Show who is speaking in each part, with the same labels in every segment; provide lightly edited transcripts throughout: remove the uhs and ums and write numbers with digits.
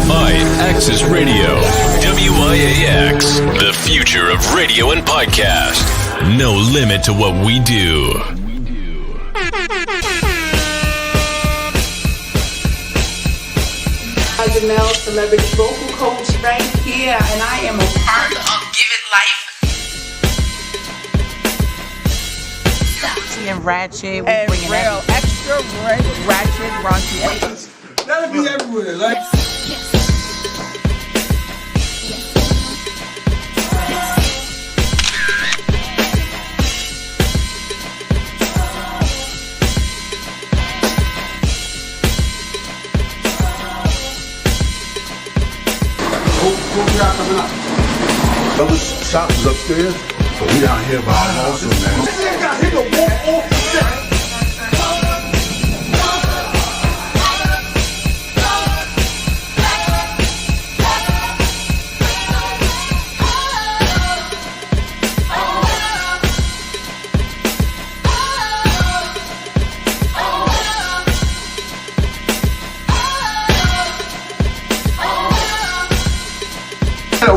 Speaker 1: iAXS Radio. WIAX, the future of radio and podcast. No limit to what we do.
Speaker 2: Janelle, celebrity vocal coach right here, and I am a part of Give It Life.
Speaker 3: And ratchet,
Speaker 2: and real extra ratchet, raunchy.
Speaker 4: That'll be everywhere, like.
Speaker 5: What we got coming up? Other shops is upstairs, but we down here by also, man.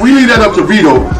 Speaker 5: We leave that up to Vito.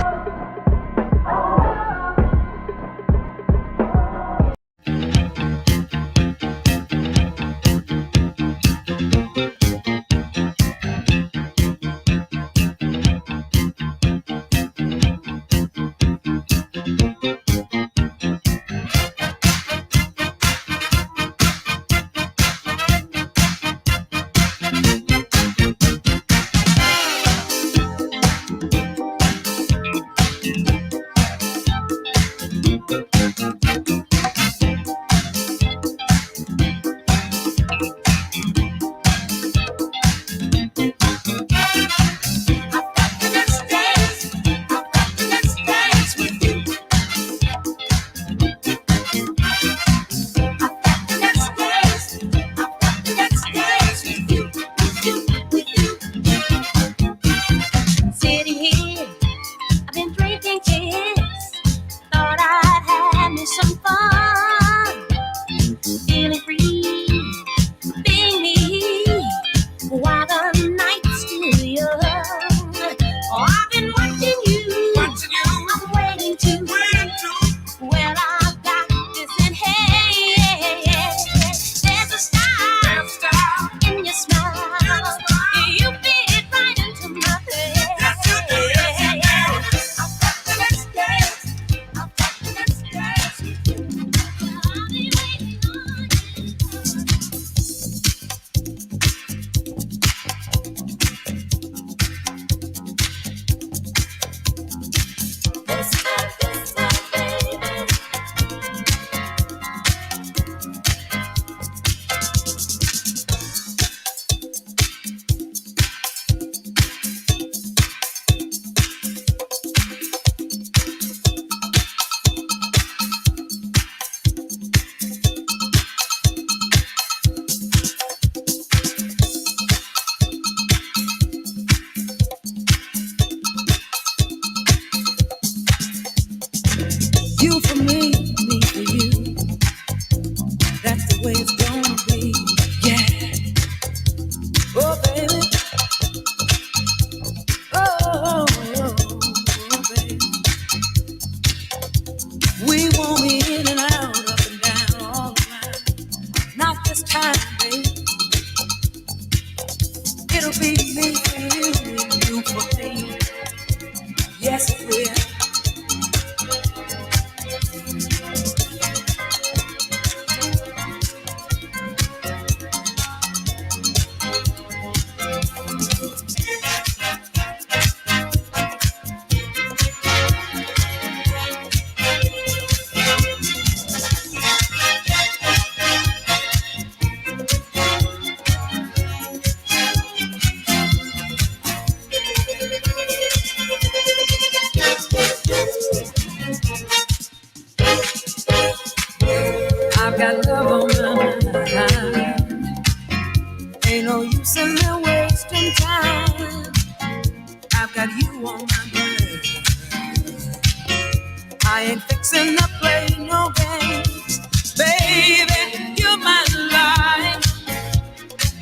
Speaker 6: I ain't fixing to play no games. Baby, you're my life.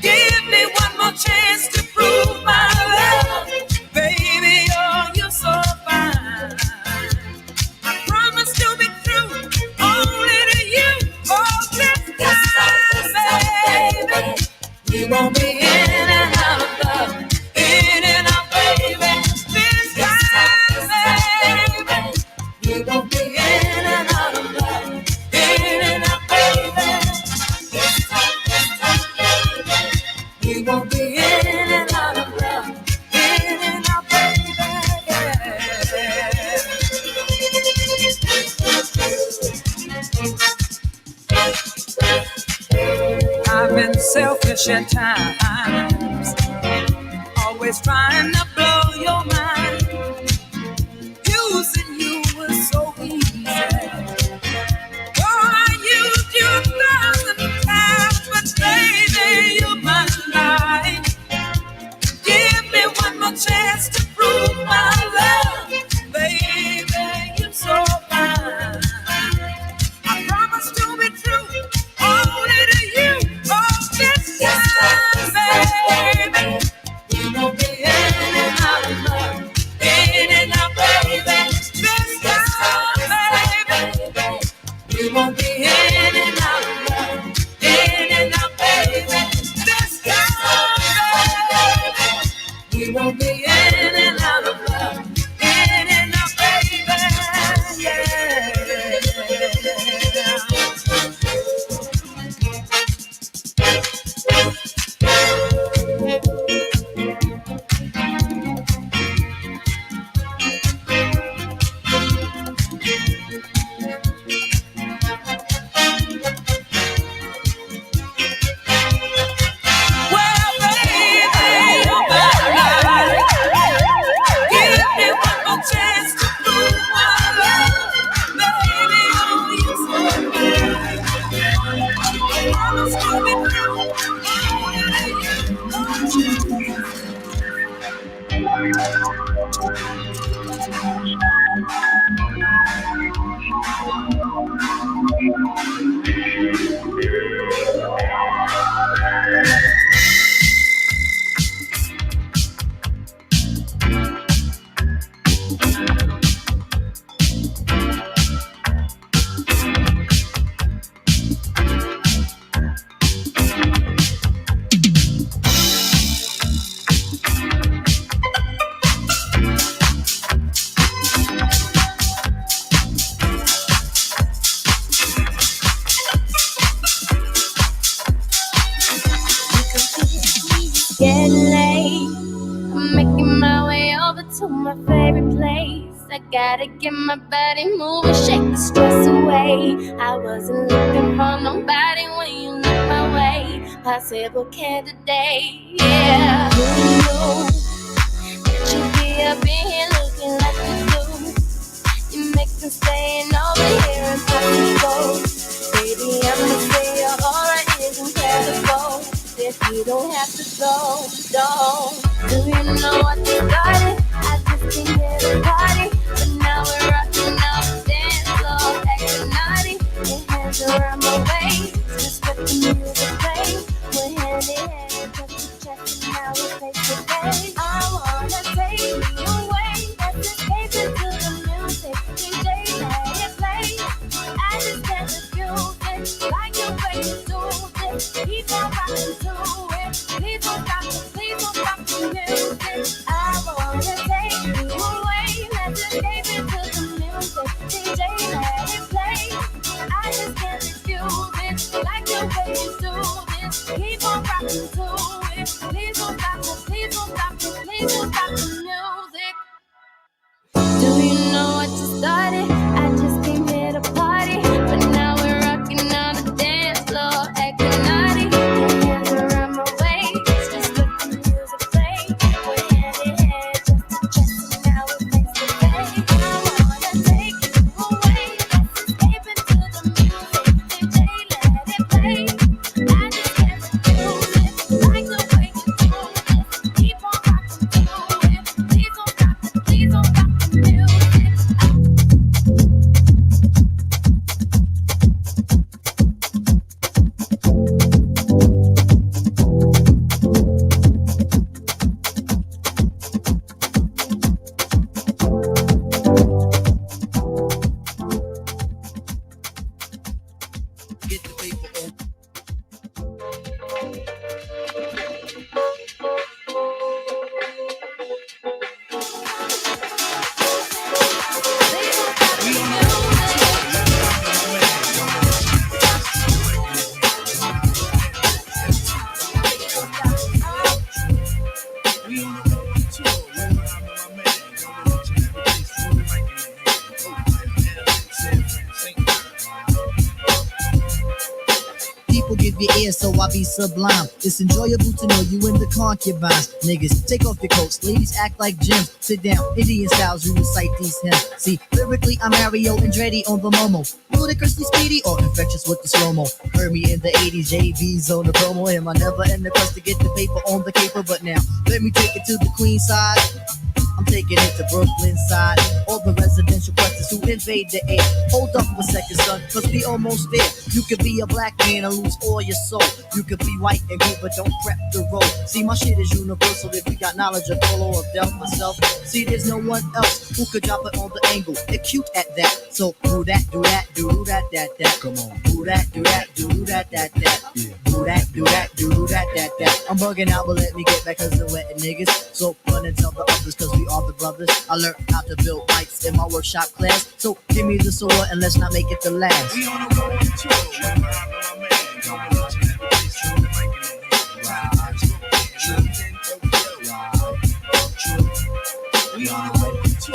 Speaker 6: Give me one more chance I've been selfish at times, always trying to blow your mind. Using you was so easy. Oh, I used you 1,000 times, but baby, you're my life. Give me one more chance to prove my love. Baby, you're so fine. I promise to be true, only to you. Oh, this time, baby, we won't be in and out of love. In and out, baby. This time, baby, we won't be in and out of love. In and out, baby. This time, baby, we won't be in and out of love. In and out, baby. Yeah. Well, baby, you're my life. Give me one more chance to prove my love. Baby, oh, you're so fine. I promise to be true, only to you.
Speaker 3: Getting late, I'm making my way over to my favorite place. I gotta get my body moving, shake the stress away. I wasn't looking for nobody when you looked my way. Possible candidate, yeah. Who knew that you'd be up in here looking like you do? You make me staying over here impossible. Baby, I'ma say your aura is incredible. If you don't have to go, don't. Do you know what you started? I just came here to party, but now we're rocking out the dance floor, acting naughty. Your hands around my waist, just let the music play. We're hand in hand, touch to chest, and now we're face to face. I wanna take you away, let's escape into the music. DJ, let it play. I just can't refuse it, like the way you do this. Keep on rocking to it. Please don't stop the music. I wanna take you away. Let's escape into the music. DJ, let it play. I just can't refuse it. Like the way you do this. Keep on rocking to it. Please don't stop the music. Do you know what you started? I just came here to party, but now we're rocking on the dance floor, acting naughty. Your hands around my waist, just let the music play. We're hand in hand, just to chest, and now we're face to face. I wanna take you away, let's escape into the music. DJ, let it play. I just can't refuse it.
Speaker 7: give your ear, so I be sublime. It's enjoyable to know you in the concubines. Niggas, take off your coats. Ladies act like gems. Sit down, Indian styles, we recite these hymns. See, lyrically, I'm Mario Andretti on the Momo. Ludicrously speedy or infectious with the slow-mo. Heard me in the 80s, JV's on the promo. Him, I never in the quest to get the paper on the caper. But now, let me take it to the Queen side. I'm taking it to Brooklyn side. All the residential questions who invade the air. Hold up a second, son, cause we almost there. You could be a black man and lose all your soul. You could be white and good, but don't prep the road. See, my shit is universal. If you got knowledge of Polo or Del myself, see, there's no one else who could drop it on the angle. They're cute at that. So do that, do that, do that, that. Come on. Do that, do that, do that, that. Yeah. Do that, do that, do that, that. I'm bugging out, but let me get back cause they're wetting niggas. So run and tell the others cause we are the brothers. I learned how to build bikes in my workshop class. So give me the sword and let's not make it the last.
Speaker 6: We on a roll too. We on a roll too.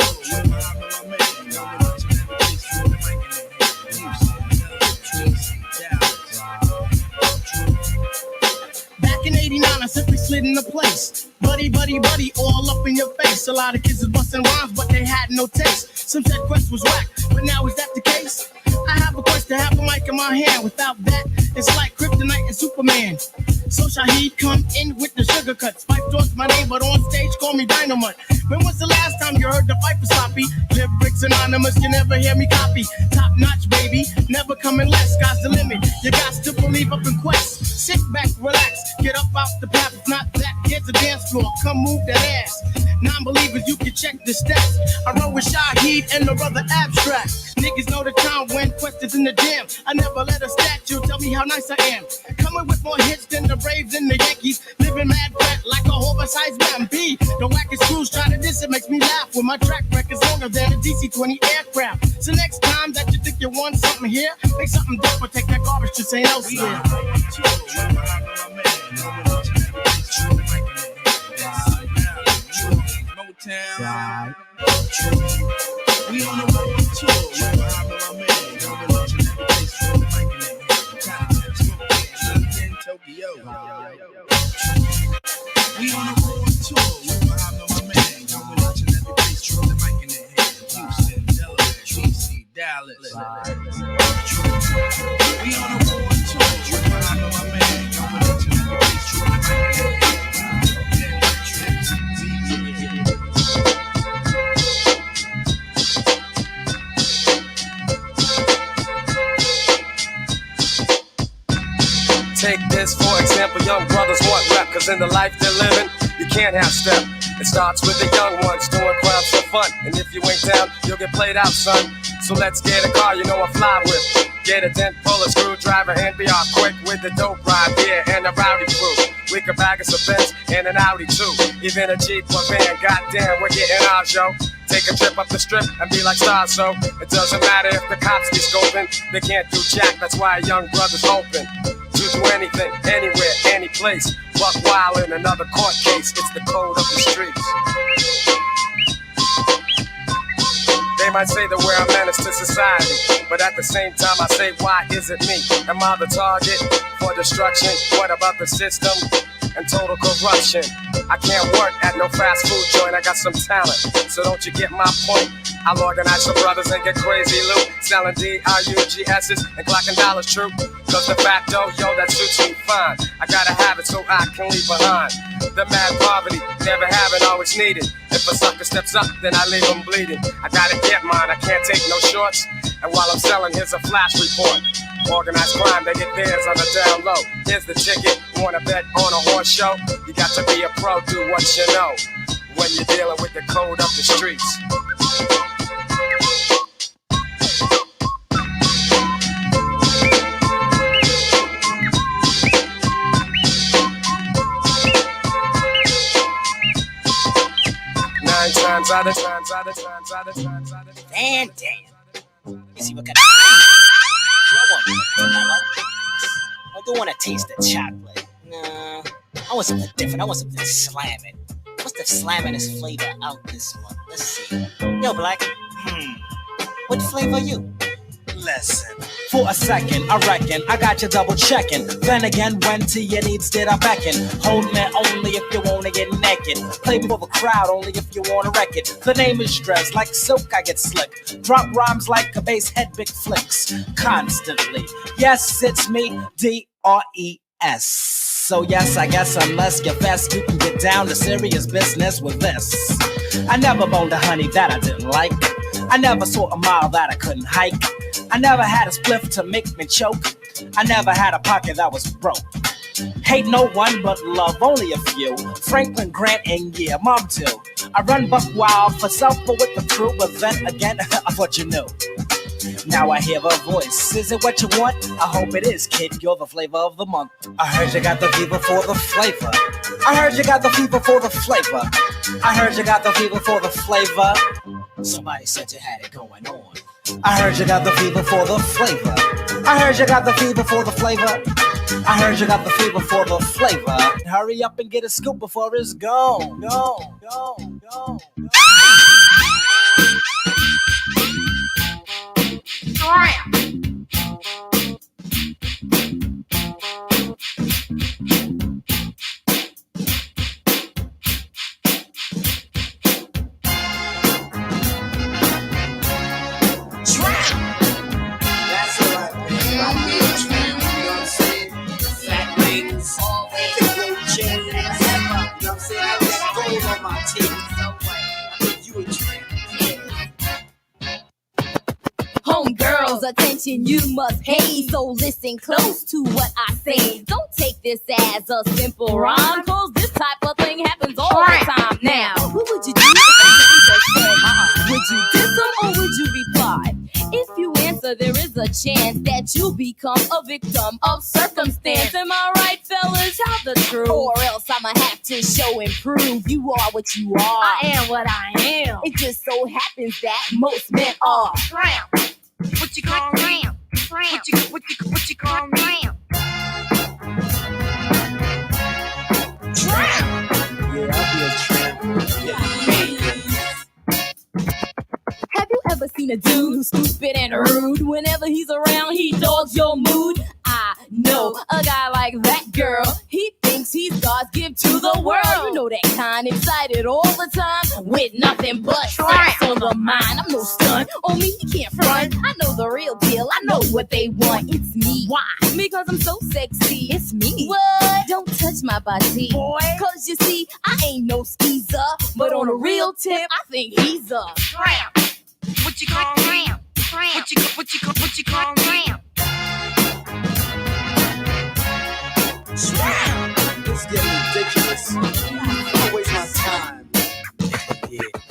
Speaker 6: Back in '89, I simply slid into place. Buddy, all up in your face. A lot of kids was busting rhymes, but they had no taste. Some said Quest was whack, but now is that the case? I have a quest to have a mic in my hand. Without that, it's like Kryptonite and Superman. So Shaheed come in with the sugar cuts. Fife towards my name, but on stage call me Dynamite. When was the last time you heard the fight for sloppy? Lyrics anonymous, you never hear me copy. Top notch, baby, never coming less. Sky's the limit, you got to believe up in Quest. Sit back, relax, get up out the path. If not that, here's a dance floor, come move that ass. Non-believers, you can check the stats. I roll with Shaheed and the brother Abstract. Niggas know the time when Quest is in the jam. I never let a statue tell me how nice I am. Coming with more hits than the Braves and the Yankees. Living mad fat like a oversized man. B, the wackest crews try to diss it makes me laugh. When my track record's longer than a DC-20 aircraft. So next time that you think you want something here, make something different, take that garbage to St. Elsewhere.
Speaker 7: Right.
Speaker 6: We on the road too. Tokyo. We on the road too. I know my man. Y'all been watching every place, throw the mic in their hand. Houston, Delaware, DC, Dallas. We on the road too. I know my man. Y'all been watching every place, throw the mic in their hand.
Speaker 8: Take this for example, young brothers want rep, cause in the life they're living, you can't have step. It starts with the young ones doing crowds for fun, and if you ain't down, you'll get played out, son. So let's get a car, you know I fly with. Get a dent, pull a screwdriver, and be all quick with the dope ride, yeah, and the rowdy crew. We could bag us a Benz and an Audi too, even a Jeep or van, goddamn, we're getting ours, yo. Take a trip up the strip and be like stars, so it doesn't matter if the cops be scoping. They can't do jack, that's why a young brother's open to do anything, anywhere, any place. Buck wild in another court case, it's the code of the streets. They might say that we're a menace to society, but at the same time I say, why is it me? Am I the target for destruction? What about the system and total corruption? I can't work at no fast food joint, I got some talent, so don't you get my point? I'll organize some brothers and get crazy loot, selling D-R-U-G-S's and clocking dollars, true. Cause the fat dough, yo, that suits me fine. I gotta have it so I can leave behind the mad poverty, never having, always needed. If a sucker steps up, then I leave him bleeding. I gotta get mine, I can't take no shorts. And while I'm selling, here's a flash report. Organized crime, they get theirs on the down low. Here's the ticket, wanna bet on a horse show? You got to be a pro, do what you know when you're dealing with the code of the streets. Times out of times.
Speaker 9: Van Dam. Let me see what kind of I do want to taste the chocolate. Nah, I want something different. I want something slamming. What's the slamminest flavor out this month? Let's see. Yo, Black. What flavor are you?
Speaker 10: Listen,
Speaker 9: For a second, I reckon I got you double checking. Then again, when to your needs did I beckon? Hold me only if you wanna get naked. Play me for the crowd only if you wanna wreck it. The name is Dress, like silk I get slick. Drop rhymes like a bass head, big flicks. Constantly, yes, it's me, D-R-E-S. So yes, I guess unless you're fast, you can get down to serious business with this. I never boned a honey that I didn't like. I never saw a mile that I couldn't hike. I never had a spliff to make me choke. I never had a pocket that was broke. Hate no one but love only a few. Franklin Grant and yeah, Mom too. I run buck wild for self but with the crew. But then again, I thought you knew. Now I hear a voice. Is it what you want? I hope it is, kid. You're the flavor of the month. I heard you got the fever for the flavor. I heard you got the fever for the flavor. I heard you got the fever for the flavor. Somebody said you had it going on. I heard you got the fever for the flavor. I heard you got the fever for the flavor. I heard you got the fever for the flavor. Hurry up and get a scoop before it's gone. Go.
Speaker 3: Homegirls, attention you must pay, so listen close to what I say. Don't take this as a simple rhyme, cause this type of thing happens all the time. Now, what would you do if I said, would you diss them or would you reply? If you answer, there is a chance that you become a victim of circumstance. Am I right, fellas? Tell the truth, or else I'ma have to show and prove you are what you are. I am what I am. It just so happens that most men are tramp. What you call tramp? What you call tramp? Tramp.
Speaker 9: Yeah, I'll be a tramp.
Speaker 3: Have you ever seen a dude who's stupid and rude? Whenever he's around, he dogs your mood. I know a guy like that, girl. He thinks he's God's gift to the world. You know that kind, excited all the time, with nothing but sex on the mind. I'm no stunt. On me, you can't front. I know the real deal. I know what they want. It's me. Why? Because I'm so sexy. It's me. What? Don't touch my body, boy. Cause you see, I ain't no skeezer. But on a real tip, I think he's a tramp. What you call tramp? What you call tramp?
Speaker 10: It's getting ridiculous. Don't waste my time.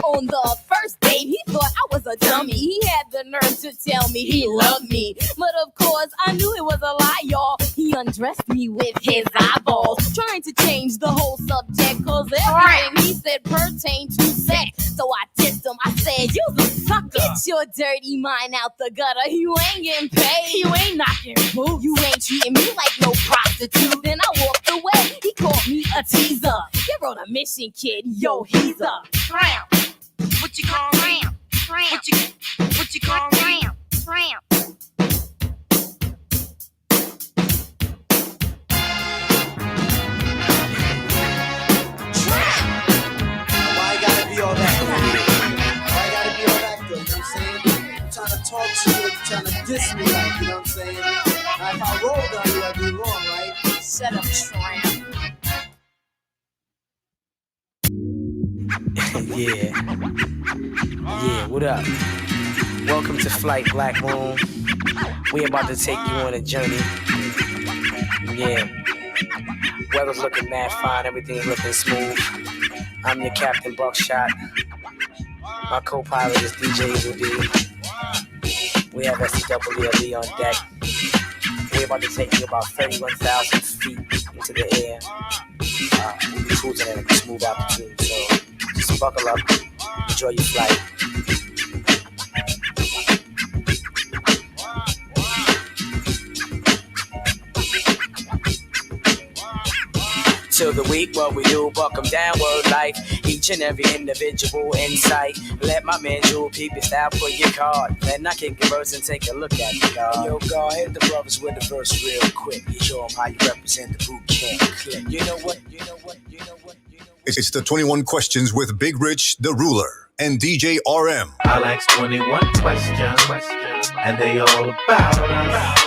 Speaker 3: On the first date, he thought I was a dummy. He had the nerve to tell me he loved me. But of course, I knew it was a lie, y'all. He undressed me with his eyeballs, trying to change the whole subject, cause everything he said pertained to sex. So I dissed him. I said, you the sucker. Get your dirty mind out the gutter. You ain't getting paid. You ain't knocking boots. You ain't treating me like no prostitute. Then I walked away. He called me a teaser. You're on a mission, kid. Yo, he's a tramp. What you call tramp? Tramp. What you call tramp? Tramp.
Speaker 10: Why I gotta be all that? Why I gotta be all that good? You know what I'm saying? I'm trying to talk to you, you're trying to diss me, like, you know what I'm saying? Now, if I rolled on you, I'd be wrong, right?
Speaker 3: Shut up, tramp.
Speaker 11: Yeah, what up? Welcome to Flight Black Moon. We about to take you on a journey. Yeah. Weather's looking mad fine, everything's looking smooth. I'm your Captain Buckshot. My co-pilot is DJ Evil D. We have SCWLE on deck. We're about to take you about 31,000 feet into the air. We'll be cruising at a smooth altitude, so just buckle up, enjoy your flight. to the weak, what we do, buck 'em down, word life. Each and every individual insight. Let my man Jewel peep your style for your card. Then I can converse and take a look at the dog. Yo, God, hit the brothers with the verse real quick. You show them how you represent the boot camp click. You know what?
Speaker 12: It's the 21 Questions with Big Rich, the Ruler, and DJ RM.
Speaker 13: I'll ask 21 questions, and they all about us.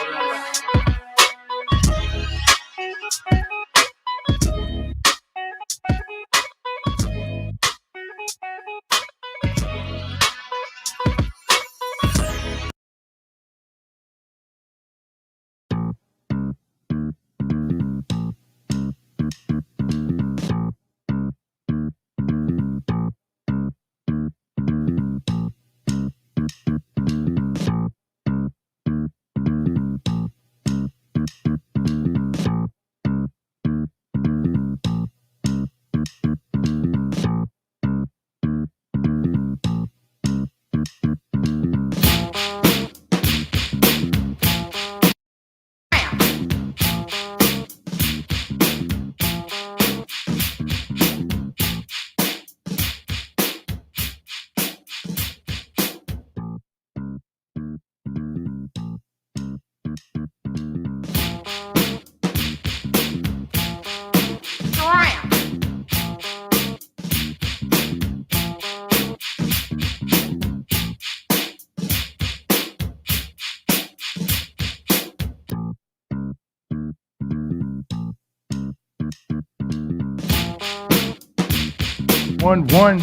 Speaker 4: One.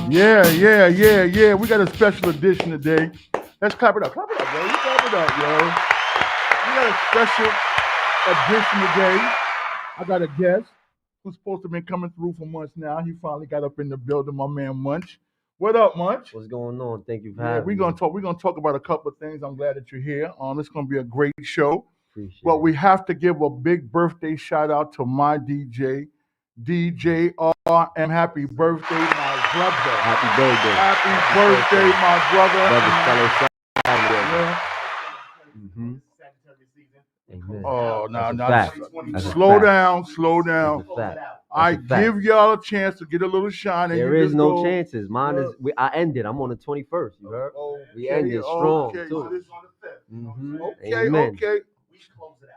Speaker 4: Yeah. We got a special edition today. Let's clap it up. Clap it up, yo. You clap it up, yo. We got a special edition today. I got a guest who's supposed to have been coming through for months now. He finally got up in the building, my man Munch. What up, Munch?
Speaker 14: What's going on? Thank you for having me.
Speaker 4: We're gonna talk about a couple of things. I'm glad that you're here. It's gonna be a great show.
Speaker 14: Appreciate
Speaker 4: but
Speaker 14: it.
Speaker 4: we have to give a big birthday shout out to my DJ RM. Happy birthday, my brother.
Speaker 14: Happy birthday.
Speaker 4: Happy birthday, my brother.
Speaker 14: Amen.
Speaker 4: Oh, now,
Speaker 14: slow down.
Speaker 4: I give y'all a chance to get a little shine.
Speaker 14: There is no chances. Mine is. I ended. I'm on the 21st. You heard? We ended strong too. Amen.
Speaker 4: Okay.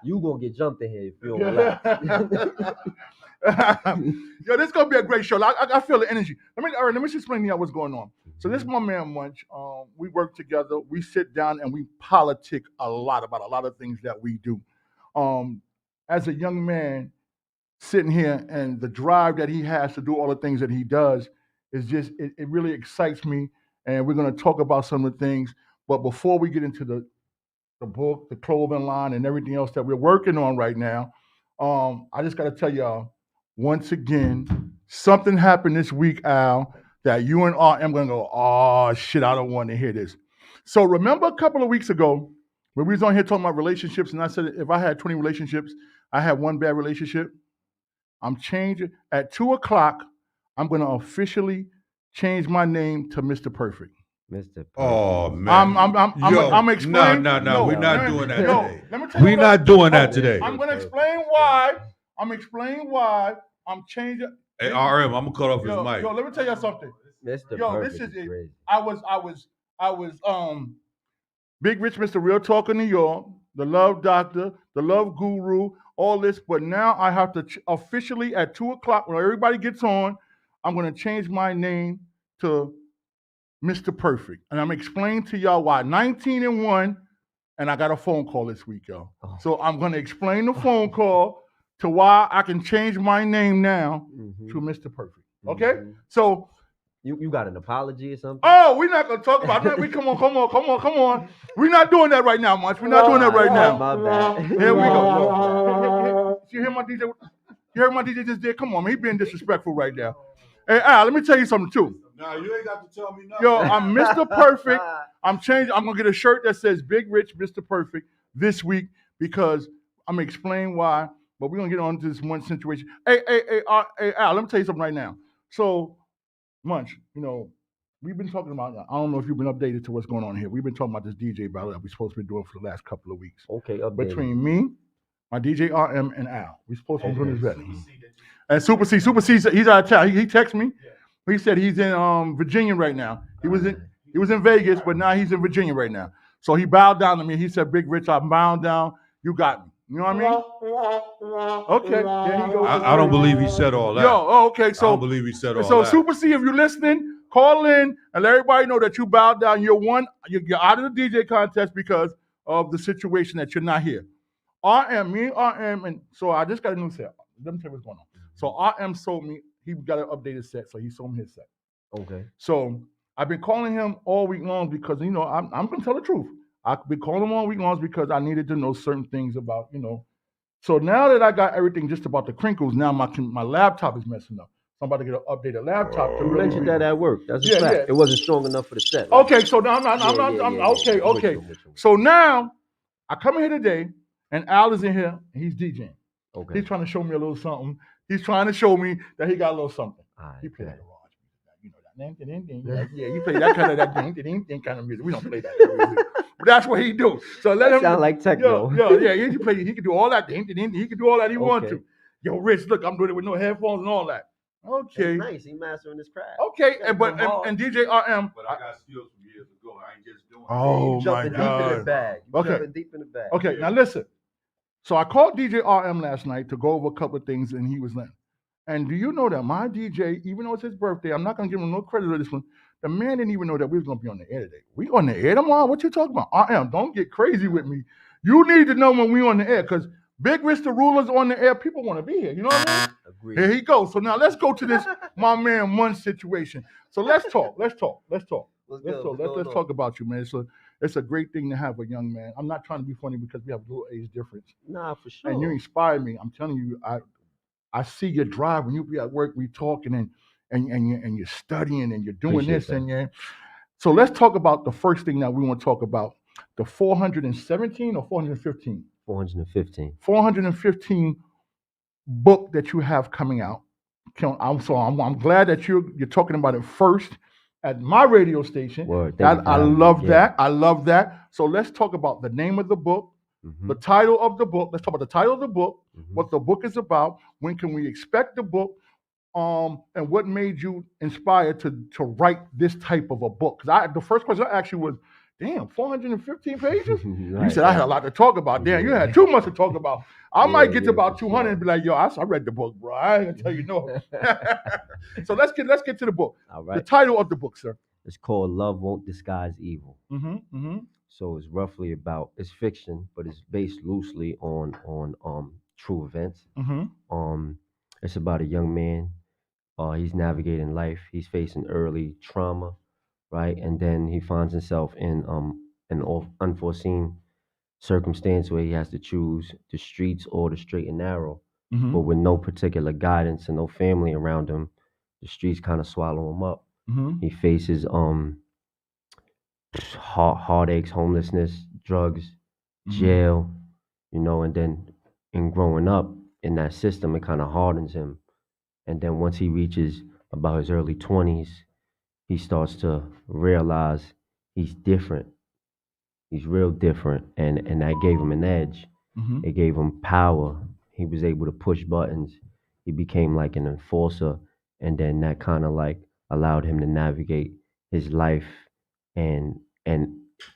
Speaker 14: You gonna get jumped in here if you don't relax.
Speaker 4: Yo, this is gonna be a great show. I feel the energy. Let me just explain to y'all what's going on. So this is my man Munch. We work together. We sit down and we politic a lot about a lot of things that we do. As a young man sitting here and the drive that he has to do all the things that he does is just it really excites me. And we're gonna talk about some of the things. But before we get into the book, the clothing line, and everything else that we're working on right now, I just gotta tell y'all. Once again, something happened this week, Al, that you and RM gonna go, oh shit, I don't want to hear this. So remember a couple of weeks ago when we was on here talking about relationships, and I said if I had 20 relationships, I had one bad relationship. I'm changing at 2:00. I'm gonna officially change my name to Mr. Perfect.
Speaker 14: Mr. Perfect.
Speaker 5: Oh man,
Speaker 4: I'm explaining.
Speaker 5: No, we're not doing that today.
Speaker 4: Let me tell you
Speaker 5: We're not doing that today.
Speaker 4: I'm gonna explain why. I'm changing.
Speaker 5: Hey, RM, I'm gonna cut off his mic.
Speaker 4: Yo, let me tell you something.
Speaker 14: Mr.
Speaker 4: Yo,
Speaker 14: Perfect
Speaker 4: this is it.
Speaker 14: crazy.
Speaker 4: I was Big Rich, Mr. Real Talk in New York, the Love Doctor, the Love Guru, all this. But now I have to officially at 2:00 when everybody gets on, I'm gonna change my name to Mr. Perfect, and I'm explaining to y'all why. 19-1, and I got a phone call this week, y'all.
Speaker 14: Oh.
Speaker 4: So I'm gonna explain the phone call to why I can change my name now to Mr. Perfect. Okay? So
Speaker 14: you got an apology or something?
Speaker 4: Oh, we're not gonna talk about that. Come on. We're not doing that right now, Munch. We're not doing that right now.
Speaker 14: My bad.
Speaker 4: Here we go. You hear my DJ? You heard my DJ just did? Come on, man. He being disrespectful right now. Hey, Al, let me tell you something too.
Speaker 5: No, you ain't got to tell me nothing.
Speaker 4: Yo, I'm Mr. Perfect. I'm changing. I'm gonna get a shirt that says Big Rich, Mr. Perfect this week because I'm gonna explain why. But we're gonna get on to this one situation. Hey, Al, let me tell you something right now. So, Munch, we've been talking about. I don't know if you've been updated to what's going on here. We've been talking about this DJ battle that we're supposed to be doing for the last couple of weeks.
Speaker 14: Okay, updated.
Speaker 4: Between me, My DJ RM and Al. We supposed to be doing this vetting. And Super C, he's out of town. He texted me. He said he's in Virginia right now. He was in Vegas, but now he's in Virginia right now. So he bowed down to me. He said, Big Rich, I'm bowed down. You got me. You know what I mean? Okay. There he goes.
Speaker 15: I don't believe he said all that.
Speaker 4: Okay. So
Speaker 15: I don't believe he said all that.
Speaker 4: So Super C, if you're listening, call in and let everybody know that you bowed down. You're out of the DJ contest because of the situation that you're not here. RM, and so I just got a new set. Let me tell you what's going on. So RM sold me, he got an updated set, so he sold me his set.
Speaker 14: Okay.
Speaker 4: So I've been calling him all week long because, I'm going to tell the truth. I've been calling him all week long because I needed to know certain things about, So now that I got everything just about the crinkles, now my laptop is messing up. So I'm about to get an updated laptop.
Speaker 14: You mentioned that at work. That's a fact. It wasn't strong enough for the set. Right?
Speaker 4: Okay, so now okay. So now I come in here today and Al is in here and he's DJing.
Speaker 14: Okay.
Speaker 4: He's trying to show me a little something. He's trying to show me that he got a little something. He played that garage music. You play that kind of music. We don't play that music. But that's what he do. So let him
Speaker 14: sound like techno.
Speaker 4: He can do all that. He can do all that he wants to. Yo, Rich, look, I'm doing it with no headphones and all that. Okay.
Speaker 14: That's nice. He mastering his craft.
Speaker 4: Okay, and DJ RM.
Speaker 5: But I got skills from years ago. I ain't just doing it.
Speaker 4: Oh my God.
Speaker 14: Deep in the bag. Jumping deep in the bag.
Speaker 4: Okay, now listen. So I called DJ RM last night to go over a couple of things, and he was letting. And do you know that my DJ, even though it's his birthday, I'm not going to give him no credit for this one, the man didn't even know that we was going to be on the air today. We on the air tomorrow? What you talking about? RM, don't get crazy with me. You need to know when we on the air, because Big Rich the Ruler's on the air. People want to be here. You know what I mean?
Speaker 14: Agreed.
Speaker 4: Here he goes. So now let's go to this my man Munch situation. So let's talk. Let's talk about you, man. It's a great thing to have a young man. I'm not trying to be funny because we have a little age difference.
Speaker 14: Nah, for sure.
Speaker 4: And you inspire me. I'm telling you, I see your drive when you be at work. We talking and you're studying and you're doing
Speaker 14: Appreciate
Speaker 4: this So let's talk about the first thing that we want to talk about. The 417 or 415?
Speaker 14: 415.
Speaker 4: 415 book that you have coming out. I'm glad that you're talking about it first at my radio station. I love that. I love that. So let's talk about the name of the book, the title of the book. Let's talk about the title of the book, what the book is about, when can we expect the book, and what made you inspired to write this type of a book? Because the first question I asked you was, damn, 415 pages? You said I had a lot to talk about. Damn, you had too much to talk about. I might get to about 200 and be like, yo, I read the book, bro. I ain't gonna tell you no. So let's get to the book.
Speaker 14: All right.
Speaker 4: The title of the book, sir.
Speaker 14: It's called Love Won't Disguise Evil. So it's roughly it's fiction, but it's based loosely on true events. It's about a young man. He's navigating life. He's facing early trauma, right? And then he finds himself in an unforeseen circumstance where he has to choose the streets or the straight and narrow. But with no particular guidance and no family around him, the streets kind of swallow him up. He faces heartaches, homelessness, drugs, jail, and then in growing up in that system, it kind of hardens him. And then once he reaches about his early 20s, he starts to realize he's different. He's real different. And that gave him an edge. It gave him power. He was able to push buttons. He became like an enforcer. And then that kind of like allowed him to navigate his life. And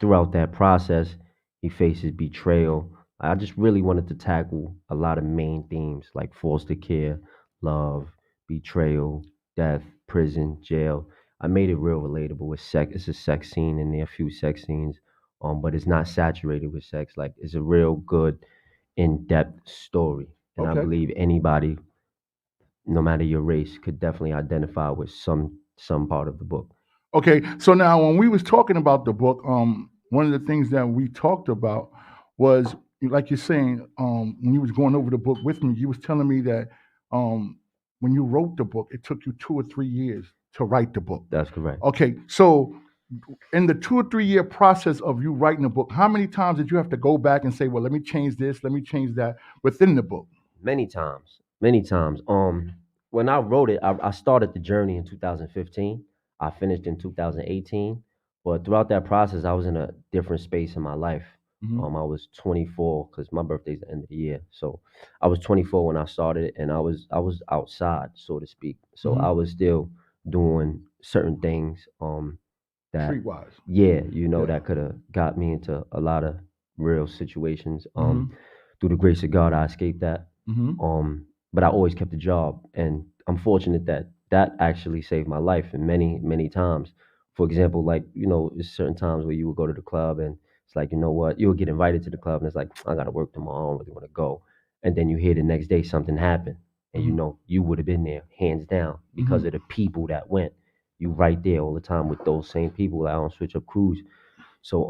Speaker 14: throughout that process, he faces betrayal. I just really wanted to tackle a lot of main themes like foster care, love, betrayal, death, prison, jail. I made it real relatable with sex. It's a sex scene in there, a few sex scenes, but it's not saturated with sex. Like, it's a real good, in-depth story. And I believe anybody, no matter your race, could definitely identify with some part of the book.
Speaker 4: Okay, so now when we was talking about the book, one of the things that we talked about was, like you're saying, when you was going over the book with me, you was telling me that when you wrote the book, it took you 2 or 3 years to write the book.
Speaker 14: That's correct.
Speaker 4: Okay, so in the 2 or 3 year process of you writing the book, how many times did you have to go back and say, well, let me change this, let me change that within the book?
Speaker 14: Many times. When I wrote it, I started the journey in 2015. I finished in 2018. But throughout that process, I was in a different space in my life. I was 24 because my birthday's the end of the year. So I was 24 when I started, and I was outside, so to speak. So
Speaker 4: Mhm.
Speaker 14: I was still doing certain things that
Speaker 4: Streetwise.
Speaker 14: yeah,
Speaker 4: Yeah.
Speaker 14: that could have got me into a lot of real situations.
Speaker 4: Mhm.
Speaker 14: Through the grace of God, I escaped that.
Speaker 4: Mhm.
Speaker 14: But I always kept a job, and I'm fortunate that that actually saved my life in many times. For example, like there's certain times where you would go to the club, and it's like, you know what, you'll get invited to the club, and it's like, I gotta work tomorrow, I don't really want to go. And then you hear the next day something happened, and
Speaker 4: Mhm.
Speaker 14: you would have been there hands down because
Speaker 4: Mhm.
Speaker 14: of the people that went. You right there all the time with those same people that on Switch Up Cruise. So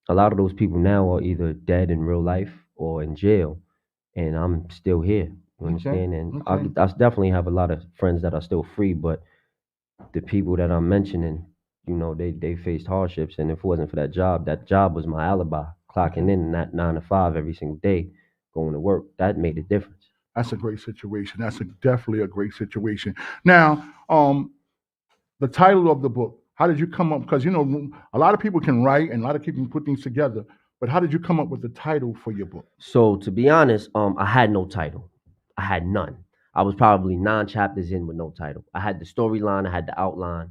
Speaker 14: a lot of those people now are either dead in real life or in jail, and I'm still here. You
Speaker 4: Okay.
Speaker 14: understand? And
Speaker 4: Okay.
Speaker 14: I definitely have a lot of friends that are still free, but the people that I'm mentioning, they faced hardships, and if it wasn't for that job was my alibi. Clocking
Speaker 4: Okay.
Speaker 14: in that 9 to 5 every single day, going to work, that made a difference.
Speaker 4: That's a great situation. That's definitely a great situation. Now, the title of the book. How did you come up? Because a lot of people can write and a lot of people can put things together. But how did you come up with the title for your book?
Speaker 14: So to be honest, I had no title. I had none. I was probably 9 chapters in with no title. I had the storyline, I had the outline,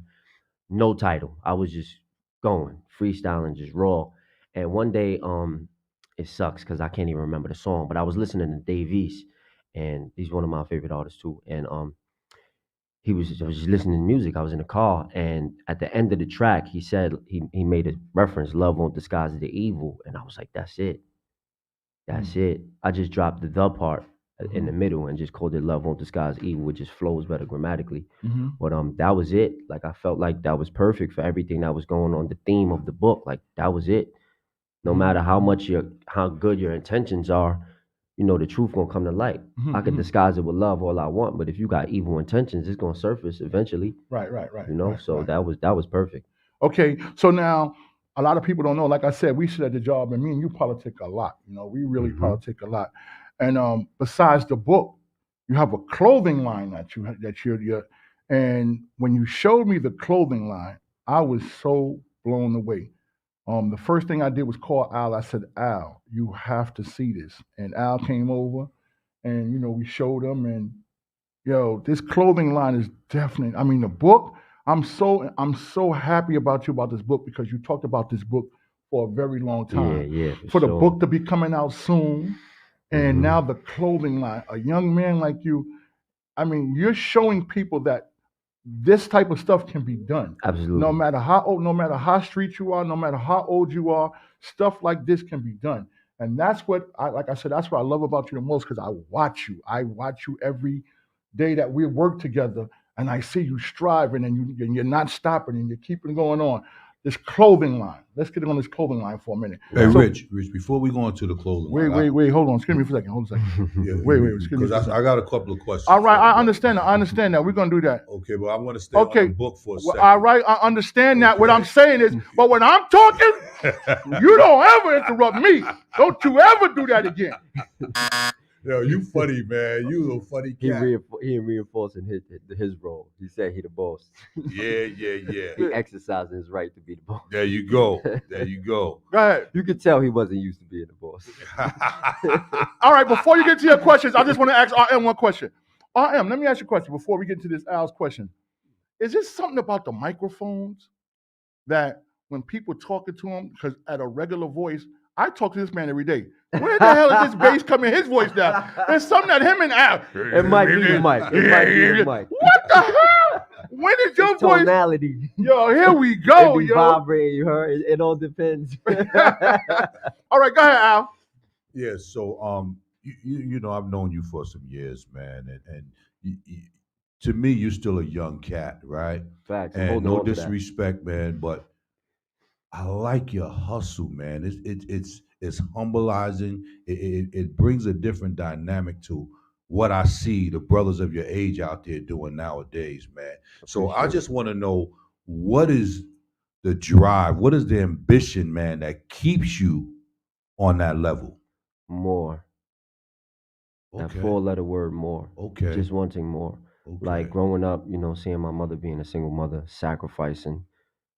Speaker 14: no title. I was just going, freestyling, just raw. And one day, it sucks because I can't even remember the song, but I was listening to Dave East, and he's one of my favorite artists too. And I was just listening to music. I was in the car, and at the end of the track, he said he made a reference, "Love won't disguise the evil," and I was like, "That's it. That's it." I just dropped the part in the middle and just called it "Love Won't Disguise Evil," which just flows better grammatically.
Speaker 4: Mhm.
Speaker 14: But that was it. Like I felt like that was perfect for everything that was going on. The theme of the book, like that was it. No
Speaker 4: Mhm.
Speaker 14: matter how good your intentions are, the truth gonna come to light.
Speaker 4: Mhm,
Speaker 14: I could
Speaker 4: mhm.
Speaker 14: disguise it with love all I want, but if you got evil intentions, it's gonna surface eventually.
Speaker 4: Right.
Speaker 14: So that was perfect.
Speaker 4: Okay, so now a lot of people don't know. Like I said, we sit at the job, and me and you politic a lot. We really
Speaker 14: Mhm.
Speaker 4: politic a lot. And besides the book, you have a clothing line that you're. And when you showed me the clothing line, I was so blown away. The first thing I did was call Al. I said, Al, you have to see this. And Al came over, and we showed him, and this clothing line is definitely. I mean, the book. I'm so happy about you about this book because you talked about this book for a very long time.
Speaker 14: Yeah,
Speaker 4: For the
Speaker 14: sure.
Speaker 4: book to be coming out soon, and
Speaker 14: Mhm.
Speaker 4: now the clothing line. A young man like you, I mean, you're showing people that this type of stuff can be done.
Speaker 14: Absolutely.
Speaker 4: No matter how old, no matter how street you are, no matter how old you are, stuff like this can be done. And that's what like I said, that's what I love about you the most because I watch you. I watch you every day that we work together, and I see you striving, and you're not stopping, and you're keeping going on. This clothing line. Let's get on this clothing line for a minute.
Speaker 15: Hey,
Speaker 4: So-
Speaker 15: Rich, before we go into the clothing line,
Speaker 4: Wait, hold on. Excuse me for a second. Hold on a second.
Speaker 15: yeah,
Speaker 4: Wait, excuse me.
Speaker 15: because
Speaker 4: for a second.
Speaker 15: I got a couple of questions.
Speaker 4: All right,
Speaker 15: for you,
Speaker 4: I
Speaker 15: brother.
Speaker 4: understand that. We're gonna do that.
Speaker 15: Okay, but I want to stay on
Speaker 4: Okay.
Speaker 15: the book for a
Speaker 4: Well,
Speaker 15: second.
Speaker 4: all right, I understand that. What I'm saying is, but when I'm talking, you don't ever interrupt me. Don't you ever do that again.
Speaker 15: Yo, you funny, man. You a funny
Speaker 14: He
Speaker 15: cat.
Speaker 14: reinforcing his role. He said he the boss.
Speaker 15: Yeah.
Speaker 14: He exercising his right to be the boss.
Speaker 15: There you go. There you go.
Speaker 4: Go ahead.
Speaker 14: You could tell he wasn't used to being the boss.
Speaker 4: All right, before you get to your questions, I just want to ask RM one question. RM, let me ask you a question before we get to this Al's question. Is this something about the microphones that when people talking to him, because at a regular voice, I talk to this man every day. Where the hell is this bass coming in his voice now? There's something that him and Al.
Speaker 14: It might be the mic. It might be the mic.
Speaker 4: What the hell? When is your voice?
Speaker 14: Tonality.
Speaker 4: Yo, here we go,
Speaker 14: It be
Speaker 4: yo.
Speaker 14: vibrating, you heard? It all depends.
Speaker 4: All right, go ahead, Al.
Speaker 15: Yeah, so you know, I've known you for some years, man, and to me, you're still a young cat, right?
Speaker 14: Facts. I'm
Speaker 15: And
Speaker 14: holding
Speaker 15: no
Speaker 14: on to that.
Speaker 15: disrespect, man, but I like your hustle, man. It's humbleizing. It brings a different dynamic to what I see the brothers of your age out there doing nowadays, man. So I just want to know, what is the drive? What is the ambition, man, that keeps you on that level?
Speaker 14: More. That
Speaker 15: Okay.
Speaker 14: 4-letter word, more.
Speaker 15: Okay.
Speaker 14: Just wanting more. Like growing up, seeing my mother being a single mother, sacrificing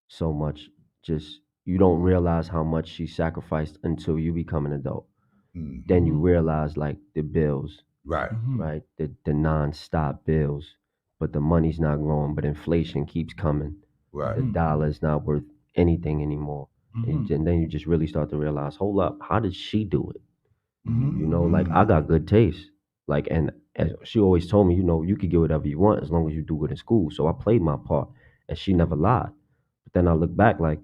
Speaker 14: so much, just you don't realize how much she sacrificed until you become an adult. Then you realize like the bills,
Speaker 15: right,
Speaker 14: right, the non-stop bills, but the money's not growing, but inflation keeps coming.
Speaker 15: Right.
Speaker 14: The dollar's not worth anything anymore. And then you just really start to realize, hold up, how did she do it? You know, like I got good taste. Like, and she always told me, you know, you could get whatever you want as long as you do good in school. So I played my part, and she never lied. But then I look back, like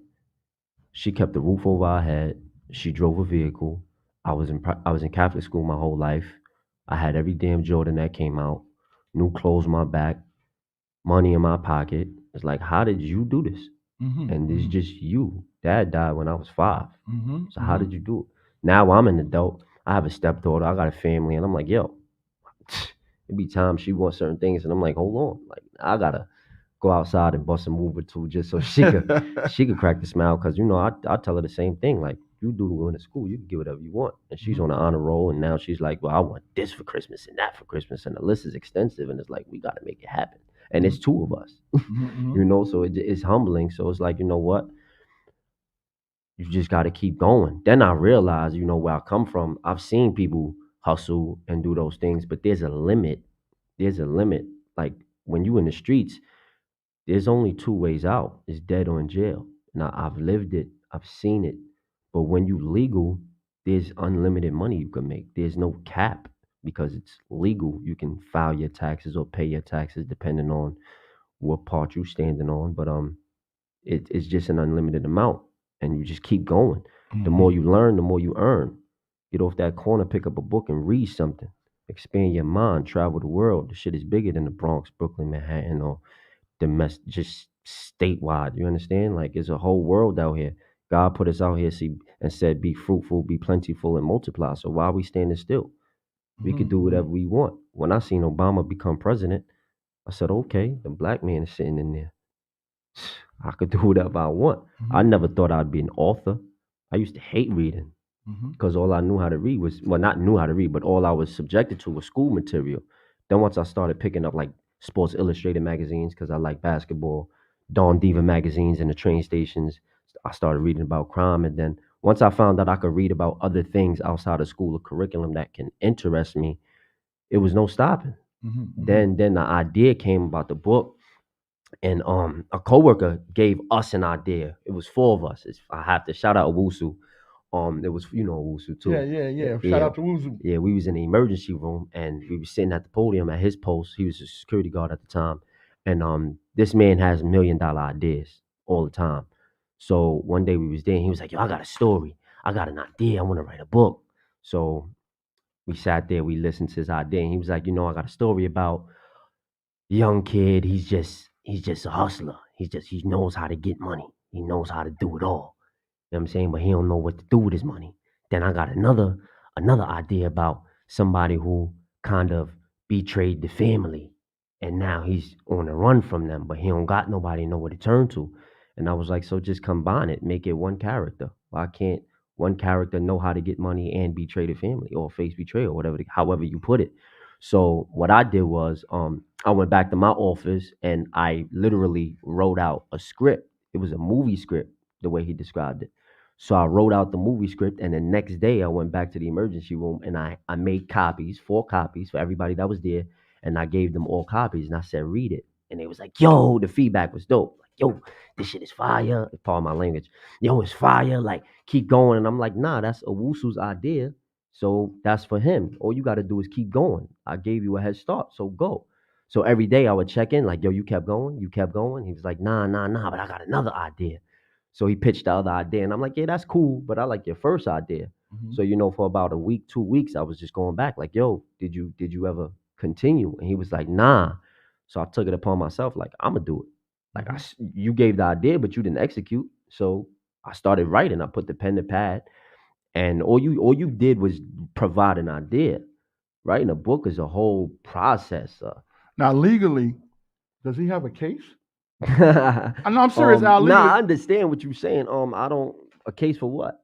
Speaker 14: she kept the roof over our head. She drove a vehicle. I was in Catholic school my whole life. I had every damn Jordan that came out, new clothes on my back, money in my pocket. It's like, how did you do this? And it's just you. Dad died when I was 5. So how did you do it? Now I'm an adult. I have a stepdaughter. I got a family, and I'm like, yo, it be times she wants certain things, and I'm like, hold on, like I gotta go outside and bust a move or two just so she could crack the smile, because you know I tell her the same thing, like you do go into school, you can get whatever you want, and she's on an honor roll, and now she's like, well, I want this for Christmas and that for Christmas, and the list is extensive, and it's like we got to make it happen, and it's 2 of us, you know, so it's humbling. So it's like, you know what, you just got to keep going. Then I realized, you know, where I come from, I've seen people hustle and do those things, but there's a limit. There's a limit. Like when you in the streets, there's only 2 ways out. It's dead or in jail. Now I've lived it. I've seen it. But when you legal, there's unlimited money you can make. There's no cap because it's legal. You can file your taxes or pay your taxes depending on what part you standing on. But it's just an unlimited amount, and you just keep going. The more you learn, the more you earn. Get off that corner, pick up a book, and read something. Expand your mind. Travel the world. The shit is bigger than the Bronx, Brooklyn, Manhattan, or just statewide. You understand? Like it's a whole world out here. God put us out here, and said, "Be fruitful, be plentiful, and multiply." So why are we standing still? We could do whatever we want. When I seen Obama become president, I said, "Okay, the black man is sitting in there. I could do whatever I want." I never thought I'd be an author. I used to hate reading because all I knew how to read was, well, not knew how to read, but all I was subjected to was school material. Then once I started picking up like Sports Illustrated magazines because I like basketball, Dawn Diva magazines in the train stations, I started reading about crime. And then once I found out I could read about other things outside of school or curriculum that can interest me, it was no stopping. Then the idea came about the book. And a coworker gave us an idea. It was 4 of us. I have to shout out Owusu. It was, you know, Owusu too.
Speaker 4: Yeah. Shout out to Wuzu.
Speaker 14: Yeah, we was in the emergency room, and we were sitting at the podium at his post. He was a security guard at the time, and this man has $1 million ideas all the time. So one day we was there, and he was like, "Yo, I got a story. I got an idea. I want to write a book." So we sat there, we listened to his idea, and he was like, "You know, I got a story about a young kid. He's just a hustler. He knows how to get money. He knows how to do it all. You know what I'm saying? But he don't know what to do with his money." Then I got another idea about somebody who kind of betrayed the family, and now he's on the run from them, but he don't got nobody to know where to turn to. And I was like, so just combine it, make it one character. Why can't one character know how to get money and betray the family or face betrayal, whatever, however you put it? So what I did was, I went back to my office and I literally wrote out a script. It was a movie script, the way he described it. So I wrote out the movie script, and the next day I went back to the emergency room and I made copies, 4 copies for everybody that was there, and I gave them all copies and I said, read it. And they was like, yo, the feedback was dope. Like, yo, this shit is fire. It's part of my language. Yo, it's fire. Like, keep going. And I'm like, nah, that's Owusu's idea. So that's for him. All you got to do is keep going. I gave you a head start, so go. So every day I would check in, like, yo, you kept going? You kept going? He was like, nah, but I got another idea. So he pitched the other idea, and I'm like, yeah, that's cool, but I like your first idea. So, you know, for about a week, 2 weeks, I was just going back, like, yo, did you ever continue? And he was like, nah. So I took it upon myself, like, I'm gonna do it. Like, you gave the idea, but you didn't execute. So I started writing. I put the pen to pad, and all you did was provide an idea. Writing a book is a whole process.
Speaker 4: Now, legally, does he have a case? I'm serious, Al.
Speaker 14: Nah, I understand what you're saying. A case for what?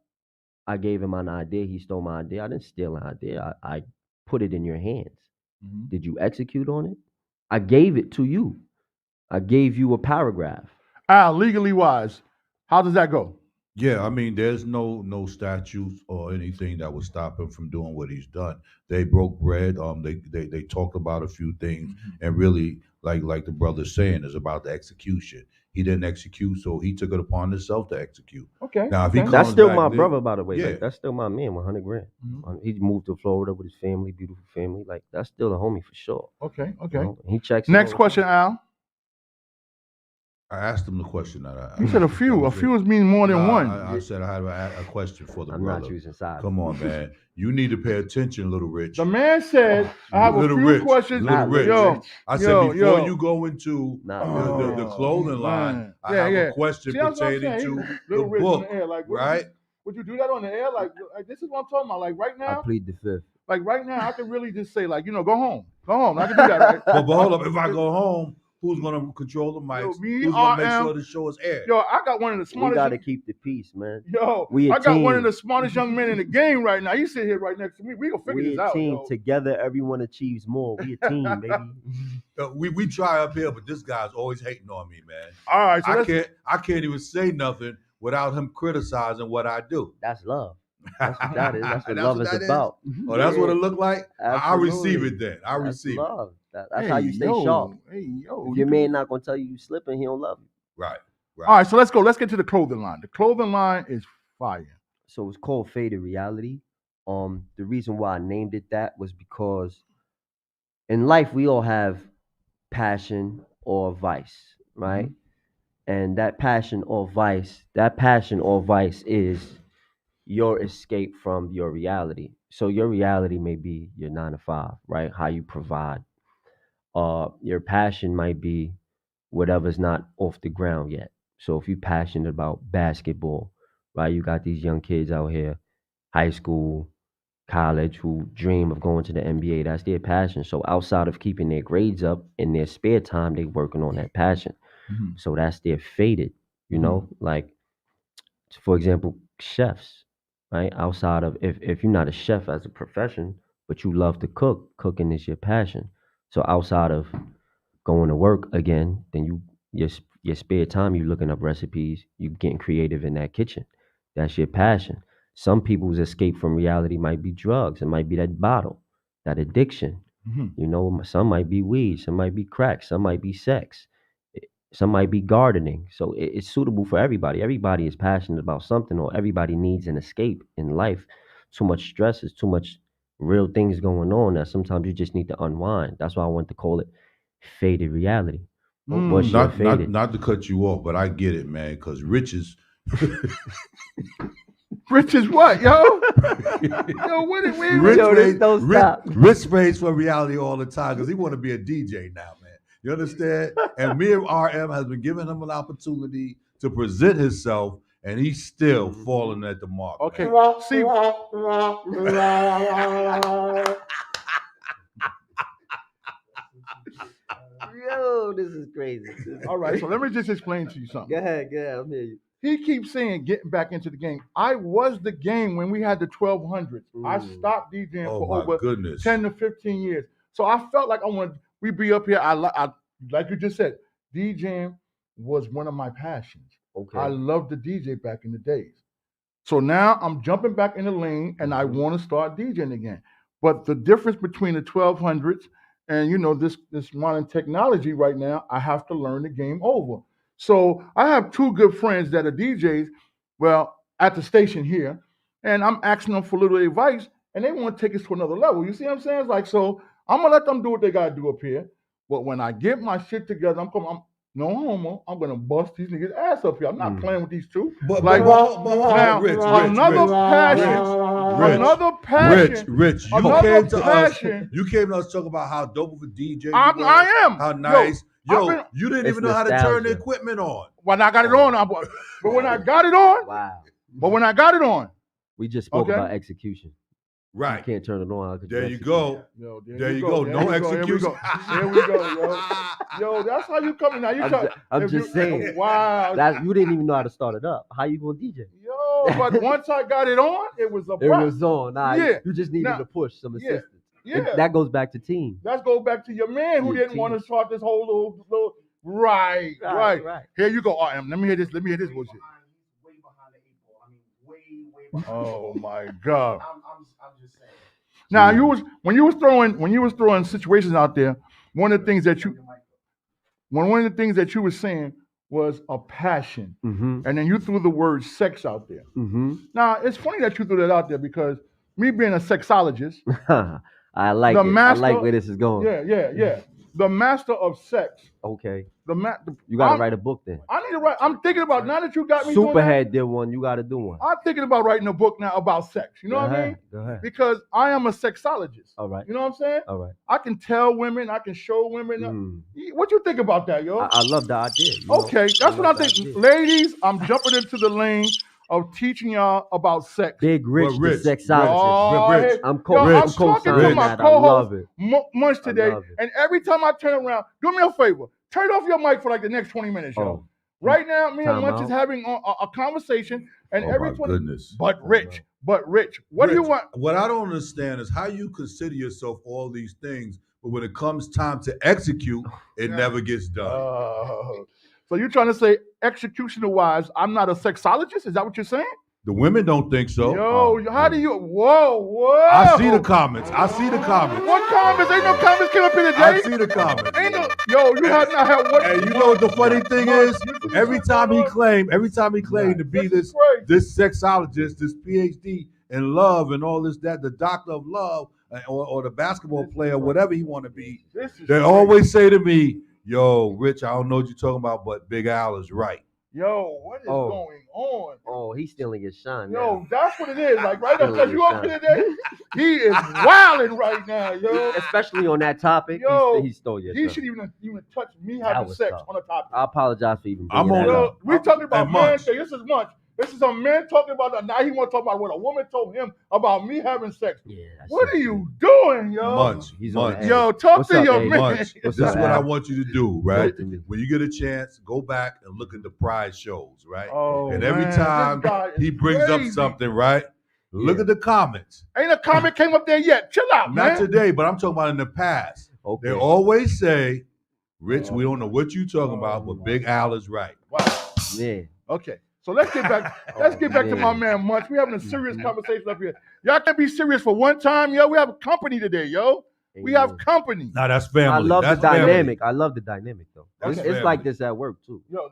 Speaker 14: I gave him an idea. He stole my idea. I didn't steal an idea. I put it in your hands. Did you execute on it? I gave it to you. I gave you a paragraph.
Speaker 4: Al, legally wise, how does that go?
Speaker 15: Yeah, I mean, there's no statutes or anything that would stop him from doing what he's done. They broke bread. They talked about a few things, and really, like the brother's saying, is about the execution. He didn't execute, so he took it upon himself to execute.
Speaker 4: Okay.
Speaker 15: Now, if he
Speaker 4: okay.
Speaker 14: That's
Speaker 15: comes
Speaker 14: still
Speaker 15: back
Speaker 14: my
Speaker 15: then-
Speaker 14: brother, by the way.
Speaker 15: Yeah.
Speaker 14: Like, that's still my man, 100 grand.
Speaker 4: Mhm.
Speaker 14: He moved to Florida with his family, beautiful family. Like, that's still a homie for sure.
Speaker 4: Okay.
Speaker 14: you
Speaker 4: Okay.
Speaker 14: know? He checks. in
Speaker 4: Next
Speaker 14: all the
Speaker 4: question,
Speaker 14: time.
Speaker 4: Al.
Speaker 15: I asked him the question that I.
Speaker 4: You said a few. A few is mean more than
Speaker 15: No,
Speaker 4: one.
Speaker 15: I said I had a question for the
Speaker 14: I'm
Speaker 15: brother.
Speaker 14: not choosing sides.
Speaker 15: Come on, man. You need to pay attention, Little Rich.
Speaker 4: The man said, "I have a
Speaker 15: Little
Speaker 4: few
Speaker 15: Rich,
Speaker 4: questions."
Speaker 15: Little Rich.
Speaker 4: Yo,
Speaker 15: I said
Speaker 4: yo,
Speaker 15: before
Speaker 4: yo.
Speaker 15: you go into
Speaker 14: Nah.
Speaker 15: the clothing line,
Speaker 4: man.
Speaker 15: I
Speaker 4: Yeah,
Speaker 15: have
Speaker 4: yeah.
Speaker 15: a question
Speaker 4: See, that's what I'm
Speaker 15: pertaining
Speaker 4: saying.
Speaker 15: to
Speaker 4: He-
Speaker 15: the
Speaker 4: Little Rich on
Speaker 15: book,
Speaker 4: the air, like,
Speaker 15: right?
Speaker 4: Would you do that on the air? Like this is what I'm talking about. Like right
Speaker 14: I
Speaker 4: now,
Speaker 14: plead the fifth.
Speaker 4: like right now, I can really just say, like, go home. Go home. I can do that, right?
Speaker 15: But hold up, if I go home, who's gonna control the mics?
Speaker 4: me,
Speaker 15: Who's gonna make
Speaker 4: RM,
Speaker 15: sure the show is aired?
Speaker 4: Yo, I got one of the
Speaker 14: We
Speaker 4: smartest.
Speaker 14: gotta keep the peace, man.
Speaker 4: Yo,
Speaker 14: We a
Speaker 4: I got one
Speaker 14: team.
Speaker 4: of the smartest young men in the game right now. He sit here right next to me. We gonna figure
Speaker 14: We
Speaker 4: this
Speaker 14: a
Speaker 4: out.
Speaker 14: team.
Speaker 4: Yo.
Speaker 14: Together, everyone achieves more. We a team, baby.
Speaker 15: We try up here, but this guy's always hating on me, man.
Speaker 4: All right, so
Speaker 15: I can't even say nothing without him criticizing what I do.
Speaker 14: That's love. That's what that is. That's what
Speaker 15: That's
Speaker 14: love
Speaker 15: what
Speaker 14: is
Speaker 15: that is?
Speaker 14: about.
Speaker 15: Oh, that's what it looked like? I receive
Speaker 14: Absolutely.
Speaker 15: it then. I
Speaker 14: That's
Speaker 15: receive it.
Speaker 14: love. That's how you stay sharp.
Speaker 4: Hey, yo.
Speaker 14: If your man not gonna tell you slipping, he don't love you.
Speaker 15: Right.
Speaker 4: All right, so let's go. Let's get to the clothing line. The clothing line is fire.
Speaker 14: So it's called Faded Reality. The reason why I named it that was because in life we all have passion or vice, right? And that passion or vice is your escape from your reality. So your reality may be your 9 to 5, right? How you provide. Your passion might be whatever's not off the ground yet. So if you're passionate about basketball, right? You got these young kids out here, high school, college, who dream of going to the NBA. That's their passion. So outside of keeping their grades up, in their spare time, they working on that passion. So that's their faded, like, for example, chefs, right? Outside of, if you're not a chef as a profession, but you love to cook, cooking is your passion. So outside of going to work again, then your spare time, you looking up recipes, you getting creative in that kitchen. That's your passion. Some people's escape from reality might be drugs. It might be that bottle, that addiction. Some might be weed, some might be crack, some might be sex, some might be gardening. So it's suitable for everybody. Everybody is passionate about something, or everybody needs an escape in life. Too much stress, is too much real things going on that sometimes you just need to unwind. That's why I want to call it Faded Reality. What's your faded?
Speaker 15: Not to cut you off, but I get it, man, because Rich is
Speaker 4: Rich is what, yo? Yo, what is we?
Speaker 15: Rich prays for reality all the time because he want to be a DJ now, man. You understand? And me and RM has been giving him an opportunity to present himself, and he's still falling at the mark.
Speaker 4: Okay,
Speaker 15: man.
Speaker 4: see.
Speaker 14: Yo, this is crazy.
Speaker 4: All right, so let me just explain to you something.
Speaker 14: Go ahead, I'm here.
Speaker 4: He keeps saying getting back into the game. I was the game when we had the 1200s. I stopped DJing
Speaker 15: Oh,
Speaker 4: for
Speaker 15: my
Speaker 4: over
Speaker 15: goodness.
Speaker 4: 10 to 15 years. So I felt like we be up here. I like you just said, DJing was one of my passions.
Speaker 14: Okay.
Speaker 4: I loved the DJ back in the days. So now I'm jumping back in the lane and I want to start DJing again. But the difference between the 1200s and this modern technology right now, I have to learn the game over. So I have two good friends that are DJs, at the station here, and I'm asking them for a little advice, and they want to take us to another level. You see what I'm saying? It's like, so I'm gonna let them do what they gotta do up here. But when I get my shit together, I'm no homo. I'm gonna bust these niggas' ass up here. I'm not playing with these two.
Speaker 15: But
Speaker 4: now,
Speaker 15: Rich,
Speaker 4: another passion.
Speaker 15: Rich, you
Speaker 4: another
Speaker 15: came to
Speaker 4: passion.
Speaker 15: us. You came to us talking about how dope of a DJ you
Speaker 4: I
Speaker 15: were,
Speaker 4: am.
Speaker 15: how nice. Yo,
Speaker 4: I've been-
Speaker 15: you didn't
Speaker 14: It's
Speaker 15: even know how to turn the
Speaker 14: nostalgia.
Speaker 15: equipment on.
Speaker 4: When I got it on, but when I got it on,
Speaker 14: Wow.
Speaker 4: but when I got it on,
Speaker 14: We just spoke
Speaker 4: Okay.
Speaker 14: about execution.
Speaker 15: Right.
Speaker 14: You can't turn it on.
Speaker 15: There you go.
Speaker 4: Yo,
Speaker 15: There you go. No execution.
Speaker 4: Here we go, yo. Yo, that's how you coming now.
Speaker 14: I'm just saying.
Speaker 4: Wow.
Speaker 14: You didn't even know how to start it up. How you gonna DJ?
Speaker 4: Yo, but once I got it on, it was a
Speaker 14: It
Speaker 4: wrap.
Speaker 14: was on. Nah,
Speaker 4: Yeah.
Speaker 14: you just needed
Speaker 4: Now-
Speaker 14: to push some
Speaker 4: yeah.
Speaker 14: assistance.
Speaker 4: Yeah.
Speaker 14: That goes back to team.
Speaker 4: Let's go back to your man who
Speaker 14: Yeah,
Speaker 4: didn't want to start this whole little right. Here you go, RM. Let me hear this bullshit. Oh my God.
Speaker 10: I'm just saying.
Speaker 4: Now when you was throwing situations out there, one of the things that you were saying was a passion,
Speaker 14: Mm-hmm.
Speaker 4: and then you threw the word sex out there.
Speaker 14: Mm-hmm.
Speaker 4: Now it's funny that you threw that out there because me being a sexologist,
Speaker 14: I like
Speaker 4: the
Speaker 14: it.
Speaker 4: master,
Speaker 14: I like where this is going.
Speaker 4: Yeah. The master of sex.
Speaker 14: Okay.
Speaker 4: You
Speaker 14: gotta write a book then.
Speaker 4: I need to write. I'm thinking about now that you got me doing that.
Speaker 14: Superhead did one. You gotta do one.
Speaker 4: I'm thinking about writing a book now about sex. You know what I mean?
Speaker 14: Go ahead.
Speaker 4: Because I am a sexologist.
Speaker 14: All right.
Speaker 4: You know what I'm saying?
Speaker 14: All right.
Speaker 4: I can tell women. I can show women. What you think about that, yo?
Speaker 14: I love the idea. you know?
Speaker 4: Okay, that's what I think. Ladies, I'm jumping into the lane of teaching y'all about sex.
Speaker 14: Big Rich, the
Speaker 15: Rich.
Speaker 14: sexologist.
Speaker 4: Oh,
Speaker 15: Rich.
Speaker 14: I'm
Speaker 4: I'm
Speaker 14: co-signing
Speaker 4: talking to my
Speaker 14: that. I love
Speaker 4: co-host
Speaker 14: it.
Speaker 4: Munch today,
Speaker 14: love it.
Speaker 4: and every time I turn around, do me a favor. Turn off your mic for like the next 20 minutes, yo.
Speaker 14: Oh.
Speaker 4: Right now, me and
Speaker 14: Time
Speaker 4: Munch
Speaker 14: out.
Speaker 4: is having a conversation, and
Speaker 15: Oh,
Speaker 4: every
Speaker 15: my
Speaker 4: 20
Speaker 15: goodness.
Speaker 4: But Rich, what do you
Speaker 15: Rich,
Speaker 4: want?
Speaker 15: What I don't understand is how you consider yourself all these things, but when it comes time to execute, it never gets done.
Speaker 4: So you're trying to say executioner wise, I'm not a sexologist? Is that what you're saying?
Speaker 15: The women don't think so.
Speaker 4: Yo, how do you? Whoa!
Speaker 15: I see the comments. I see the comments.
Speaker 4: What comments? Ain't no comments came up here today.
Speaker 15: I see the comments.
Speaker 4: Ain't no. Yo, you have not had what?
Speaker 15: And you know what the funny thing is? Every time he claimed to be this sexologist, this PhD in love and all this, that, the doctor of love, or the basketball player, whatever he want to be, they always say to me, "Yo, Rich, I don't know what you're talking about, but Big Al is right."
Speaker 4: Yo, what is going on?
Speaker 14: Oh, he's stealing his shine.
Speaker 4: Yo, that's what it is. Like right up because you up here today, he is wilding right now, yo.
Speaker 14: Especially on that topic.
Speaker 4: Yo,
Speaker 14: he stole your
Speaker 4: He
Speaker 14: shine.
Speaker 4: shouldn't even touch me
Speaker 14: That
Speaker 4: having
Speaker 14: was
Speaker 4: sex
Speaker 14: tough.
Speaker 4: on a topic.
Speaker 14: I apologize for even
Speaker 15: I'm
Speaker 14: bringing that
Speaker 15: on
Speaker 14: up.
Speaker 4: We talking about
Speaker 15: and
Speaker 4: man
Speaker 15: Munch.
Speaker 4: thing. This is Munch. This is a man talking about that. Now he want to talk about what a woman told him about me having sex. What are you doing, yo?
Speaker 15: Munch,
Speaker 4: Yo, talk
Speaker 14: What's
Speaker 4: to
Speaker 14: up,
Speaker 4: your
Speaker 14: Eddie?
Speaker 4: man.
Speaker 15: Munch,
Speaker 14: What's
Speaker 15: this is
Speaker 14: up,
Speaker 15: what I
Speaker 14: Al?
Speaker 15: want you to do, right?
Speaker 14: Talk to me.
Speaker 15: When you get a chance, go back and look at the prize shows, right?
Speaker 4: Oh,
Speaker 15: and every
Speaker 4: man,
Speaker 15: time
Speaker 4: this guy is
Speaker 15: he brings up
Speaker 4: crazy.
Speaker 15: something, right? Look at the comments.
Speaker 4: Ain't a comment came up there yet. Chill out,
Speaker 15: Not
Speaker 4: man.
Speaker 15: today, but I'm talking about in the past.
Speaker 14: Okay.
Speaker 15: They always say, Rich, we don't know what you talking about, but Big Al is right.
Speaker 4: Wow.
Speaker 14: Yeah.
Speaker 4: Okay. So let's get back. Let's get back to my man Munch. We having a serious conversation up here. Y'all can be serious for one time, yo. We have company today, yo. We have company.
Speaker 15: Now that's family.
Speaker 14: I love
Speaker 15: that's
Speaker 14: the
Speaker 15: family.
Speaker 14: dynamic. I love the dynamic though.
Speaker 15: That's
Speaker 14: It's like
Speaker 15: family.
Speaker 14: this at work too.
Speaker 4: Yo.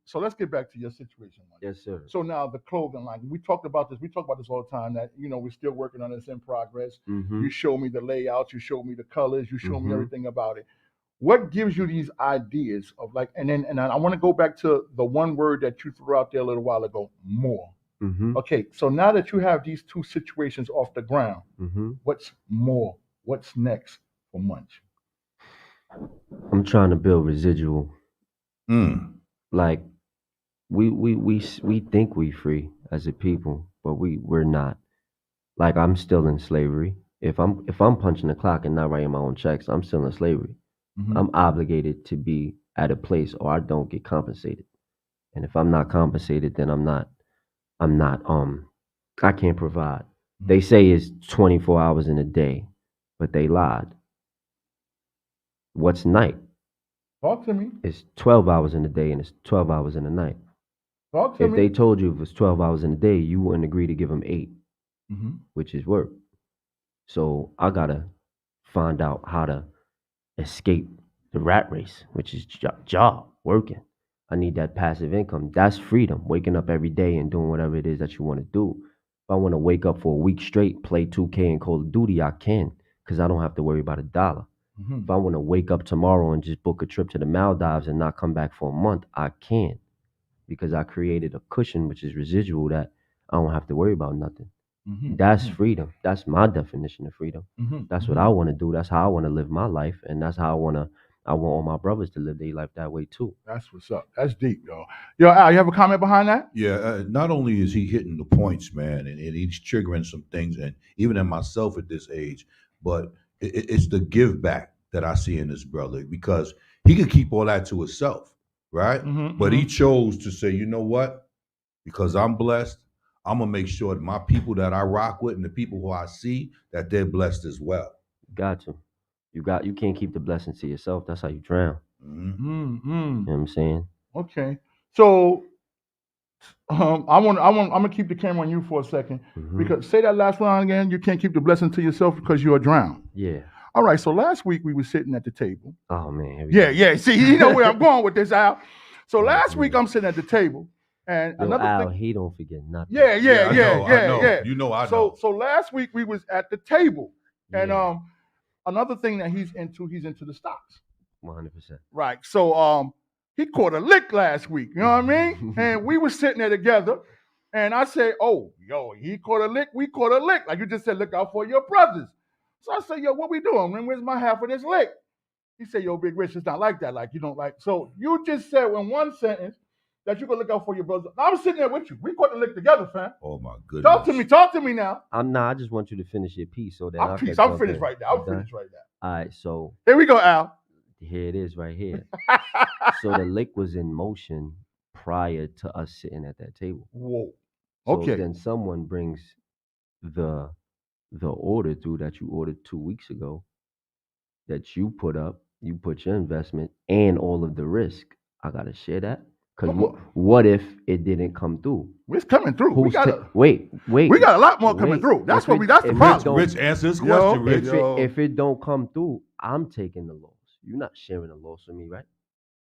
Speaker 4: So let's get back to your situation, Munch.
Speaker 14: Yes, sir.
Speaker 4: So now the clothing line. We talked about this. We talk about this all the time. That we're still working on this in progress.
Speaker 14: Mhm.
Speaker 4: You show me the layout. You show me the colors. You show me
Speaker 14: Mhm.
Speaker 4: everything about it. What gives you these ideas of like? And I want to go back to the one word that you threw out there a little while ago. More.
Speaker 14: Mhm.
Speaker 4: Okay. So now that you have these two situations off the ground,
Speaker 14: Mhm.
Speaker 4: what's more? What's next for Munch?
Speaker 14: I'm trying to build residual. Like we think we free as a people, but we're not. Like I'm still in slavery. If I'm punching the clock and not writing my own checks, I'm still in slavery.
Speaker 4: Mhm.
Speaker 14: I'm obligated to be at a place or I don't get compensated. And if I'm not compensated, then I can't provide. They say it's 24 hours in a day, but they lied. What's night?
Speaker 4: Talk to me.
Speaker 14: It's 12 hours in a day and it's 12 hours in a night.
Speaker 4: Talk to
Speaker 14: If
Speaker 4: me.
Speaker 14: they told you it was 12 hours in a day, you wouldn't agree to give them 8,
Speaker 4: Mhm.
Speaker 14: which is work. So I gotta find out how to escape the rat race, which is job, working. I need that passive income. That's freedom, waking up every day and doing whatever it is that you want to do. If I want to wake up for a week straight, play 2K and Call of Duty, I can, because I don't have to worry about a dollar.
Speaker 4: Mhm.
Speaker 14: If I want to wake up tomorrow and just book a trip to the Maldives and not come back for a month, I can, because I created a cushion, which is residual, that I don't have to worry about nothing.
Speaker 4: Mhm.
Speaker 14: That's freedom. That's my definition of freedom.
Speaker 4: Mhm.
Speaker 14: That's what I want to do. That's how I want to live my life, and that's how I want all my brothers to live their life that way too.
Speaker 4: That's what's up. That's deep, yo. Yo, Al, you have a comment behind that?
Speaker 15: Yeah, not only is he hitting the points, man, and he's triggering some things, and even in myself at this age, but it's the give back that I see in this brother, because he could keep all that to himself, right?
Speaker 4: Mhm,
Speaker 15: But he chose to say, you know what? Because I'm blessed, I'm gonna make sure that my people that I rock with and the people who I see, that they're blessed as well.
Speaker 14: Got to. You can't keep the blessings to yourself. That's how you drown.
Speaker 15: Mhm.
Speaker 4: Mm-hmm.
Speaker 14: You know what I'm saying?
Speaker 4: Okay. So I'm gonna keep the camera on you for a second because say that last line again. You can't keep the blessing to yourself because you are drowned.
Speaker 14: Yeah.
Speaker 4: All right. So last week we were sitting at the table.
Speaker 14: Oh man.
Speaker 4: Yeah. See, you know where I'm going with this, Al. So last week I'm sitting at the table, and
Speaker 14: Yo,
Speaker 4: another
Speaker 14: Al,
Speaker 4: thing.
Speaker 14: he don't forget nothing.
Speaker 4: Yeah.
Speaker 15: I know. You know I know.
Speaker 4: So last week we was at the table, and another thing that he's into the stocks.
Speaker 14: 100%.
Speaker 4: Right. So he caught a lick last week. You know what I mean? And we were sitting there together, and I said, "Oh, yo, he caught a lick. We caught a lick. Like you just said, look out for your brothers." So I said, "Yo, what we doing? Man, where's my half of this lick?" He said, "Yo, Big Rich, it's not like that. Like you don't like." So you just said in one sentence that you gonna look out for your brothers. I was sitting there with you. We caught the lick together, fam.
Speaker 15: Oh my goodness.
Speaker 4: Talk to me now.
Speaker 14: I just want you to finish your piece so that
Speaker 4: I'm finished right now. I'm finished right now.
Speaker 14: All right, so
Speaker 4: here we go, Al.
Speaker 14: Here it is right here. So the lick was in motion prior to us sitting at that table.
Speaker 4: Whoa.
Speaker 14: So
Speaker 4: Okay.
Speaker 14: then someone brings the order through that you ordered 2 weeks ago that you put up, you put your investment and all of the risk. I gotta share that. Because what if it didn't come through?
Speaker 4: It's coming through.
Speaker 14: Wait.
Speaker 4: We got a lot more coming through. That's the problem.
Speaker 15: Rich, answer this question, Rich.
Speaker 14: If it don't come through, I'm taking the loss. You're not sharing the loss with me, right?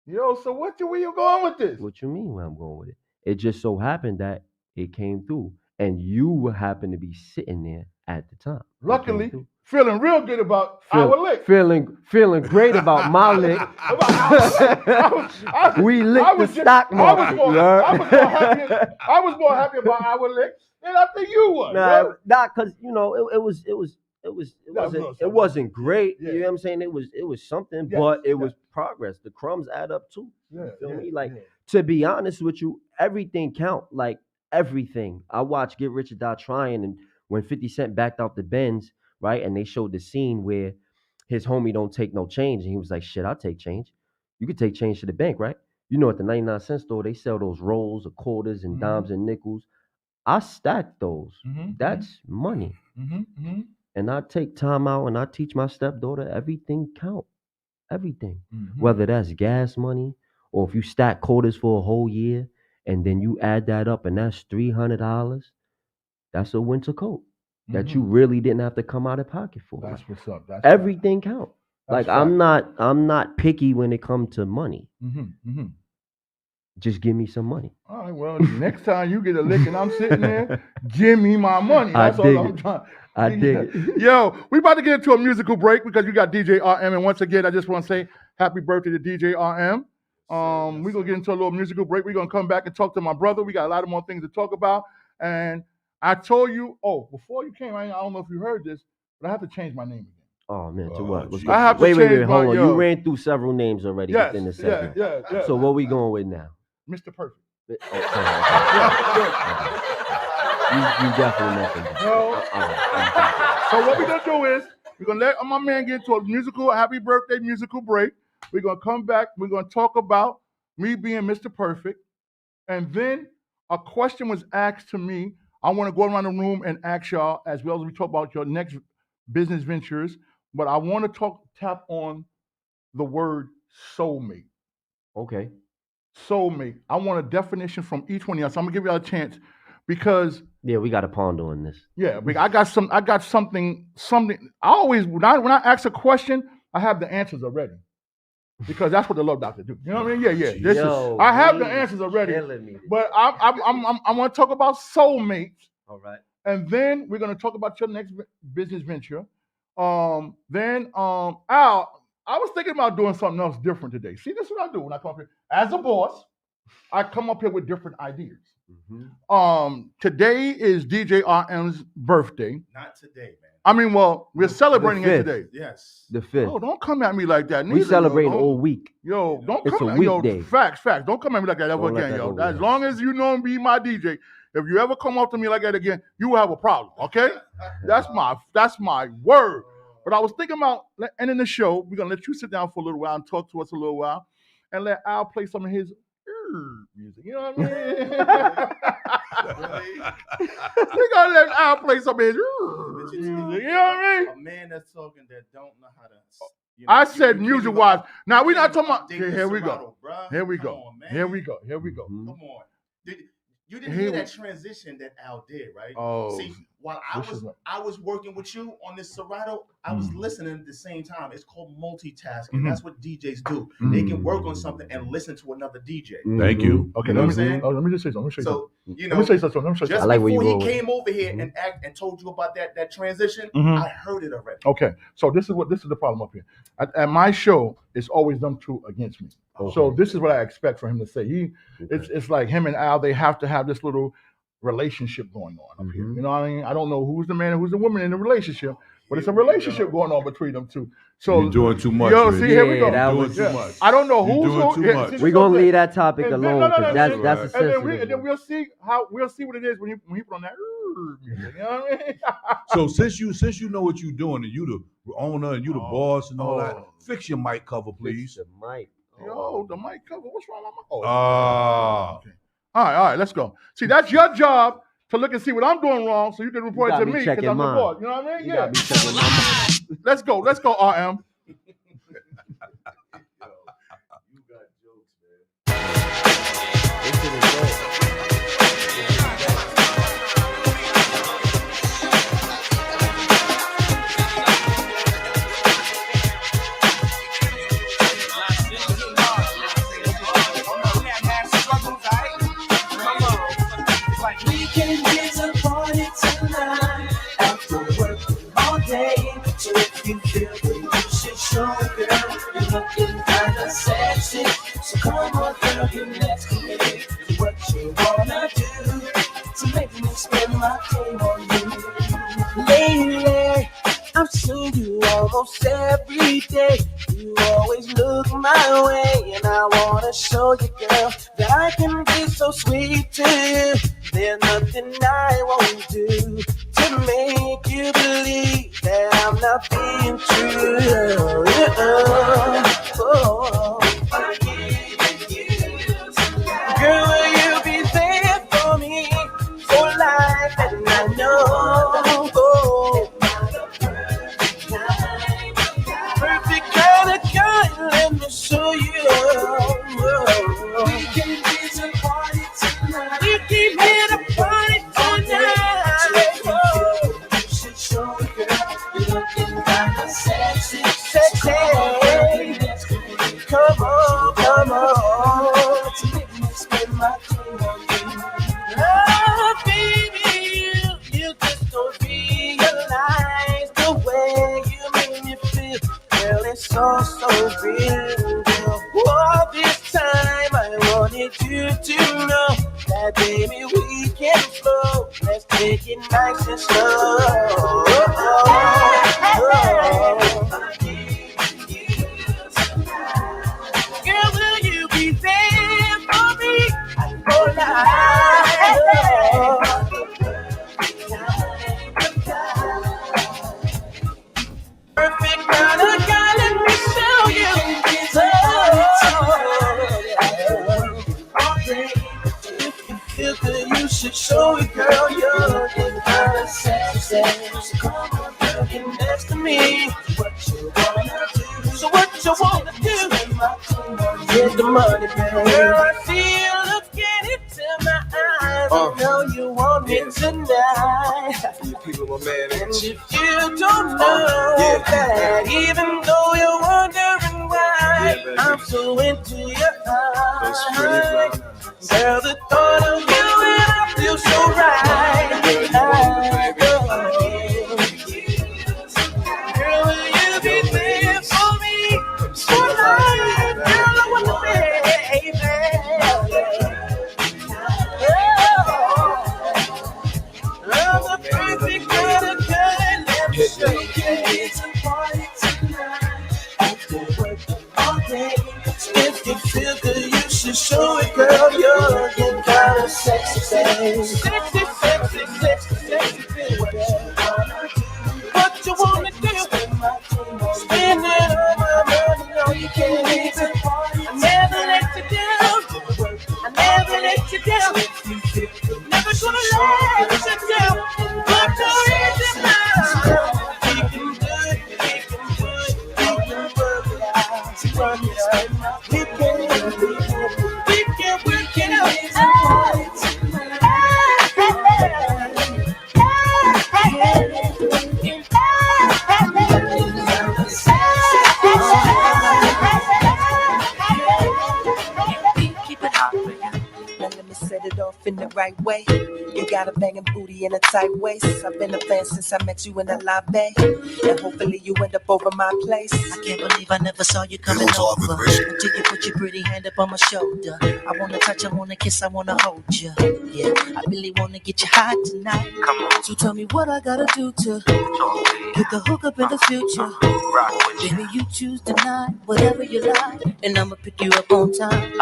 Speaker 4: Yo, so where you going with this?
Speaker 14: What you mean where I'm going with it? It just so happened that it came through, and you happened to be sitting there at the time.
Speaker 4: Luckily, feeling real good about our lick.
Speaker 14: Feeling great about my lick. We licked the stock market.
Speaker 4: I was more happy about our lick than I think you was.
Speaker 14: Nah, because it wasn't great. You know what I'm saying? It was something, but it was progress. The crumbs add up too. You feel me? Like, to be honest with you, everything count. Like everything. I watched Get Rich or Die Trying, and when 50 Cent backed out the Benz, right? And they showed the scene where his homie don't take no change, and he was like, "Shit, I'll take change. You could take change to the bank, right? You know, at the 99-cent store, they sell those rolls of quarters and dimes and nickels. I stack those. That's money. And I take time out and I teach my stepdaughter everything count. Everything. Whether that's gas money or if you stack quarters for a whole year and then you add that up and that's $300, that's a winter coat that you really didn't have to come out of pocket for.
Speaker 4: That's what's up. That's
Speaker 14: everything count. Like I'm not picky when it comes to money. Just give me some money.
Speaker 4: All right, well, next time you get a lick and I'm sitting there, give me my money. That's all I'm trying.
Speaker 14: I dig it.
Speaker 4: Yo, we about to get into a musical break because we got DJ RM. And once again, I just want to say happy birthday to DJ RM. We're going to get into a little musical break. We're going to come back and talk to my brother. We got a lot of more things to talk about. And I told you, before you came, I don't know if you heard this, but I have to change my name again.
Speaker 14: Oh, man, to what?
Speaker 4: I have to
Speaker 14: wait,
Speaker 4: change
Speaker 14: hold on.
Speaker 4: yo.
Speaker 14: You ran through several names already within the segment.
Speaker 4: Yeah.
Speaker 14: So what we going with now?
Speaker 4: Mr. Perfect.
Speaker 14: You definitely mentioned that.
Speaker 4: So what we're going to do is we're going to let my man get into a happy birthday musical break. We're going to come back. We're going to talk about me being Mr. Perfect. And then a question was asked to me. I want to go around the room and ask y'all, as well as we talk about your next business ventures. But I want to tap on the word soulmate.
Speaker 14: Okay.
Speaker 4: Soulmate. I want a definition from each one of y'all. So I'm gonna give y'all a chance because
Speaker 14: we got to ponder on this.
Speaker 4: Yeah, I got something. I always when I ask a question, I have the answers already. Because that's what the Love Doctor do. You know what I mean? Yeah. I have the answers already. But I want to talk about soulmates.
Speaker 14: All right.
Speaker 4: And then we're gonna talk about your next business venture. Al, I was thinking about doing something else different today. See, this is what I do when I come up here. As a boss, I come up here with different ideas. Today is DJ RM's birthday.
Speaker 16: Not today, man.
Speaker 4: I mean, well, we're celebrating it today.
Speaker 16: Yes.
Speaker 14: The 5th.
Speaker 4: Oh, don't come at me like that.
Speaker 14: We celebrating all week.
Speaker 4: Yo, don't
Speaker 14: It's
Speaker 4: come
Speaker 14: a
Speaker 4: at me. Yo,
Speaker 14: weekday.
Speaker 4: facts. Don't come at me like that ever again, yo. As long as you know be my DJ, if you ever come up to me like that again, you will have a problem, okay? That's my word. But I was thinking about ending the show. We're going to let you sit down for a little while and talk to us a little while and let Al play some of his music. You know what I mean? We're going to let Al play some of his music. You know what I mean?
Speaker 16: A man that's talking that don't know how to...
Speaker 4: I said music-wise. Now, we're not talking about... Here we go.
Speaker 16: Bro.
Speaker 4: Here we go.
Speaker 16: Come on, man.
Speaker 4: Here we go.
Speaker 16: Come on. You didn't hear that transition that Al did, right?
Speaker 4: Oh,
Speaker 16: see, while
Speaker 4: this is
Speaker 16: I was working with you on this Serato, I was listening at the same time. It's called multitasking.
Speaker 4: Mhm.
Speaker 16: That's what DJs do. They can work on something and listen to another DJ.
Speaker 15: Thank you.
Speaker 4: Okay,
Speaker 16: You know
Speaker 4: let
Speaker 16: what I'm saying?
Speaker 4: let me just say something. Let me say
Speaker 16: So,
Speaker 4: something.
Speaker 16: you
Speaker 4: Let
Speaker 16: know,
Speaker 4: me say something. Let me say
Speaker 16: just
Speaker 4: something.
Speaker 16: before he came over here and told you about that transition,
Speaker 4: Mhm.
Speaker 16: I heard it already.
Speaker 4: Okay, so this is the problem up here. At my show, it's always them two against me. So this is what I expect for him to say. It's like him and Al. They have to have this little relationship going on up here. You know what I mean? I don't know who's the man and who's the woman in the relationship, but it's a relationship going on between them two. So
Speaker 15: You're doing too much.
Speaker 4: Yo,
Speaker 15: Rich.
Speaker 4: see, here we go.
Speaker 14: that
Speaker 15: Doing
Speaker 14: was-
Speaker 15: too
Speaker 4: Yeah.
Speaker 15: much.
Speaker 4: I don't know
Speaker 15: You're
Speaker 4: who's
Speaker 15: doing
Speaker 4: who.
Speaker 15: too
Speaker 4: Yeah,
Speaker 15: much.
Speaker 4: see,
Speaker 14: We're
Speaker 4: so
Speaker 14: gonna
Speaker 4: good.
Speaker 14: leave that topic
Speaker 4: And then-
Speaker 14: alone
Speaker 4: no,
Speaker 14: because that's a
Speaker 4: and
Speaker 14: sensitive.
Speaker 4: then we'll see what it is when he put on that music. You know what I mean?
Speaker 15: So since you know what you're doing and you the owner and you the boss and all that, fix your mic cover, please.
Speaker 14: The mic.
Speaker 4: Yo, the mic cover. What's wrong with my mic?
Speaker 15: Okay.
Speaker 4: All right, let's go. See, that's your job to look and see what I'm doing wrong, so you can report it
Speaker 14: got
Speaker 4: to
Speaker 14: me
Speaker 4: me because
Speaker 14: checking
Speaker 4: I'm the
Speaker 14: mine.
Speaker 4: boss. You know what I mean?
Speaker 14: You got me checking my
Speaker 4: Let's go, RM.
Speaker 6: We can get a party tonight after working all day. So if you feel good, you should show it, girl. You're looking kinda sexy. So come on, girl, get next to me. Do what you wanna do to make me spend my time on you. Lately, I've seen you almost every day. You always look my way, and I wanna show you, girl, that I can be so sweet to you. There's nothing I won't do to make you believe that I'm not being true. Girl, will you be there for me for life? And I know perfect kind of girl, let me show you. We can get a party tonight. We can hit a party tonight. You should show it, girl. You're looking kinda sexy, sexy. Come on, come on. To make me spend my time on you. Oh, baby, you just don't realize the way you make me feel. Girl, it's so real, girl. All this time I wanted you to know that, baby, we can flow. Let's take it nice and slow. Girl, will you be there for me for life? Perfect kind of guy, let me show you. If you feel good, you should show it, girl. You're looking kind of sexy. So come on, girl, get next to me. What you wanna do? So what you wanna do? Get the money, baby. Girl, I see you looking into my eyes. I know you want me tonight.
Speaker 8: People, my man.
Speaker 6: And if you don't know that, even though you're wondering why, I'm so into your eyes. Girl, the thought of you and I feel so right. Girl, will you be there for me for life? Girl, I want to baby. I'm the perfect kind of girl. Let me show you. It's a party tonight. After working all day. If you feel good, you should show it, girl. You're looking kind of sexy, sexy, sexy, sexy, sexy, sexy, baby. What you wanna do? Spend it all my money, no, you can't leave it. I never let you down. I never let you down. Never gonna let you down. Put your hands in mine. We can do it.
Speaker 17: right way. You got a banging booty in a tight waist. I've been a fan since I met you in the lobby, and hopefully you end up over my place.
Speaker 7: I can't believe I never saw you coming over until you put your pretty hand up on my shoulder. I wanna touch, I wanna kiss, I wanna hold you. Yeah, I really wanna get you hot tonight.
Speaker 13: Come on.
Speaker 7: So tell me what I gotta do to get the hook up in the future. Baby, you choose tonight, whatever you like, and I'ma pick you up on time.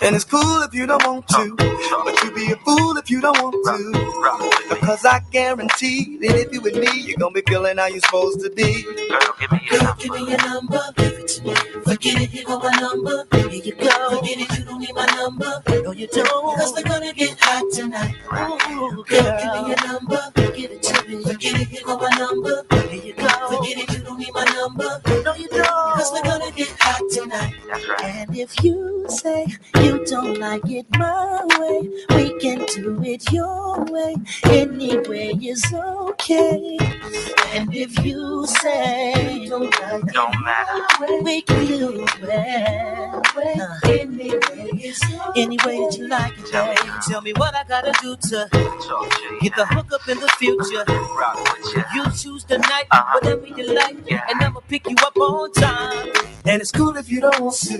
Speaker 17: And it's cool if you don't want to, but you be a fool if you don't want to. Because I guarantee that if you with me, you're gonna be feeling how you're supposed to be.
Speaker 13: Girl, give me your number.
Speaker 7: Give me your number, give it to me. Forget it, here go my number. Here you go. Forget it, you don't need my number. No, you don't. Cause we're gonna get hot tonight. Ooh, girl, give me your number, give it to me. Forget it, here go my number. Here you go. Forget it, you don't need my number. No, you don't. Cause we're gonna get hot tonight.
Speaker 13: That's right.
Speaker 7: And if you say you don't like it my way, we can do it your way. Anyway is okay. And if you say you don't like it
Speaker 13: Don't matter.
Speaker 7: we can do it. Any way that you like it, babe. Tell me what I gotta do to get the hook up in the future.
Speaker 13: Rock with you.
Speaker 7: You choose the night, whatever you like, and I'ma pick you up on time.
Speaker 17: And it's cool if you don't want to,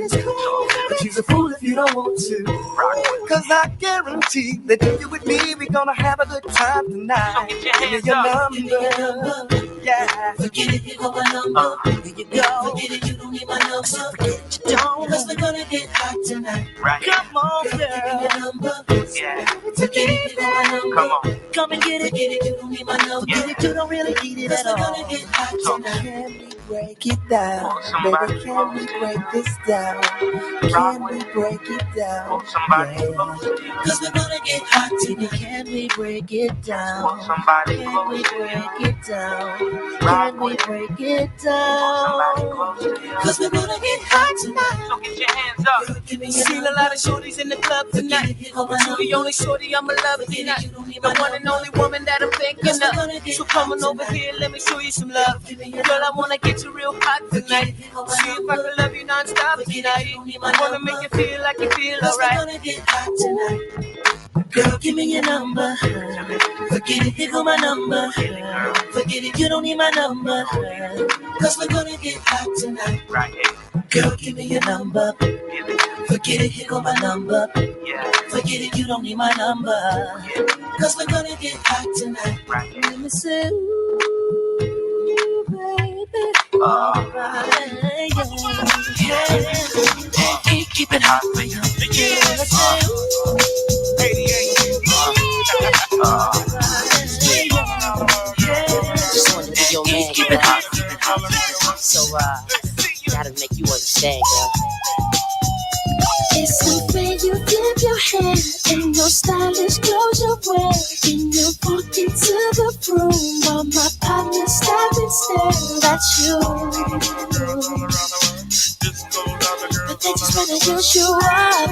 Speaker 17: but you're a fool if you don't want to. Cause I guarantee that if you're with me, we're gonna have a good time tonight. Give me your number. Yeah.
Speaker 7: Forget it, you go my number. Here you go. Forget it, you don't need my number. Forget it, you don't. Cause we're gonna get hot tonight.
Speaker 13: Right.
Speaker 7: Come on, girl. Give me your number.
Speaker 13: Yeah.
Speaker 7: Forget it, you go my number.
Speaker 13: Come on.
Speaker 7: Come and get it. Forget it, you don't need my number. Forget it, you don't really need it at all. Cause we're gonna get hot tonight.
Speaker 17: Can we break it down? Baby, can we break this down? Can we break it down? Yeah.
Speaker 7: Cause we're gonna get hot tonight. Can we break it down?
Speaker 13: Somebody
Speaker 7: Can we break it down? Can we break it down? Cause we're gonna get hot tonight.
Speaker 13: So get your hands up.
Speaker 17: Seen a lot of shorties in the club tonight, but you the only shorty I'ma love tonight. The one and only woman that I'm thinking of. So come on over here, let me show you some love. Girl, I wanna get you real hot tonight. See if I can love you non-stop tonight. I wanna make you feel like you feel alright.
Speaker 7: Girl, give me your number. Forget it, here go my number. Forget it, you don't need my number. Cause we're gonna get hot tonight.
Speaker 13: Right here.
Speaker 7: Girl, give me your number. Forget it, here go my number.
Speaker 13: Yeah.
Speaker 7: Forget it, you don't need my number. Cause we're gonna get hot tonight.
Speaker 13: Right here.
Speaker 7: Let me say, ooh, baby. Alright, yeah. Keep it hot for you. Yeah, let's say, ooh.
Speaker 11: Just wanted to be your man,
Speaker 7: Keep it hot.
Speaker 11: So, gotta make you understand, girl.
Speaker 3: It's the way you dip your hair and your stylish clothes you wear. When you walk into the room, while my partner stop and stare at you. But they just wanna use you up.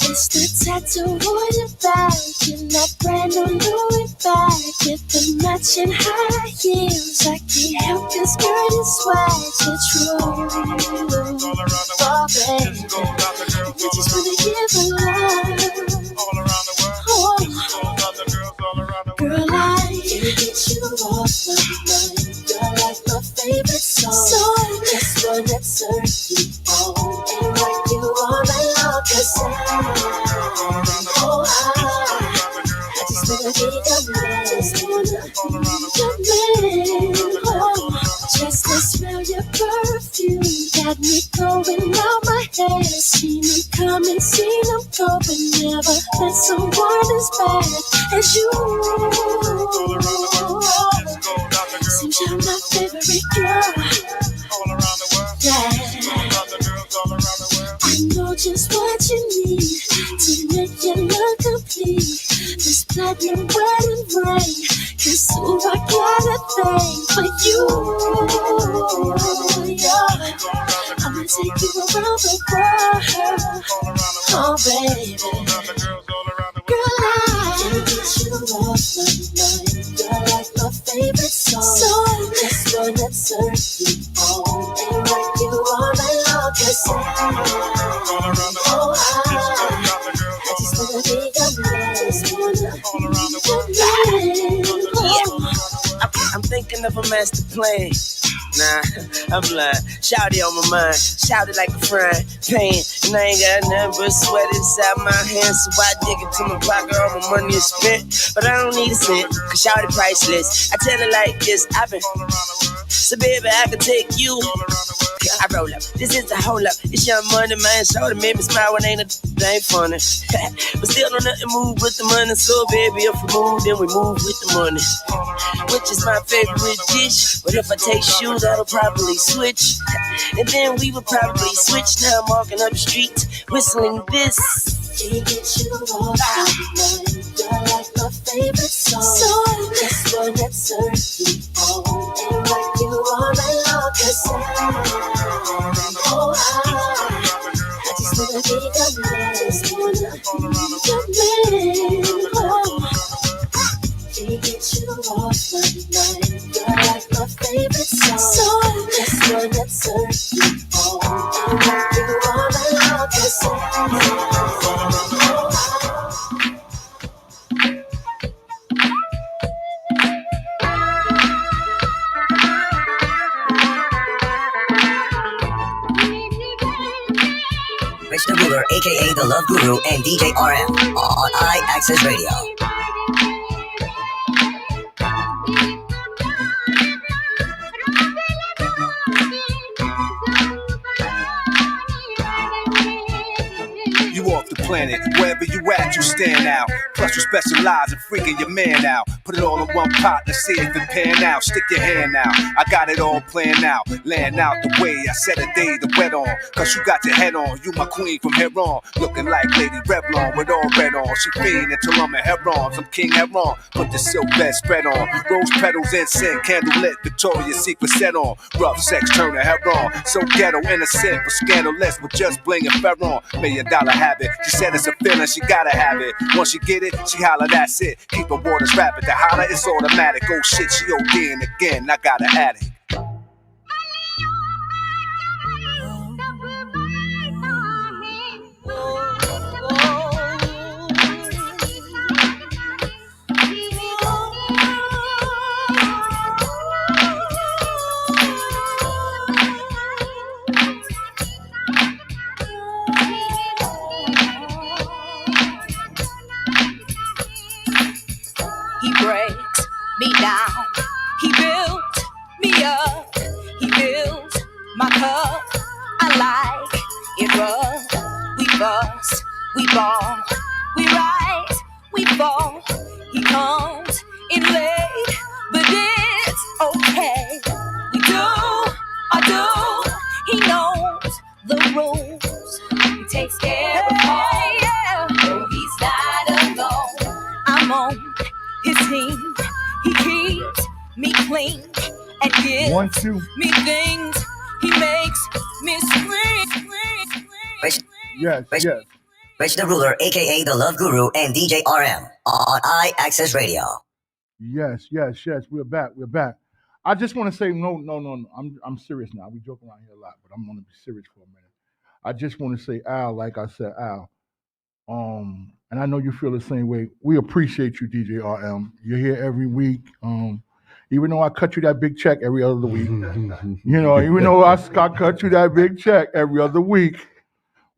Speaker 3: It's the tattoo on your back and that brand new Louis bag with the matching high heels. I can't help this girl is swag. It's true, oh baby, we just wanna give a love. Oh, girl, I can't get you off my mind. You're like my favorite song, so I just wanna turn you on and rock you all night long. 'Cause I just wanna be your man. Just wanna be your man. Oh, just to smell your perfume got me going out my head. Seen them come and seen them go, but never met someone as bad as you. Seems you're my favorite girl. Yeah. I know just what you need to make you look complete. This platinum wedding ring, 'cause ooh, I got a thing for you. Yeah. I'ma take you around the world, oh baby. Girl, I can't get you off my mind. You're like my favorite song, so I just wanna turn you on and rock you all night long. 'Cause I
Speaker 17: thinking of a master plan. Nah, I'm blind. Shout it on my mind. Shout it like a frying pan. And I ain't got nothing but sweat inside my hands. So I dig into my pocket, all my money is spent. But I don't need a cent, cause shout it priceless. I tell it like this, I've been. So baby, I can take you. I roll up. This is a hold up. It's Young Money, man. Show that made me smile when ain't funny. But still don't nothing move with the money. So baby, if we move, then we move with the money. Which is my favorite dish. But if I taste you, that'll probably switch. And then we would probably switch. Now I'm walking up the street, whistling this.
Speaker 3: Can't get you off my mind. You're like my favorite song. Just one that serves you all. And like you are my love, 'cause I just wanna be your man. Just wanna be your man. Oh, can't get you off my mind. You're like my favorite song. Just one that serves you all. And like you are my love, 'cause
Speaker 18: Rich the Ruler, aka the Love Guru, and DJ RM on iAccess Radio.
Speaker 19: You off the planet, wherever you at, you stand out. Plus you specialize in freaking your man out. Put it all in one pot, let's see if it pan out. Stick your hand out, I got it all planned out. Laying out the way, I set a day to wet on. Cause you got your head on, you my queen from here on. Looking like Lady Revlon with all red on. She fiend until I'm in Heron, I'm King Heron. Put the silk bed spread on. Rose petals, incense, candle lit, Victoria's Secret set on. Rough sex, turn to Heron. So ghetto, innocent, but scandalous with just bling and Ferron. $1 million habit, she said it's a feeling, she gotta have it. Once she get it, she holler, that's it. Keep her waters rapid, the holler, it's automatic. Oh shit, she ODing again, I gotta add it.
Speaker 6: He breaks me down. He built me up. He built my cup. I like it rough. We bust, we ball, we rise, we fall. He comes in late, but it's okay. We do, I do. He knows the rules. He takes care of all. No, he's not alone. I'm on his team. He keeps me clean and gives me things. He makes me scream.
Speaker 4: Yes, yes.
Speaker 18: Rich the Ruler, aka the Love Guru, and DJ RM on iAccess Radio.
Speaker 4: Yes, yes, yes. We're back. We're back. I just want to say no. I'm serious now. We joke around here a lot, but I'm going to be serious for a minute. I just want to say, Al, like I said, Al. And I know you feel the same way. We appreciate you, DJ RM. You're here every week. Even though I cut you that big check every other week, even though I cut you that big check every other week,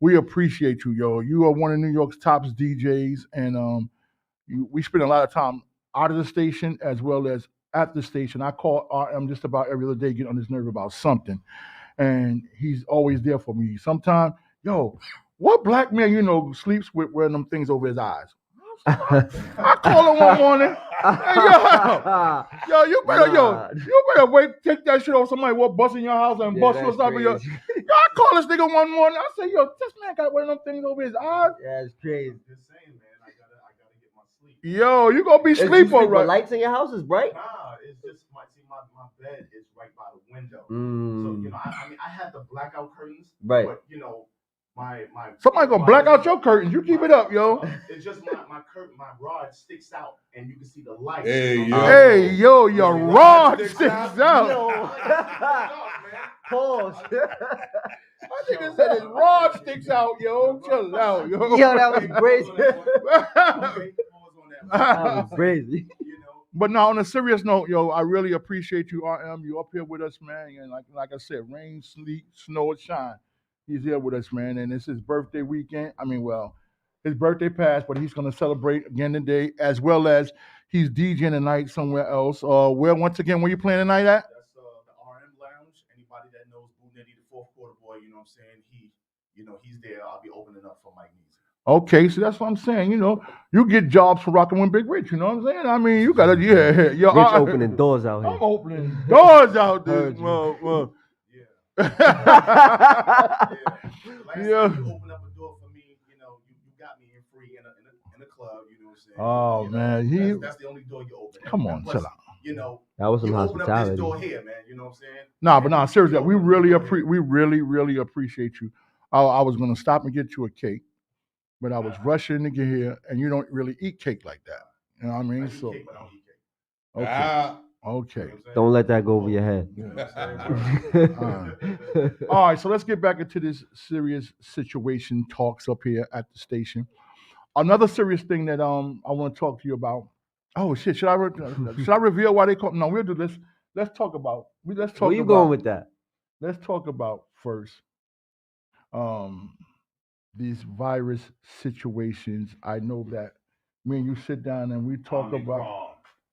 Speaker 4: we appreciate you, yo. You are one of New York's top DJs, and we spend a lot of time out of the station as well as at the station. I call RM just about every other day, get on his nerve about something, and he's always there for me. Sometimes, what black man sleeps with wearing them things over his eyes? I call him one morning. Hey, you better wait, take that shit off somebody walk bust in your house and bust you something. I call this nigga one morning. I say, this man got one of them things over his eyes.
Speaker 20: Yeah, it's crazy.
Speaker 4: Yo, you gonna be sleep all right?
Speaker 20: The lights in your house is bright.
Speaker 16: Nah, it's just my bed is right by the window.
Speaker 20: Mm.
Speaker 16: So I had the blackout curtains.
Speaker 20: Right.
Speaker 16: But my
Speaker 4: somebody gonna black out your curtains. You keep it up, yo.
Speaker 16: It's just my curtain, my rod sticks out, and you can see the light.
Speaker 4: Hey, yo, your rod sticks out.
Speaker 20: Pause.
Speaker 4: My nigga said his rod sticks out, yo. Chill out, yo.
Speaker 20: Yo, that was crazy. That was crazy.
Speaker 4: But now, on a serious note, yo, I really appreciate you, RM. You up here with us, man. And like I said, rain, sleet, snow, or shine, he's here with us, man. And it's his birthday weekend. I mean, well, his birthday passed, but he's gonna celebrate again today, as well as he's DJing tonight somewhere else. Where once again, where you playing tonight at?
Speaker 16: That's the RM Lounge. Anybody that knows Boo Nitty, the fourth quarter boy, you know what I'm saying? He's there. I'll be opening up for Mike Neezy.
Speaker 4: Okay, so that's what I'm saying. You get jobs for rocking with Big Rich. You know what I'm saying? I mean, you gotta, yeah. Yo,
Speaker 14: Rich opening doors out here.
Speaker 4: I'm opening doors out there.
Speaker 14: Heard you.
Speaker 4: Well.
Speaker 16: Last time you opened up a door for me, you got me in free in a club. You know what I'm saying?
Speaker 4: Oh man,
Speaker 16: that's the only door you open.
Speaker 4: Come on,
Speaker 16: plus,
Speaker 4: chill out.
Speaker 14: That was some
Speaker 16: you open up
Speaker 14: hospitality.
Speaker 16: this door here, man. You know what I'm saying?
Speaker 4: Nah, but nah, seriously, we really appreciate you. I was gonna stop and get you a cake, but I was rushing to get here, and you don't really eat cake like that. You know what I mean? So, okay.
Speaker 14: Don't let that go over your head.
Speaker 4: All right, so let's get back into this serious situation talks up here at the station. Another serious thing that I want to talk to you about. Oh shit! Should I reveal why they call? No, we'll do this. Let's talk about.
Speaker 14: Where you going with that?
Speaker 4: Let's talk about first. These virus situations. I know that me and you sit down and we talk about.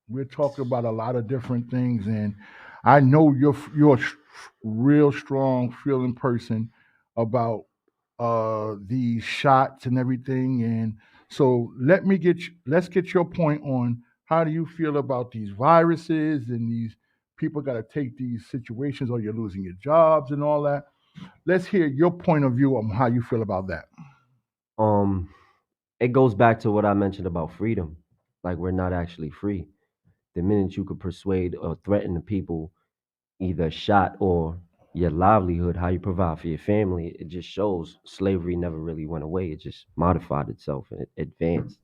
Speaker 4: We're talking about a lot of different things, and I know you're a real strong feeling person about these shots and everything. And so let's get your point on how do you feel about these viruses and these people got to take these situations, or you're losing your jobs and all that. Let's hear your point of view on how you feel about that.
Speaker 14: It goes back to what I mentioned about freedom. Like, we're not actually free. The minute you could persuade or threaten the people, either shot or your livelihood, how you provide for your family, it just shows slavery never really went away. It just modified itself and it advanced.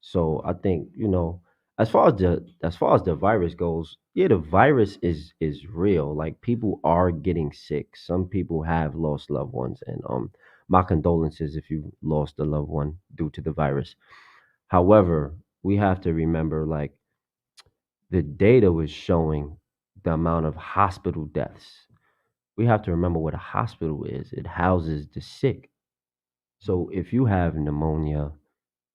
Speaker 14: So I think, as far as the virus goes, yeah, the virus is real. Like, people are getting sick. Some people have lost loved ones, and my condolences if you lost a loved one due to the virus. However, we have to remember, like, the data was showing the amount of hospital deaths. We have to remember what a hospital is. It houses the sick. So if you have pneumonia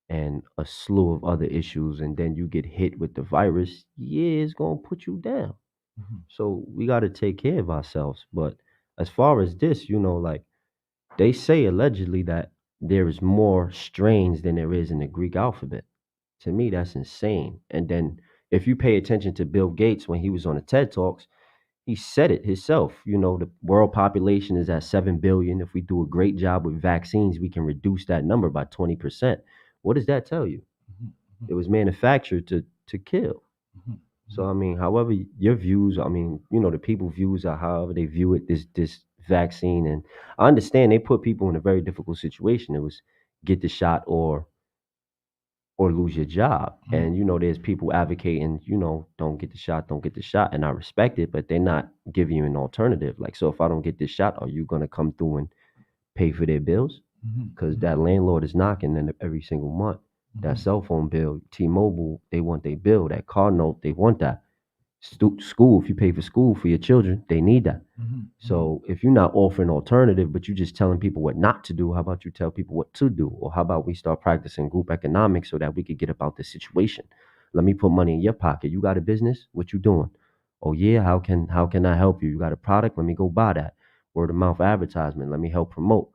Speaker 14: and a slew of other issues, and then you get hit with the virus, yeah, it's going to put you down. So we got to take care of ourselves. But as far as this, like, they say allegedly that there is more strains than there is in the Greek alphabet. To me, that's insane. And then if you pay attention to Bill Gates when he was on the TED Talks, he said it himself. The world population is at 7 billion. If we do a great job with vaccines, we can reduce that number by 20%. What does that tell you? It was manufactured to kill. So, I mean, however your views, I mean, the people's views are however they view it, this vaccine. And I understand they put people in a very difficult situation. It was get the shot or lose your job. And, there's people advocating, don't get the shot. And I respect it, but they're not giving you an alternative. Like, so if I don't get this shot, are you going to come through and pay for their bills? Because that landlord is knocking them every single month. That cell phone bill, T-Mobile, they want their bill. That car note, they want that. School, if you pay for school for your children, they need that. So if you're not offering alternative, but you're just telling people what not to do, how about you tell people what to do? Or how about we start practicing group economics so that we could get about this situation? Let me put money in your pocket. You got a business? What you doing? Oh yeah, how can I help you? You got a product? Let me go buy that. Word of mouth advertisement. Let me help promote.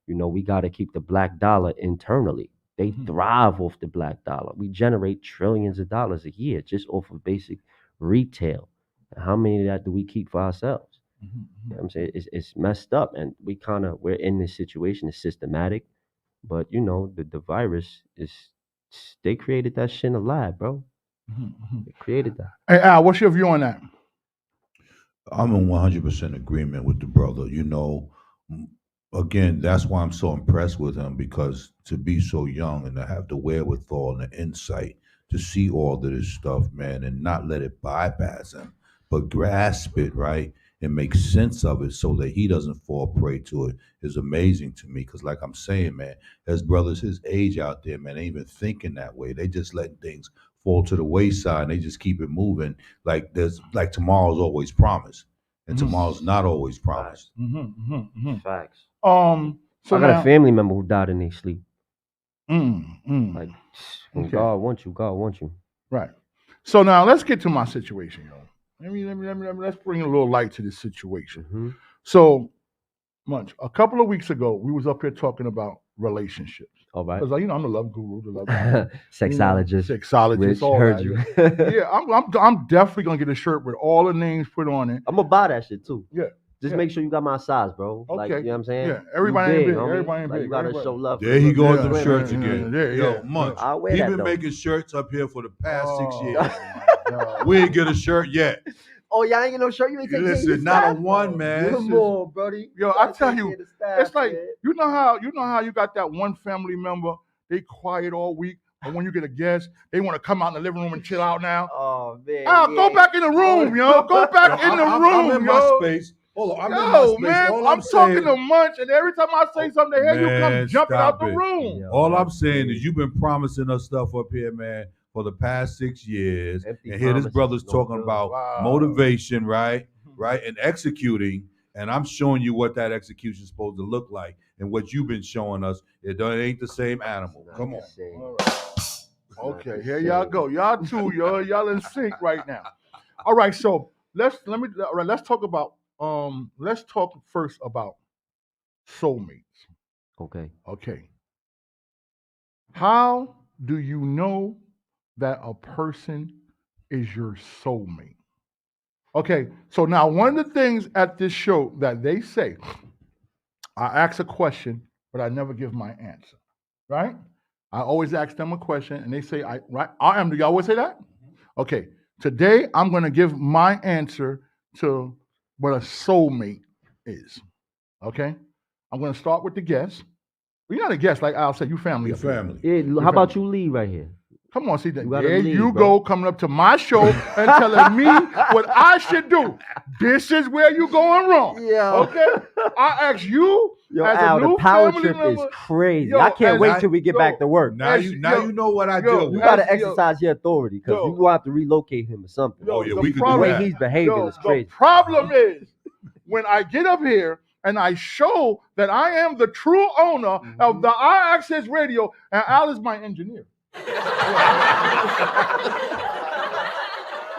Speaker 14: We got to keep the black dollar internally. They thrive off the black dollar. We generate trillions of dollars a year just off of basic retail. How many of that do we keep for ourselves? You know what I'm saying? It's messed up, and we're in this situation. It's systematic, but the virus they created that shit in a lab, bro. They created that.
Speaker 4: Hey Al, what's your view on that?
Speaker 15: I'm in 100% agreement with the brother. Again, that's why I'm so impressed with him, because to be so young and to have the wherewithal and the insight to see all of this stuff, man, and not let it bypass him, but grasp it, right, and make sense of it so that he doesn't fall prey to it is amazing to me. Because like I'm saying, man, there's brothers his age out there, man, ain't even thinking that way. They just letting things fall to the wayside and they just keep it moving. Like tomorrow's always promised, and tomorrow's not always promised.
Speaker 14: Facts.
Speaker 4: So
Speaker 14: I got
Speaker 4: now,
Speaker 14: a family member who died in their sleep.
Speaker 4: Like,
Speaker 14: when God wants you, God wants you.
Speaker 4: Right. So now let's get to my situation, yo. Let's bring a little light to this situation. So, Munch, a couple of weeks ago, we was up here talking about relationships.
Speaker 14: All right.
Speaker 4: Because I'm the love guru, the love guy.
Speaker 14: Sexologist.
Speaker 4: Sexologist.
Speaker 14: Rich,
Speaker 4: all
Speaker 14: heard
Speaker 4: that.
Speaker 14: you.
Speaker 4: Yeah, I'm definitely gonna get a shirt with all the names put on it.
Speaker 14: I'm gonna buy that shit too.
Speaker 4: Yeah.
Speaker 14: Just make sure you got my size, bro. Like, you know what I'm saying?
Speaker 4: Yeah, everybody ain't big.
Speaker 14: homie.
Speaker 4: Everybody ain't
Speaker 14: Like,
Speaker 4: big.
Speaker 14: You gotta
Speaker 4: Everybody.
Speaker 14: show love.
Speaker 15: There he goes, them
Speaker 14: women.
Speaker 15: shirts again. Yo, Munch,
Speaker 14: I'll wear
Speaker 15: he
Speaker 14: that,
Speaker 15: been
Speaker 14: though.
Speaker 15: making shirts up here for the past 6 years. We ain't get a shirt yet.
Speaker 20: Oh, y'all ain't get no shirt? You ain't taking
Speaker 15: Listen, not a one, man.
Speaker 20: Come on, buddy.
Speaker 4: Yo, I tell you, it's like you know how you got that one family member, they quiet all week, but when you get a guest, they want to come out in the living room and chill out now.
Speaker 20: Oh man.
Speaker 4: Go back in the room, yo. Go back in the room,
Speaker 15: I'm in
Speaker 4: yo.
Speaker 15: my space. Hold on, I'm in my
Speaker 4: Yo,
Speaker 15: space.
Speaker 4: man,
Speaker 15: All
Speaker 4: I'm talking
Speaker 15: saying-
Speaker 4: to Munch, and every time I say something, they hear you come
Speaker 15: Man,
Speaker 4: jumping out
Speaker 15: stop
Speaker 4: the
Speaker 15: it.
Speaker 4: room.
Speaker 15: All I'm saying is you've been promising us stuff up here, man, for the past 6 years. And here this
Speaker 14: promises,
Speaker 15: brother's
Speaker 14: no
Speaker 15: talking
Speaker 14: good.
Speaker 15: about motivation, right? Right? And executing. And I'm showing you what that execution is supposed to look like. And what you've been showing us, it ain't the same animal. Come on.
Speaker 4: All right. Okay, here y'all go. Y'all two, y'all in sync right now. All right, so let's talk about let's talk first about soulmates. Okay. How do you know that a person is your soulmate? Okay, so now one of the things at this show that they say, I ask a question, but I never give my answer. Right? I always ask them a question, and they say, I am. Do you always say that? Okay. Today, I'm going to give my answer to what a soulmate is. Okay? I'm going to start with the guest. Well, you're not a guest, like Al said. You family.
Speaker 15: Your family.
Speaker 14: Yeah, how about you lead right here?
Speaker 4: Come on, see that.
Speaker 14: gotta
Speaker 4: There
Speaker 14: lead,
Speaker 4: you
Speaker 14: bro.
Speaker 4: go, coming up to my show and telling me what I should do. This is where you going wrong.
Speaker 20: Yeah.
Speaker 4: Okay? I ask you
Speaker 14: Yo,
Speaker 4: as
Speaker 14: Al,
Speaker 4: a new
Speaker 14: the power
Speaker 4: family
Speaker 14: trip
Speaker 4: member.
Speaker 14: is crazy.
Speaker 4: Yo,
Speaker 14: I can't
Speaker 4: as-
Speaker 14: wait till we get
Speaker 4: yo,
Speaker 14: back to work.
Speaker 15: Now you know what I deal
Speaker 14: You
Speaker 15: with.
Speaker 14: gotta
Speaker 4: yo,
Speaker 14: exercise your authority because
Speaker 4: yo.
Speaker 14: you will have to relocate him or something.
Speaker 15: Oh, yeah,
Speaker 4: the
Speaker 15: we could do
Speaker 14: The
Speaker 4: problem-
Speaker 14: way
Speaker 15: that.
Speaker 14: he's behaving
Speaker 4: Yo,
Speaker 14: is crazy.
Speaker 4: The problem is when I get up here and I show that I am the true owner of the iAccess Radio, and Al is my engineer.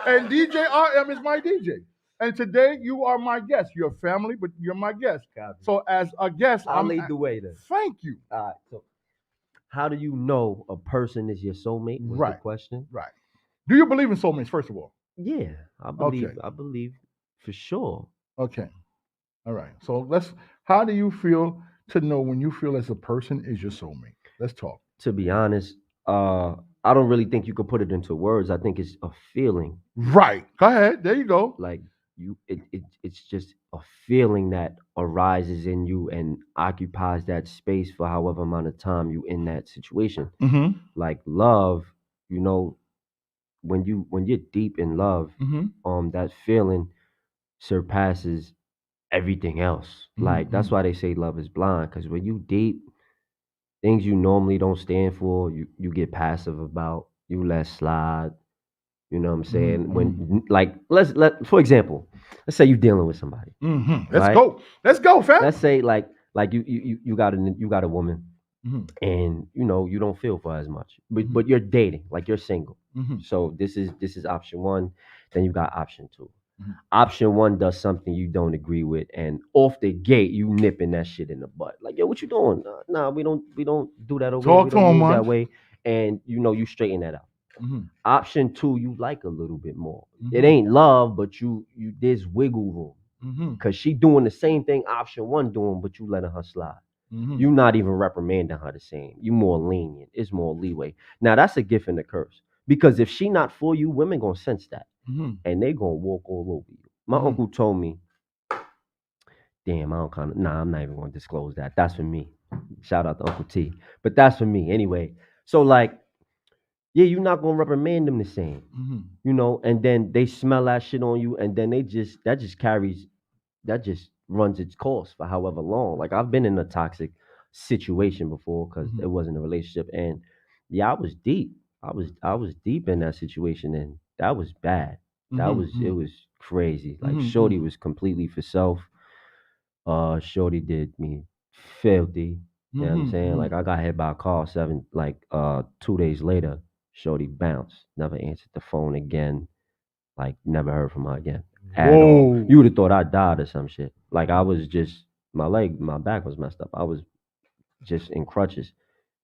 Speaker 4: And DJ RM is my DJ. And today you are my guest. You're family, but you're my guest. So as a guest,
Speaker 14: I'll
Speaker 4: I'm
Speaker 14: lead the way then.
Speaker 4: Thank you.
Speaker 14: All right. So, how do you know a person is your soulmate? Was the
Speaker 4: Right.
Speaker 14: question.
Speaker 4: Right. Do you believe in soulmates, first of all?
Speaker 14: Yeah, I believe.
Speaker 4: Okay.
Speaker 14: I believe for sure.
Speaker 4: Okay. All right. So how do you feel to know when you feel as a person is your soulmate? Let's talk.
Speaker 14: To be honest, I don't really think you could put it into words. I think it's a feeling.
Speaker 4: Right. Go ahead. There you go.
Speaker 14: Like it's just a feeling that arises in you and occupies that space for however amount of time you in that situation.
Speaker 4: Mm-hmm.
Speaker 14: Like love, you know, when you're deep in love,
Speaker 4: Mm-hmm.
Speaker 14: that feeling surpasses everything else. Like that's why they say love is blind, because when you deep, things you normally don't stand for, you get passive about, you let slide. You know what I'm saying? When like for example, let's say you're dealing with somebody.
Speaker 4: Mm-hmm.
Speaker 14: right?
Speaker 4: Let's go, fam.
Speaker 14: Let's say like you got a woman,
Speaker 4: Mhm.
Speaker 14: and you know you don't feel for her as much, but you're dating, like you're single.
Speaker 4: Mhm.
Speaker 14: So this is option one. Then you got option two. Option one does something you don't agree with, and off the gate you nipping that shit in the butt. Like, yo, what you doing? Nah, we don't do that over.
Speaker 4: Talk
Speaker 14: we
Speaker 4: to
Speaker 14: don't
Speaker 4: him,
Speaker 14: move that
Speaker 4: Munch.
Speaker 14: way, and you straighten that out.
Speaker 4: Mhm.
Speaker 14: Option two, you like a little bit more.
Speaker 4: Mhm.
Speaker 14: It ain't love, but you there's wiggle room.
Speaker 4: Mhm.
Speaker 14: Cause she doing the same thing option one doing, but you letting her slide.
Speaker 4: Mhm.
Speaker 14: You not even reprimanding her the same. You more lenient. It's more leeway. Now that's a gift and a curse. Because if she not for you, women gonna sense that.
Speaker 4: Mhm.
Speaker 14: And they gonna walk all over you. My
Speaker 4: Mhm.
Speaker 14: uncle told me, damn, I'm not even gonna disclose that. That's for me. Shout out to Uncle T. But that's for me. Anyway. So like, yeah, you're not gonna reprimand them the same.
Speaker 4: Mhm.
Speaker 14: You know, and then they smell that shit on you, and then that just runs its course for however long. Like I've been in a toxic situation before because it wasn't a relationship, and yeah, I was deep. I was deep in that situation, and that was bad. That was it was crazy. Like Shorty was completely for self. Shorty did me filthy. You know what I'm saying? Like I got hit by a car 2 days later. Shorty bounced. Never answered the phone again. Like never heard from her again at all. You would have thought I died or some shit. Like I was just my back was messed up. I was just in crutches.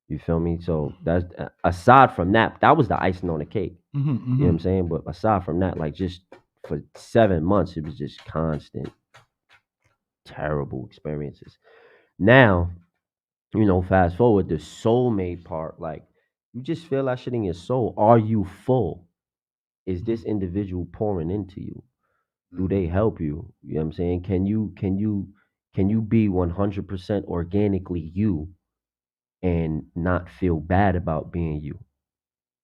Speaker 14: You feel me? So that's aside from that, that was the icing on the cake. You know what I'm saying? But aside from that, like just for 7 months, it was just constant, terrible experiences. Now, you know, fast forward the soulmate part, like you just feel that shit in your soul. Are you full? Is this individual pouring into you? Do they help you? You know what I'm saying? Can you be 100% organically you and not feel bad about being you?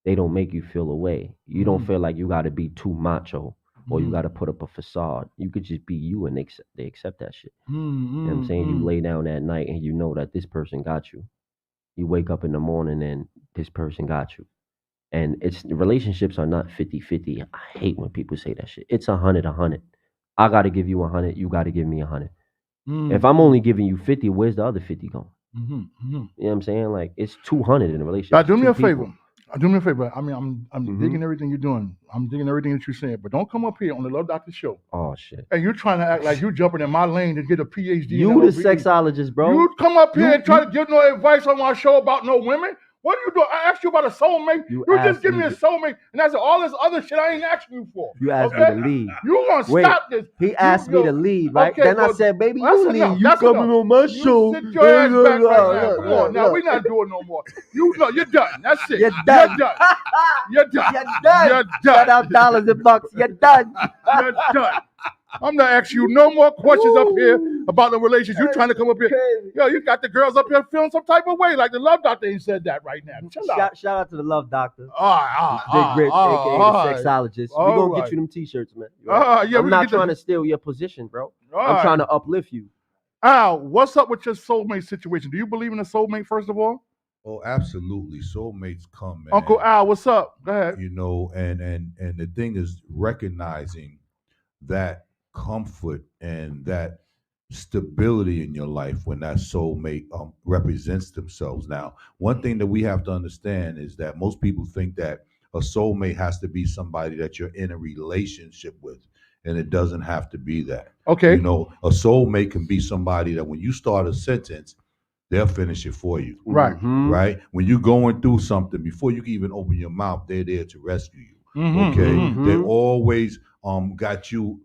Speaker 14: They don't make you feel away. You don't feel like you got to be too macho or you got to put up a facade. You could just be you and they accept that shit. You know what I'm saying? You lay down at night and you know that this person got you. You wake up in the morning and this person got you. And relationships are not 50-50. I hate when people say that shit. It's 100-100. I got to give you 100. You got to give me 100. If I'm only giving you 50, where's the other 50 going? You know what I'm saying? Like it's 200 in a relationship.
Speaker 4: Now, do me a favor. Do me a favor. I mean, I'm digging everything you're doing. I'm digging everything that you're saying. But don't come up here on the Love Doctor show.
Speaker 14: Oh shit.
Speaker 4: And you're trying to act like you're jumping in my lane to get a PhD.
Speaker 14: You the sexologist, bro.
Speaker 4: You come up here and try to give no advice on my show about no women. What are you doing? I asked you about a soulmate. You just give me a soulmate, and that's all this other shit I ain't asking you for.
Speaker 14: You asked me to lead.
Speaker 4: You gonna stop this?
Speaker 14: He asked me to lead, right?
Speaker 4: Okay,
Speaker 14: then I said, "Baby, you lead. You
Speaker 4: that's
Speaker 14: coming
Speaker 4: enough.
Speaker 14: on my show."
Speaker 4: Sit your ass back right now. Come on, now we're not doing no more. You're done. That's it.
Speaker 14: You're done.
Speaker 4: You're done.
Speaker 14: You're done.
Speaker 4: You're done.
Speaker 14: Shout out dollars and bucks. You're done.
Speaker 4: You're done. I'm not asking you no more questions up here about the relationship. You trying to come up here. Yo, you got the girls up here feeling some type of way. Like the Love Doctor ain't said that right now. Chill out.
Speaker 14: Shout out to the Love Doctor.
Speaker 4: Big
Speaker 14: Rich, aka the sexologist. We're going to get you them t-shirts, man. I'm not trying to steal your position, bro. I'm trying to uplift you.
Speaker 4: Al, what's up with your soulmate situation? Do you believe in a soulmate, first of all?
Speaker 15: Oh, absolutely. Soulmates come, man.
Speaker 4: Uncle Al, what's up? Go ahead.
Speaker 15: You know, and the thing is recognizing that comfort and that stability in your life when that soulmate represents themselves. Now, one thing that we have to understand is that most people think that a soulmate has to be somebody that you're in a relationship with, and it doesn't have to be that.
Speaker 4: Okay.
Speaker 15: You know, a soulmate can be somebody that when you start a sentence, they'll finish it for you.
Speaker 4: Right.
Speaker 15: Right? When you're going through something, before you can even open your mouth, they're there to rescue you. Okay? They always got you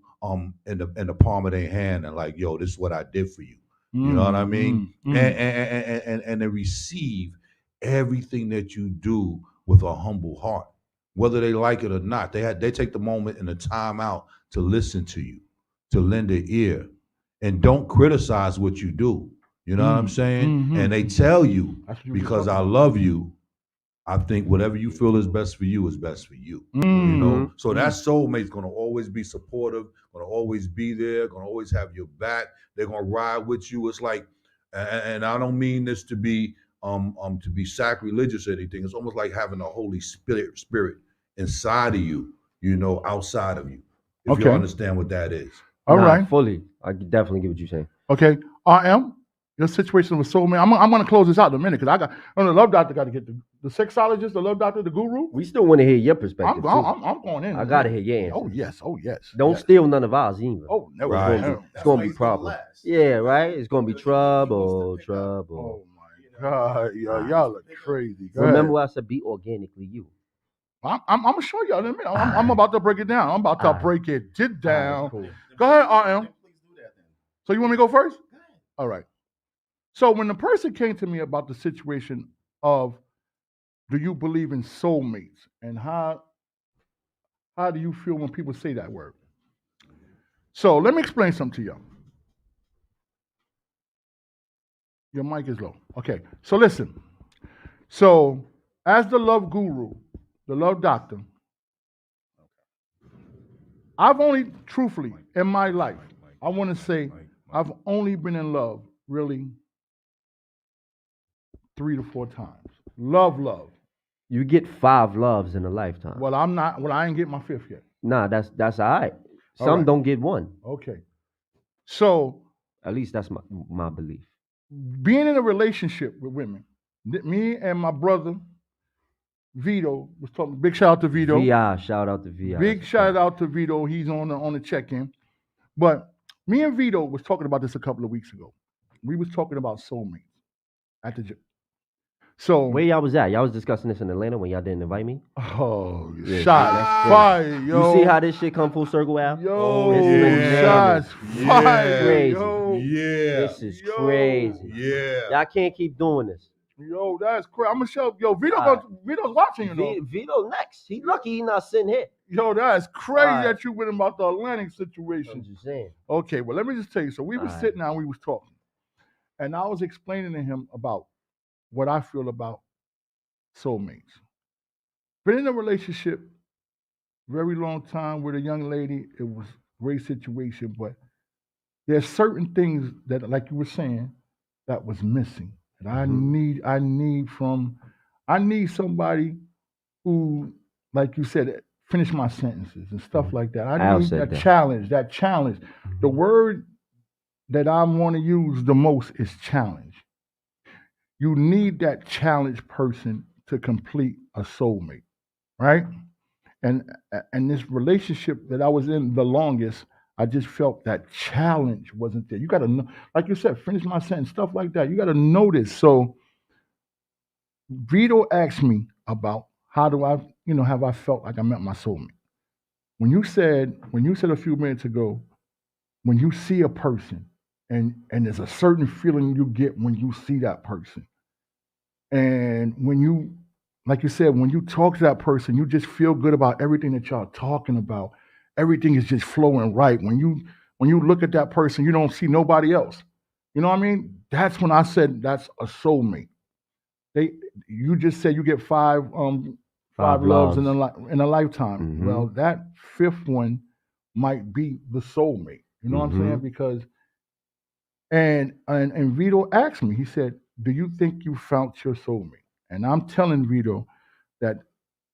Speaker 15: in the palm of their hand and like, yo, this is what I did for you. You know what I mean? And they receive everything that you do with a humble heart, whether they like it or not. They take the moment and the time out to listen to you, to lend an ear, and don't criticize what you do. You know what I'm saying? And they tell you, because I love you, I think whatever you feel is best for you is best for you. You know, so that soulmate's gonna always be supportive, gonna always be there, gonna always have your back. They're gonna ride with you. It's like, and I don't mean this to be sacrilegious or anything. It's almost like having a Holy Spirit inside of you, you know, outside of you. If you understand what that is.
Speaker 4: All right.
Speaker 14: Fully. I definitely get what you're saying.
Speaker 4: Okay. RM, your situation with soulmate. I'm gonna close this out in a minute because the Love Doctor got to get the sexologist, the Love Doctor, the guru.
Speaker 14: We still want to hear your perspective.
Speaker 4: I'm going in.
Speaker 14: I gotta hear your answer.
Speaker 4: Oh yes.
Speaker 14: Don't steal none of ours either.
Speaker 4: Oh no.
Speaker 14: It's gonna be problem. Yeah, right. It's gonna be trouble.
Speaker 4: Oh my God, y'all look crazy.
Speaker 14: Remember what I said? Be organically you.
Speaker 4: I'm gonna show y'all in a minute. I'm about to break it down. I'm about to break it down. Cool. Go ahead, RM. So you want me to go first? All right. So when the person came to me about the situation of, do you believe in soulmates, and how do you feel when people say that word? So let me explain something to y'all. Your mic is low. Okay. So listen. So as the love guru, the Love Doctor, I've only, truthfully, in my life, I want to say I've only been in love, really, 3 to 4 times. Love.
Speaker 14: You get 5 loves in a lifetime.
Speaker 4: Well, I'm not. Well, I ain't get my 5th yet.
Speaker 14: Nah, that's all right.
Speaker 4: All
Speaker 14: Some
Speaker 4: right.
Speaker 14: don't get one.
Speaker 4: Okay. So
Speaker 14: At least that's my belief.
Speaker 4: being in a relationship with women, me and my brother Vito was talking. Big shout out to Vito.
Speaker 14: VI, shout out to VI.
Speaker 4: Big shout out to Vito. He's on the check-in. But me and Vito was talking about this a couple of weeks ago. We was talking about soulmates at the gym. So
Speaker 14: where y'all was at? Y'all was discussing this in Atlanta when y'all didn't invite me?
Speaker 4: Oh,
Speaker 14: Yeah,
Speaker 4: shots
Speaker 14: that's
Speaker 4: fired,
Speaker 14: crazy.
Speaker 4: yo.
Speaker 14: You see how this shit come full circle, Al?
Speaker 4: Yo,
Speaker 14: This is
Speaker 4: shots
Speaker 14: bananas.
Speaker 4: fired,
Speaker 14: Crazy.
Speaker 4: yo.
Speaker 15: Yeah.
Speaker 14: This is crazy.
Speaker 15: Yeah.
Speaker 14: Y'all can't keep doing this.
Speaker 4: Yo, that's crazy. I'm gonna show. Yo,
Speaker 14: Alright.
Speaker 4: Vito's watching you know.
Speaker 14: Vito next. He lucky he not sitting here.
Speaker 4: Yo, that's crazy
Speaker 14: Alright.
Speaker 4: that you went about the Atlantic situation.
Speaker 14: I'm just saying.
Speaker 4: Okay, well, let me just tell you. So we was
Speaker 14: Alright.
Speaker 4: sitting down, we was talking, and I was explaining to him about what I feel about soulmates. Been in a relationship very long time with a young lady. It was a great situation, but there's certain things that, like you were saying, that was missing. And I need somebody who, like you said, finish my sentences and stuff like that. I
Speaker 14: Al
Speaker 4: need
Speaker 14: said
Speaker 4: that
Speaker 14: that.
Speaker 4: challenge. The word that I want to use the most is challenge. You need that challenge person to complete a soulmate, right? And this relationship that I was in the longest, I just felt that challenge wasn't there. You got to know, like you said, finish my sentence, stuff like that. You got to know this. So Vito asked me about how do I, have I felt like I met my soulmate? When you said a few minutes ago, when you see a person and there's a certain feeling you get when you see that person. And when you, like you said, when you talk to that person, you just feel good about everything that y'all talking about. Everything is just flowing right. When you look at that person, you don't see nobody else. You know what I mean? That's when I said that's a soulmate. You just said you get five loves in a lifetime.
Speaker 14: Mhm.
Speaker 4: Well, that 5th one might be the soulmate. You know what I'm saying? Because and Vito asked me, he said, do you think you found your soulmate? And I'm telling Vito that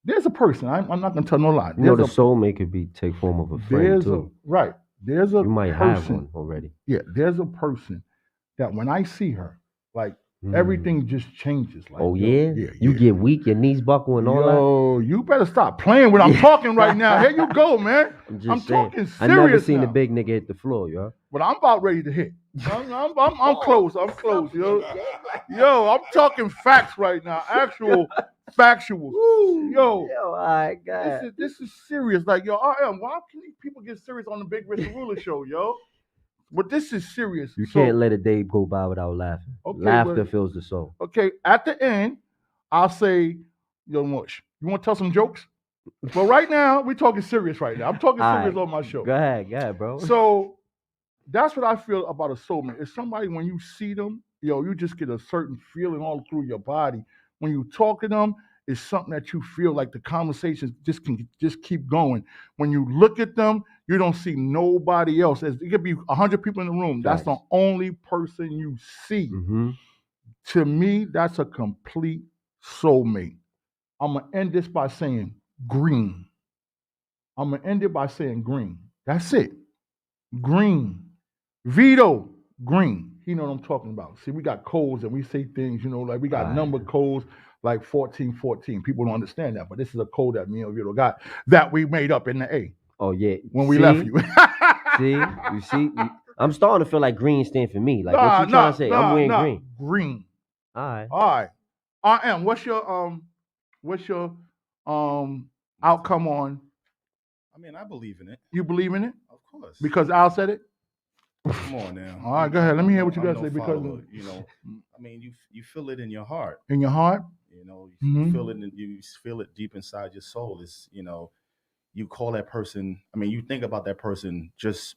Speaker 4: there's a person. I'm not gonna tell no lie.
Speaker 14: You know, the
Speaker 4: There's a-
Speaker 14: soulmate could be take form of a friend
Speaker 4: there's
Speaker 14: too.
Speaker 4: right. There's a
Speaker 14: You might
Speaker 4: person,
Speaker 14: have one already.
Speaker 4: Yeah, there's a person that when I see her, like everything just changes. Like,
Speaker 14: Oh
Speaker 4: yo,
Speaker 14: yeah? You get weak, your knees buckle and all that.
Speaker 4: Yo, you better stop playing when I'm talking right now. Here you go, man.
Speaker 14: I'm just
Speaker 4: I'm
Speaker 14: saying.
Speaker 4: talking serious
Speaker 14: I never seen
Speaker 4: now.
Speaker 14: a big nigga hit the floor, yo.
Speaker 4: But I'm about ready to hit. I'm close. I'm close, yo. Yo, I'm talking facts right now. Actual factual. Yo,
Speaker 14: all right, God.
Speaker 4: This is serious. Like, yo, why can these people get serious on the Big Rich Ruler show, yo? But this is serious.
Speaker 14: You
Speaker 4: So,
Speaker 14: can't let a day go by without laughing.
Speaker 4: Okay,
Speaker 14: Laughter
Speaker 4: but-
Speaker 14: fills the soul.
Speaker 4: Okay, at the end, I'll say, yo, Mush, you want to tell some jokes? Well, right now, we're talking serious right now. I'm talking
Speaker 14: All
Speaker 4: serious
Speaker 14: right.
Speaker 4: on my show.
Speaker 14: Go ahead, bro.
Speaker 4: So that's what I feel about a soulmate. It's somebody when you see them, yo, you just get a certain feeling all through your body. When you talk to them, it's something that you feel like the conversations just can just keep going. When you look at them, you don't see nobody else. It could be 100 people in the room. That's the only person you see.
Speaker 14: Mm-hmm.
Speaker 4: To me, that's a complete soulmate. I'm going to end this by saying green. I'm going to end it by saying green. That's it. Green. Vito, green. You know what I'm talking about. See, we got codes and we say things, like we got number codes like 1414. People don't understand that, but this is a code that me and Vito got that we made up in the A.
Speaker 14: Oh, yeah.
Speaker 4: When we
Speaker 14: See?
Speaker 4: left you.
Speaker 14: You see? I'm starting to feel like green stand for me. Like, what you trying to say? I'm wearing green.
Speaker 4: Green.
Speaker 14: All right.
Speaker 4: All right. What's your outcome on?
Speaker 16: I mean, I believe in it.
Speaker 4: You believe in it?
Speaker 16: Of course.
Speaker 4: Because Al said it?
Speaker 16: Come on now.
Speaker 4: All right, go ahead. Let me hear what you
Speaker 16: I'm
Speaker 4: guys
Speaker 16: no
Speaker 4: say. Because
Speaker 16: follower, I mean, you feel it in your heart.
Speaker 4: in your heart,
Speaker 16: You
Speaker 4: Mhm.
Speaker 16: feel it. You feel it deep inside your soul. It's you call that person. I mean, you think about that person just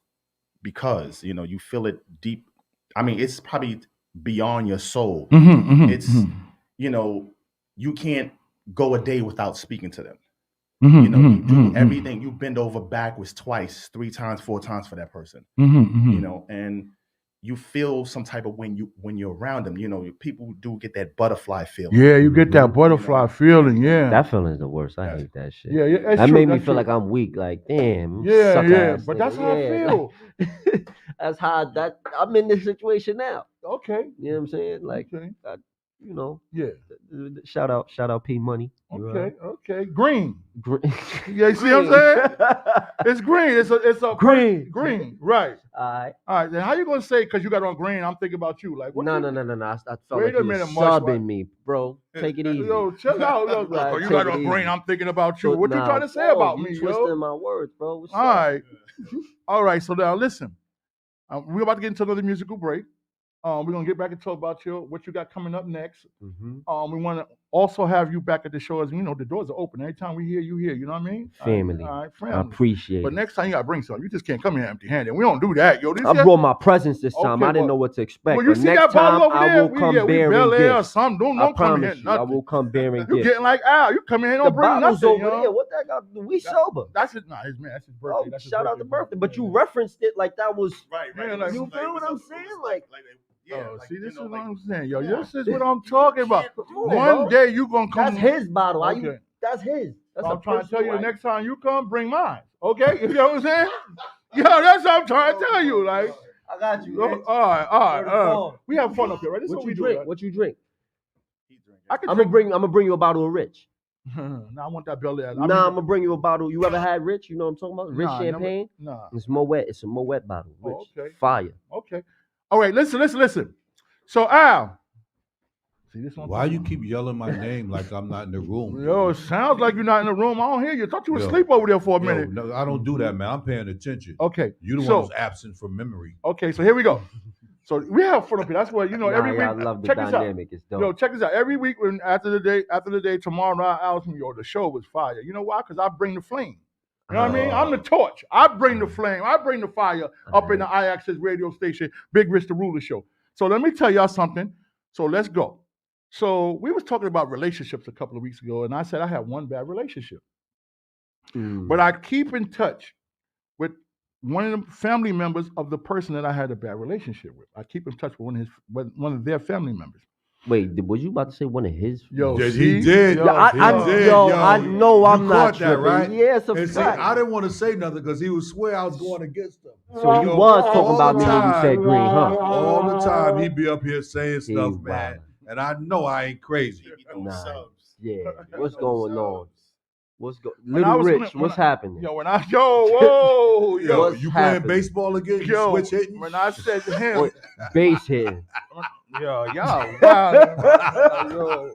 Speaker 16: because you feel it deep. I mean, it's probably beyond your soul. It's you can't go a day without speaking to them. You do everything. You bend over backwards twice, 3 times, 4 times for that person. And you feel some type of when you're around them. You know, people do get that butterfly feeling.
Speaker 4: Yeah, you get that butterfly feeling. Yeah,
Speaker 14: That feeling is the worst. I hate that shit.
Speaker 4: yeah, that's
Speaker 14: That
Speaker 4: true,
Speaker 14: made me
Speaker 4: that's
Speaker 14: feel
Speaker 4: true.
Speaker 14: like I'm weak. Like, damn,
Speaker 4: Yeah,
Speaker 14: suck
Speaker 4: yeah,
Speaker 14: ass
Speaker 4: but
Speaker 14: nigga.
Speaker 4: that's how I
Speaker 14: Yeah,
Speaker 4: feel.
Speaker 14: like, that's how I'm in this situation now.
Speaker 4: Okay,
Speaker 14: You know what I'm saying? Like,
Speaker 4: okay,
Speaker 14: you know.
Speaker 4: yeah.
Speaker 14: Shout out P Money.
Speaker 4: Okay. Green.
Speaker 14: Green.
Speaker 4: Yeah, you see what I'm saying? It's green. It's a
Speaker 14: Green.
Speaker 4: Green. Right.
Speaker 14: All
Speaker 4: right. Then how you gonna say because you got on green? I'm thinking about you. Like what?
Speaker 14: No. I felt like you were subbing me, bro. Take it easy.
Speaker 4: Yo, chill out. Look,
Speaker 14: Right,
Speaker 4: you
Speaker 14: take
Speaker 4: got
Speaker 14: it
Speaker 4: on green.
Speaker 14: easy.
Speaker 4: I'm thinking about you.
Speaker 14: So,
Speaker 4: What you
Speaker 14: nah,
Speaker 4: trying to say
Speaker 14: bro,
Speaker 4: about
Speaker 14: you
Speaker 4: me,
Speaker 14: twisting
Speaker 4: yo?
Speaker 14: my words, bro. What's
Speaker 4: All
Speaker 14: up?
Speaker 4: right. All right. So now listen. We're about to get into another musical break. We're gonna get back and talk about what you got coming up next.
Speaker 14: Mm-hmm.
Speaker 4: We want to also have you back at the show. As you know, the doors are open. Every time we hear you here, you know what I mean?
Speaker 14: Family.
Speaker 4: All right, family.
Speaker 14: I appreciate
Speaker 4: But
Speaker 14: it.
Speaker 4: next time you gotta bring something. You just can't come here empty-handed. We don't do that, yo.
Speaker 14: I brought my presents this time.
Speaker 4: Okay,
Speaker 14: I didn't
Speaker 4: well-
Speaker 14: know what to expect.
Speaker 4: Well, you
Speaker 14: but
Speaker 4: see
Speaker 14: next
Speaker 4: that bottle
Speaker 14: time
Speaker 4: over
Speaker 14: I
Speaker 4: there?
Speaker 14: will come
Speaker 4: we
Speaker 14: bearing
Speaker 4: Bel Air or
Speaker 14: gifts.
Speaker 4: something. Don't
Speaker 14: I
Speaker 4: come
Speaker 14: promise
Speaker 4: here
Speaker 14: you, I
Speaker 4: nothing.
Speaker 14: will come bearing
Speaker 4: You
Speaker 14: gifts.
Speaker 4: getting like Al? You come in here
Speaker 14: The
Speaker 4: don't bring
Speaker 14: bottle's
Speaker 4: nothing,
Speaker 14: over
Speaker 4: yo.
Speaker 14: there. What that got? We sober.
Speaker 4: That's it. Nah, his man. That's his birthday.
Speaker 14: Oh,
Speaker 4: That's his
Speaker 14: shout out
Speaker 4: birthday.
Speaker 14: the birthday. But you referenced it like that was
Speaker 16: Right.
Speaker 4: Yeah, like,
Speaker 14: you feel what I'm saying? Like
Speaker 4: see, this is what I'm saying, yo. This is what I'm talking about.
Speaker 14: do it,
Speaker 4: One
Speaker 14: bro.
Speaker 4: day you gonna come.
Speaker 14: That's his bottle. Why
Speaker 4: Okay.
Speaker 14: that's his. That's
Speaker 4: I'm
Speaker 14: a
Speaker 4: trying to tell you,
Speaker 14: personal
Speaker 4: the next time you come, bring mine. Okay, you know what I'm saying? Yeah, that's what I'm trying to tell you. Like,
Speaker 14: I got you.
Speaker 4: all
Speaker 14: Rich.
Speaker 4: right. We have fun up here, right? This is
Speaker 14: What
Speaker 4: we
Speaker 14: you
Speaker 4: do,
Speaker 14: drink?
Speaker 4: right?
Speaker 14: What you drink?
Speaker 4: I can
Speaker 14: I'm gonna bring you a bottle of Rich.
Speaker 4: Nah, I want that Bel Air.
Speaker 14: I'm gonna bring you a bottle. You ever had Rich? You know what I'm talking about? Rich
Speaker 4: Nah, never-
Speaker 14: champagne.
Speaker 4: nah.
Speaker 14: It's Moet. It's a Moet bottle. Rich.
Speaker 4: Oh, okay.
Speaker 14: Fire.
Speaker 4: Okay. All right, listen. So Al, see this one?
Speaker 15: Why you keep yelling my name like I'm not in the room?
Speaker 4: Yo, it sounds like you're not in the room. I don't hear you. I thought you were
Speaker 15: Yo.
Speaker 4: asleep over there for a
Speaker 15: Yo,
Speaker 4: minute.
Speaker 15: no, I don't do that, man. I'm paying attention.
Speaker 4: Okay.
Speaker 15: You the
Speaker 4: so,
Speaker 15: one who's absent from memory.
Speaker 4: Okay, so here we go. So we have fun up here. That's why every week.
Speaker 14: I love the
Speaker 4: check this out.
Speaker 14: dynamic. It's dope.
Speaker 4: Yo, check this out. Every week when after the day tomorrow night, Alex, yo, the show was fire. You know why? Because I bring the flame. You know what I mean? I'm the torch. I bring the flame. I bring the fire up in the iAccess radio station, Big Rich the Ruler Show. So let me tell y'all something. So let's go. So we was talking about relationships a couple of weeks ago, and I said I had one bad relationship. But I keep in touch with one of the family members of the person that I had a bad relationship with. I keep in touch with one of their family members.
Speaker 14: Wait, was you about to say one of his?
Speaker 4: Yo,
Speaker 15: Yes,
Speaker 4: see?
Speaker 15: he did.
Speaker 4: Yo,
Speaker 14: I know I'm
Speaker 15: You
Speaker 14: not
Speaker 15: caught that,
Speaker 14: tripping.
Speaker 15: right?
Speaker 14: Yeah, it's a
Speaker 15: And see,
Speaker 14: fact.
Speaker 15: I didn't want to say nothing because he would swear I was going against him.
Speaker 14: So you was talking about me when you said green, huh?
Speaker 15: All the time. He'd be up here saying
Speaker 14: He
Speaker 15: stuff,
Speaker 14: wild.
Speaker 15: man. And I know I ain't crazy.
Speaker 14: Nah. Yeah. What's going on?
Speaker 4: When I
Speaker 14: Little
Speaker 4: was
Speaker 14: Rich,
Speaker 4: when
Speaker 14: what's
Speaker 4: I-
Speaker 14: happening?
Speaker 4: Yo, whoa,
Speaker 15: Yo,
Speaker 14: What's
Speaker 15: you playing
Speaker 14: happening?
Speaker 15: baseball again? You
Speaker 4: yo,
Speaker 15: switch hitting?
Speaker 4: when I said to him,
Speaker 14: Or base hitting.
Speaker 4: yo, y'all, wow,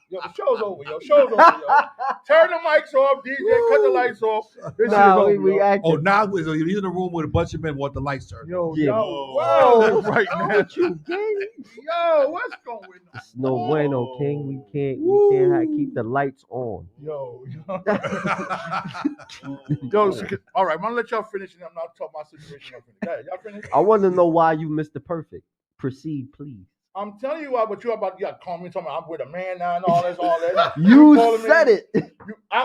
Speaker 4: yo, the show's over, yo. Turn the mics off, DJ. Cut the lights off. This
Speaker 14: Nah,
Speaker 4: shit is over, yo.
Speaker 15: Oh, now he's in a room with a bunch of men want the lights turned.
Speaker 4: Yo,
Speaker 14: Yeah.
Speaker 4: yo, whoa, right
Speaker 14: What's wrong
Speaker 4: now.
Speaker 14: with you, gang?
Speaker 4: Yo, what's going on?
Speaker 14: It's no bueno, King. We can't keep the lights on.
Speaker 4: Yo. Yo, all right, I'm gonna let y'all finish and I'm not talking my situation. Go ahead, y'all finish.
Speaker 14: I want to know why you Mr. Perfect. Proceed, please.
Speaker 4: I'm telling you what you're about. You got to call me, talking about I'm with a man now and all that.
Speaker 14: You
Speaker 4: calling
Speaker 14: said
Speaker 4: me.
Speaker 14: it.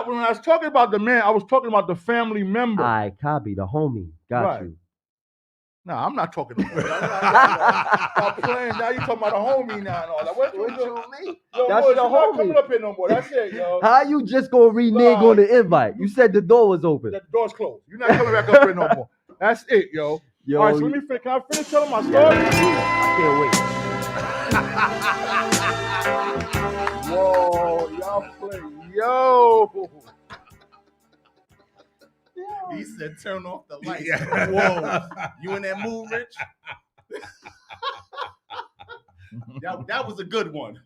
Speaker 4: When I was talking about the man, I was talking about the family member.
Speaker 14: I copy the homie. Got
Speaker 4: Right.
Speaker 14: you.
Speaker 4: Nah, I'm not talking about that. I'm playing. Now you talking about a homie now and all that. What you mean? Yo,
Speaker 14: That's
Speaker 4: boy,
Speaker 14: your
Speaker 4: you're not
Speaker 14: homie.
Speaker 4: coming up here no more. That's it, yo.
Speaker 14: How you just gonna renege on the invite? You said the door was open.
Speaker 4: The door's closed. You're not coming back up here no more. That's it, yo.
Speaker 14: Yo,
Speaker 4: all right, so let me finish. Can I finish telling my story?
Speaker 14: I can't wait.
Speaker 4: Whoa, y'all play. Yo.
Speaker 16: He said, "Turn off the lights." Whoa, you in that mood, Rich? that was a good one.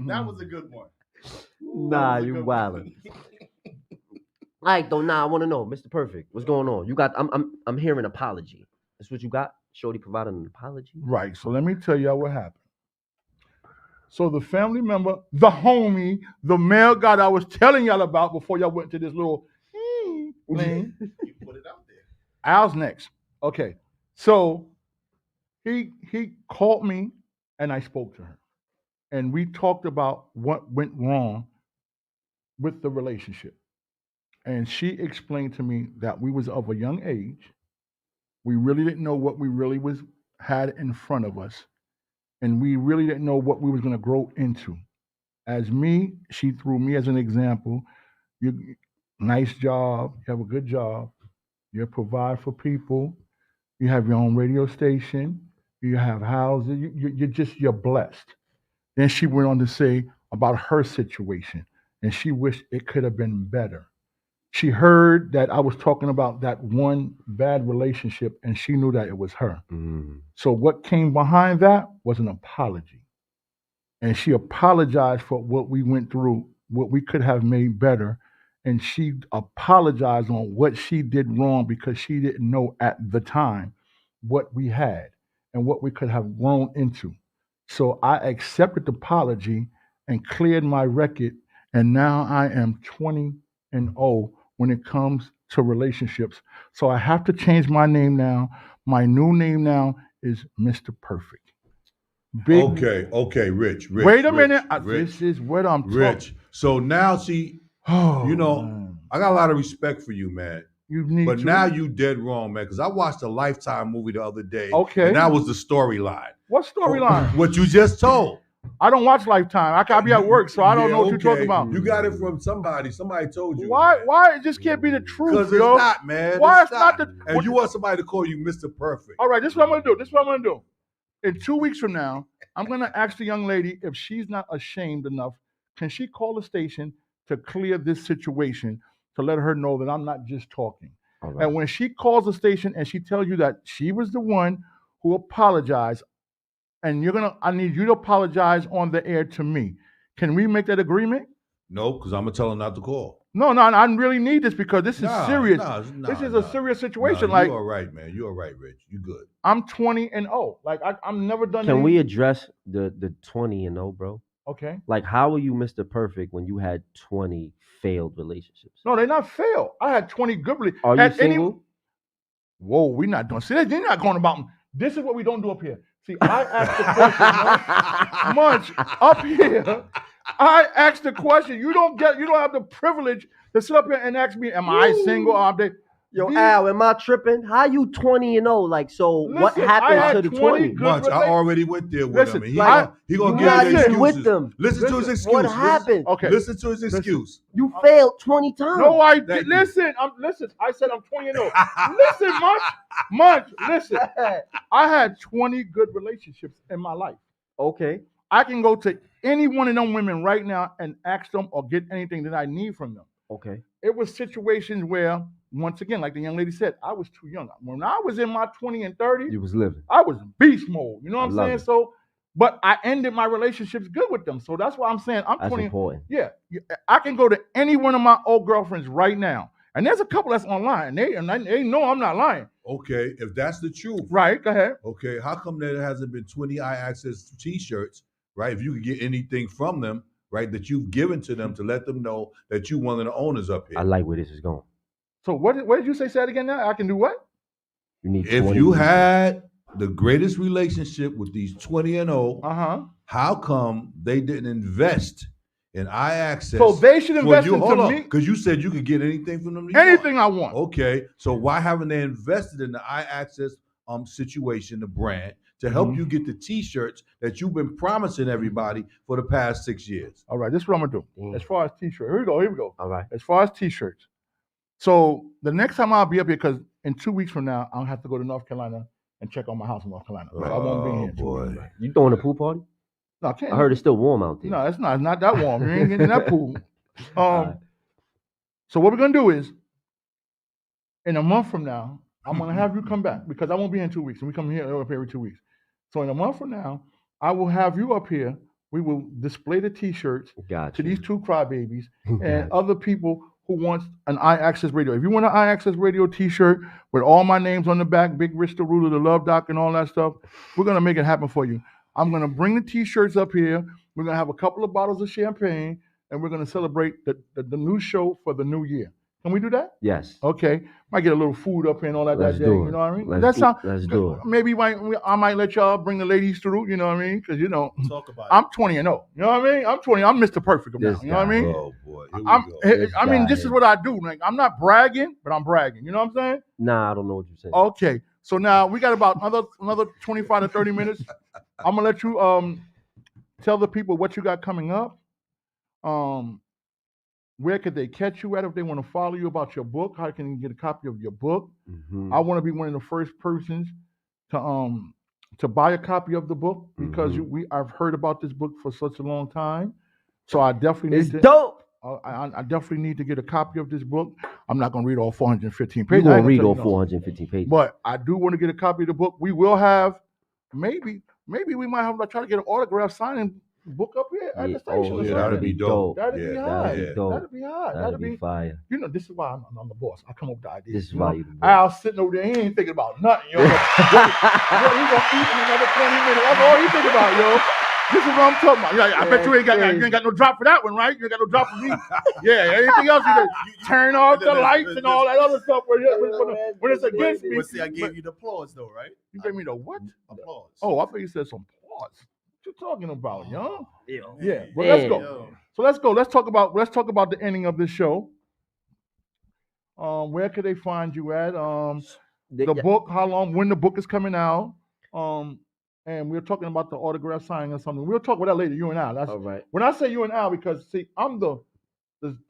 Speaker 16: That was a good one.
Speaker 14: Nah, you wildin'. All right, though. Nah, I want to know, Mr. Perfect, what's going on? You got? I'm hearing apology. That's what you got? Shorty provided an apology.
Speaker 4: Right. So let me tell y'all what happened. So the family member, the homie, the male guy that I was telling y'all about before y'all went to this little thing.
Speaker 16: You put it out there.
Speaker 4: Al's next. Okay. So he called me and I spoke to her. And we talked about what went wrong with the relationship. And she explained to me that we was of a young age. We really didn't know what we really was had in front of us, and we really didn't know what we was going to grow into. As me, she threw me as an example. You nice job, you have a good job, you provide for people, you have your own radio station, you have houses, you're blessed. Then she went on to say about her situation, and she wished it could have been better. She heard that I was talking about that one bad relationship, and she knew that it was her. So what came behind that was an apology. And she apologized for what we went through, what we could have made better. And she apologized on what she did wrong because she didn't know at the time what we had and what we could have grown into. So I accepted the apology and cleared my record. And now I am 20-0 when it comes to relationships. So I have to change my name now. My new name now is Mr. Perfect.
Speaker 15: Okay, Rich.
Speaker 4: Wait a minute.
Speaker 15: Rich,
Speaker 4: This is what I'm talking.
Speaker 15: Rich. So now, see, you know, I got a lot of respect for you, man.
Speaker 4: You need
Speaker 15: But
Speaker 4: to.
Speaker 15: now you dead wrong, man, because I watched a Lifetime movie the other day.
Speaker 4: Okay.
Speaker 15: And that was the storyline.
Speaker 4: What storyline?
Speaker 15: What you just told.
Speaker 4: I don't watch Lifetime. I gotta be at work, so I don't know what you're talking about.
Speaker 15: You got it from somebody. Somebody told you.
Speaker 4: Why it just can't be the truth,
Speaker 15: Because it's
Speaker 4: yo?
Speaker 15: not, man.
Speaker 4: Why it's not the?
Speaker 15: And you want somebody to call you Mr. Perfect.
Speaker 4: All right, this is what I'm gonna do. In 2 weeks from now, I'm gonna ask the young lady if she's not ashamed enough. Can she call the station to clear this situation to let her know that I'm not just talking?
Speaker 14: right.
Speaker 4: And when she calls the station and she tells you that she was the one who apologized, and I need you to apologize on the air to me. Can we make that agreement?
Speaker 15: No, because I'm gonna tell her not to call.
Speaker 4: No, I really need this because this is serious. This is a serious situation.
Speaker 15: Nah,
Speaker 4: like,
Speaker 15: you all right, man. You all right, Rich. You good.
Speaker 4: I'm 20-0. Like I'm never done.
Speaker 14: Can we address the 20-0, bro?
Speaker 4: Okay.
Speaker 14: Like, how are you Mr. Perfect when you had 20 failed relationships?
Speaker 4: No, they're not failed. I had 20 good relationships.
Speaker 14: Are you single?
Speaker 4: Whoa, we're not doing. See, they're not going about. This is what we don't do up here. See, I asked the question, Munch, up here. I asked the question. You don't have the privilege to sit up here and ask me, am I single? Or am they?
Speaker 20: Yo, Al, am I tripping? How you 20-0? Like, so what happened to the 20?
Speaker 15: Munch, I already went there with him. And he gonna give
Speaker 20: you
Speaker 15: his excuses.
Speaker 20: with them.
Speaker 15: Listen to his excuse.
Speaker 20: What happened?
Speaker 4: Okay.
Speaker 15: Listen to his excuse.
Speaker 20: You failed 20 times.
Speaker 4: No, I did. Listen. I said I'm 20-0. Listen, Munch. Listen. I had 20 good relationships in my life.
Speaker 20: Okay.
Speaker 4: I can go to any one of them women right now and ask them or get anything that I need from them.
Speaker 14: Okay.
Speaker 4: It was situations where, once again, like the young lady said, I was too young. When I was in my 20 and 30,
Speaker 14: You was living.
Speaker 4: I was beast mode. You know what I'm
Speaker 14: love
Speaker 4: saying?
Speaker 14: it.
Speaker 4: So, but I ended my relationships good with them. So that's why I'm saying I'm
Speaker 14: That's
Speaker 4: 20.
Speaker 14: important.
Speaker 4: Yeah, I can go to any one of my old girlfriends right now, and there's a couple that's online. They know I'm not lying.
Speaker 15: Okay, if that's the truth.
Speaker 4: Right, go ahead.
Speaker 15: Okay, how come there hasn't been 20 iAccess t-shirts, right? If you could get anything from them, right, that you've given to them to let them know that you one of the owners up here.
Speaker 14: I like where this is going.
Speaker 4: So what did you say? Say it again now. I can do what?
Speaker 14: You need
Speaker 15: If
Speaker 14: 20
Speaker 15: you had the greatest relationship with these 20-0, how come they didn't invest in iAccess?
Speaker 4: So they should invest into me?
Speaker 15: Because you said you could get anything from them.
Speaker 4: Anything I want.
Speaker 15: Okay, so why haven't they invested in the iAccess situation, the brand, to help you get the t-shirts that you've been promising everybody for the past 6 years?
Speaker 4: All right, this is what I'm gonna do. As far as t-shirts, here we go.
Speaker 14: All right.
Speaker 4: As far as t-shirts, so the next time I'll be up here, because in 2 weeks from now I'll have to go to North Carolina and check on my house in North Carolina. So I won't be here. In 2 weeks.
Speaker 14: You throwing a pool party?
Speaker 4: No, I can't.
Speaker 14: I heard it's still warm out there.
Speaker 4: No, it's not. It's not that warm. You ain't getting in that pool. So what we're gonna do is, in a month from now, I'm gonna have you come back because I won't be here in 2 weeks, and we come here up every 2 weeks. So in a month from now, I will have you up here. We will display the t-shirts to these two crybabies and other people who want an iAccess Radio. If you want an iAccess Radio t-shirt with all my names on the back, Big Rich the Ruler, the Love Doc, and all that stuff, we're gonna make it happen for you. I'm gonna bring the t-shirts up here. We're gonna have a couple of bottles of champagne, and we're gonna celebrate the new show for the new year. Can we do that?
Speaker 14: Yes.
Speaker 4: Okay. Might get a little food up here and all that
Speaker 14: Let's
Speaker 4: day.
Speaker 14: do it.
Speaker 4: You know what I mean?
Speaker 14: Let's do it.
Speaker 4: Maybe I might let y'all bring the ladies through. You know what I mean? Because
Speaker 16: Talk about
Speaker 4: I'm 20-0. You know what I mean? I'm 20. I'm Mr. Perfect now. You know what I mean?
Speaker 15: Oh boy.
Speaker 4: This is what I do. Like, I'm not bragging, but I'm bragging. You know what I'm saying?
Speaker 14: Nah, I don't know what you're saying.
Speaker 4: Okay. So now we got about another 25 to 30 minutes. I'm gonna let you tell the people what you got coming up. Where could they catch you at if they want to follow you about your book? How can you get a copy of your book? I want to be one of the first persons to buy a copy of the book because I've heard about this book for such a long time. So I definitely need
Speaker 20: dope.
Speaker 4: I definitely need to get a copy of this book. I'm not going to read all 415
Speaker 14: You're
Speaker 4: pages.
Speaker 14: gonna read all 415 pages.
Speaker 4: But I do want to get a copy of the book. We will have maybe we might have try to get an autograph signing book up here at the station. or
Speaker 15: that'd
Speaker 4: something.
Speaker 15: be dope.
Speaker 4: That'd be hot.
Speaker 14: That'd be dope.
Speaker 4: That'd be hot.
Speaker 14: That'd be fire.
Speaker 4: You know, this is why I'm the boss. I come up with the ideas.
Speaker 14: This is
Speaker 4: you
Speaker 14: why
Speaker 4: know?
Speaker 14: you the boss.
Speaker 4: Al's sitting over there. He ain't thinking about nothing, yo. What he gonna eat in another 20 minutes? That's all he thinking about, yo. This is what I'm talking about. I bet you ain't got no drop for that one, right? You ain't got no drop for me. Yeah, anything else you turn off the lights and all that other stuff when it's against me.
Speaker 16: But see, I gave you the applause though, right?
Speaker 4: You gave me the what?
Speaker 16: Applause.
Speaker 4: Oh, I thought you said some pause. What you talking about, young? Yeah, but
Speaker 14: Yeah.
Speaker 4: let's go. So let's go. Let's talk about the ending of this show. Where could they find you at? The book, how long, when the book is coming out. And we're talking about the autograph signing or something. We'll talk about that later, you and I. That's
Speaker 20: all right.
Speaker 4: When I say you and I, because see, I'm the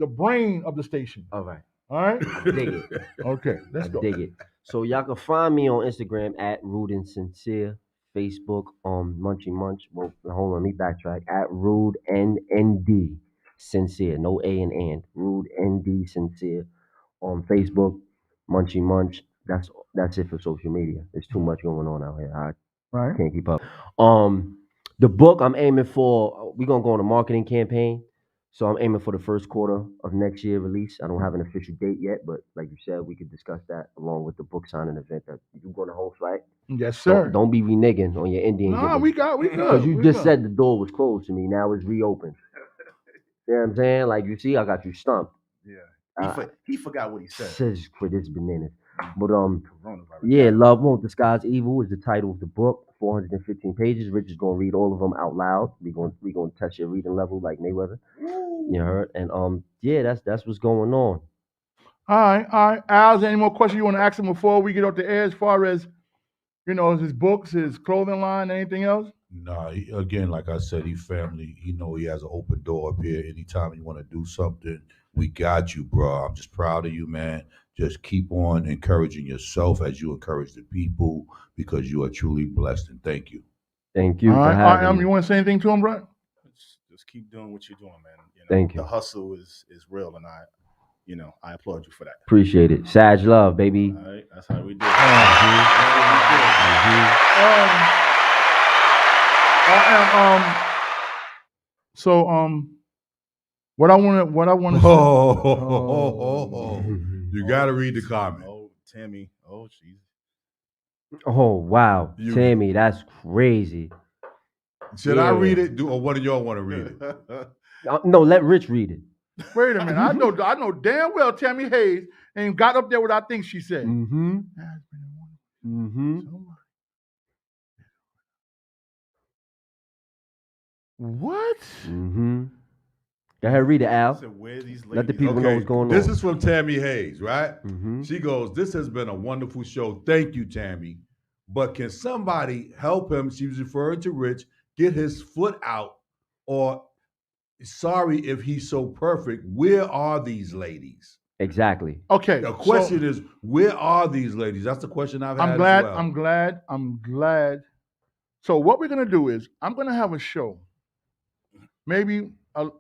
Speaker 4: brain of the station.
Speaker 20: All right.
Speaker 4: All right?
Speaker 20: Dig it.
Speaker 4: Okay, let's go.
Speaker 20: Dig it.
Speaker 14: So y'all can find me on Instagram at Rude and Sincere, Facebook Munchy Munch. Well, hold on, let me backtrack. At Rude ND Sincere, no A and. Rude ND Sincere on Facebook, Munchy Munch. That's it for social media. There's too much going on out here. I
Speaker 4: Right.
Speaker 14: can't keep up. The book I'm aiming for, we're gonna go on a marketing campaign. So I'm aiming for the first quarter of next year release. I don't have an official date yet, but like you said, we could discuss that along with the book signing event that you're gonna host, right?
Speaker 4: Yes, sir.
Speaker 14: Don't be reneging on your Indian.
Speaker 4: Nah, we good.
Speaker 14: Because you
Speaker 4: we
Speaker 14: just
Speaker 4: good.
Speaker 14: said the door was closed to me. Now it's reopened. You know what I'm saying? Like you see, I got you stumped.
Speaker 16: Yeah. He forgot what he said.
Speaker 14: Says for this bananas. But
Speaker 16: Coronavirus.
Speaker 14: yeah, Love Won't Disguise Evil is the title of the book. 415 pages. Rich is gonna read all of them out loud. We gonna test your reading level like Mayweather. You heard? And yeah, that's what's going on.
Speaker 4: All right. Al, is there any more questions you want to ask him before we get off the air as far as, his books, his clothing line, anything else?
Speaker 15: No, again, like I said, he family. He know he has an open door up here. Anytime you want to do something, we got you, bro. I'm just proud of you, man. Just keep on encouraging yourself as you encourage the people because you are truly blessed, and thank you.
Speaker 14: Thank you
Speaker 4: All
Speaker 14: for
Speaker 4: right.
Speaker 14: having me.
Speaker 4: You want to say anything to him, bro?
Speaker 16: Just keep doing what you're doing, man.
Speaker 14: Thank you.
Speaker 16: The hustle is real, and I applaud you for that.
Speaker 14: Appreciate it. Sag love, baby.
Speaker 16: All right, that's how we do it.
Speaker 4: What I want to
Speaker 15: You got to read the comment.
Speaker 16: Oh, Tammy. Oh, jeez.
Speaker 14: Oh wow, Tammy, that's crazy.
Speaker 15: Should I read it? Or one of y'all want to read it?
Speaker 14: No, let Rich read it.
Speaker 4: Wait a minute. I know damn well Tammy Hayes ain't got up there what I think she said. What?
Speaker 14: Go ahead, read it, Al.
Speaker 16: So where these
Speaker 14: Let the
Speaker 16: ladies-
Speaker 14: people know what's going on.
Speaker 15: This is from Tammy Hayes, right? She goes, "This has been a wonderful show. Thank you, Tammy. But can somebody help him?" She was referring to Rich, get his foot out, or sorry if he's so perfect. Where are these ladies?
Speaker 14: Exactly.
Speaker 4: Okay.
Speaker 15: The question is, where are these ladies? That's the question I've had.
Speaker 4: I'm glad.
Speaker 15: as well.
Speaker 4: I'm glad. So what we're gonna do is I'm gonna have a show, maybe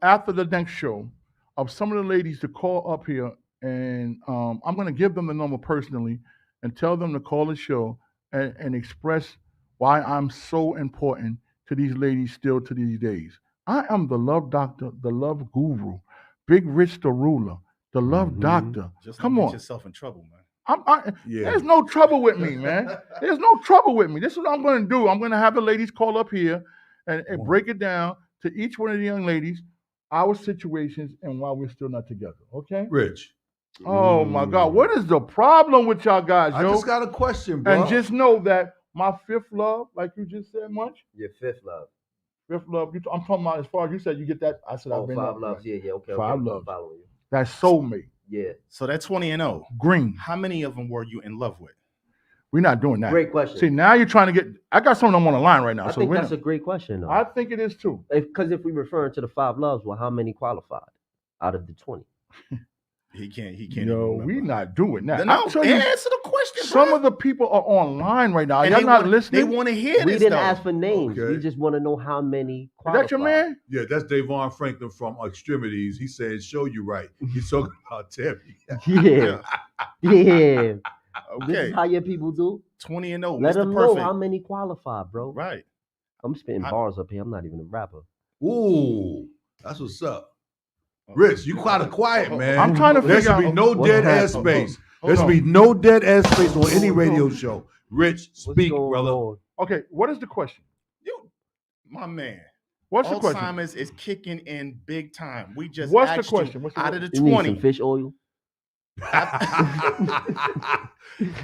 Speaker 4: after the next show, of some of the ladies to call up here, and I'm gonna give them the number personally and tell them to call the show and express why I'm so important to these ladies still to these days. I am the love doctor, the love guru, Big Rich the ruler, the love doctor.
Speaker 16: Just
Speaker 4: Come
Speaker 16: don't
Speaker 4: on.
Speaker 16: get yourself in trouble, man.
Speaker 4: There's no trouble with me, man. There's no trouble with me. This is what I'm going to do. I'm going to have the ladies call up here and break it down to each one of the young ladies, our situations, and why we're still not together. Okay?
Speaker 15: Rich.
Speaker 4: Oh, my God. What is the problem with y'all guys,
Speaker 15: I
Speaker 4: yo?
Speaker 15: just got a question, bro.
Speaker 4: And just know that my fifth love, like you just said, Munch,
Speaker 20: Your fifth love.
Speaker 4: fifth love, I'm talking about as far as you said, you get that. I said,
Speaker 20: Oh,
Speaker 4: I've been
Speaker 20: five
Speaker 4: up,
Speaker 20: loves.
Speaker 4: right?
Speaker 20: Yeah, okay.
Speaker 4: Five
Speaker 20: I'm
Speaker 4: loves.
Speaker 20: following you.
Speaker 4: That's soulmate.
Speaker 20: Yeah.
Speaker 16: So that 20 and 0.
Speaker 4: Green.
Speaker 16: How many of them were you in love with?
Speaker 4: We're not doing that.
Speaker 20: Great question.
Speaker 4: See, now you're trying to get. I got some of them on the line right now.
Speaker 20: I
Speaker 4: so
Speaker 20: think
Speaker 4: we're
Speaker 20: that's
Speaker 4: not-
Speaker 20: a great question, though.
Speaker 4: I think it is too.
Speaker 20: Because if we referring to the 5 loves, well, how many qualified out of the 20?
Speaker 16: He can't.
Speaker 4: Yo, we not doing that.
Speaker 16: No,
Speaker 4: I'm telling you,
Speaker 16: answer the question.
Speaker 4: some of the people are online right now.
Speaker 16: And
Speaker 4: Y'all
Speaker 16: they
Speaker 4: not
Speaker 16: wanna-
Speaker 4: listening.
Speaker 16: they wanna hear
Speaker 20: We
Speaker 16: this,
Speaker 20: didn't
Speaker 16: though.
Speaker 20: ask for names.
Speaker 15: Okay.
Speaker 20: We just want to know how many
Speaker 4: Is
Speaker 20: qualified.
Speaker 4: that your man?
Speaker 15: Yeah, that's Davon Franklin from Extremities. He said, "Show you right." He's talking about Terry.
Speaker 20: Yeah. Yeah. This
Speaker 16: Okay.
Speaker 20: is how your people do.
Speaker 16: 20 and 0.
Speaker 20: Let
Speaker 16: Mr.
Speaker 20: them
Speaker 16: Perfect.
Speaker 20: know how many qualify, bro.
Speaker 16: Right.
Speaker 20: I'm spitting bars up here. I'm not even a rapper.
Speaker 15: Ooh, that's what's up. Rich, you quite quiet, man.
Speaker 4: I'm trying to
Speaker 15: There
Speaker 4: figure
Speaker 15: should be
Speaker 4: out
Speaker 15: no
Speaker 4: what's
Speaker 15: dead air
Speaker 4: happening.
Speaker 15: space.
Speaker 4: Hold
Speaker 15: There should
Speaker 4: on.
Speaker 15: be no dead air space on any radio show. Rich, speak, brother.
Speaker 4: Okay, what is the question?
Speaker 16: My man.
Speaker 4: What's the question?
Speaker 16: Alzheimer's is kicking in big time. We just
Speaker 4: What's the
Speaker 16: asked you,
Speaker 4: question? What's the
Speaker 16: out of the
Speaker 20: You need
Speaker 16: 20.
Speaker 20: some fish oil?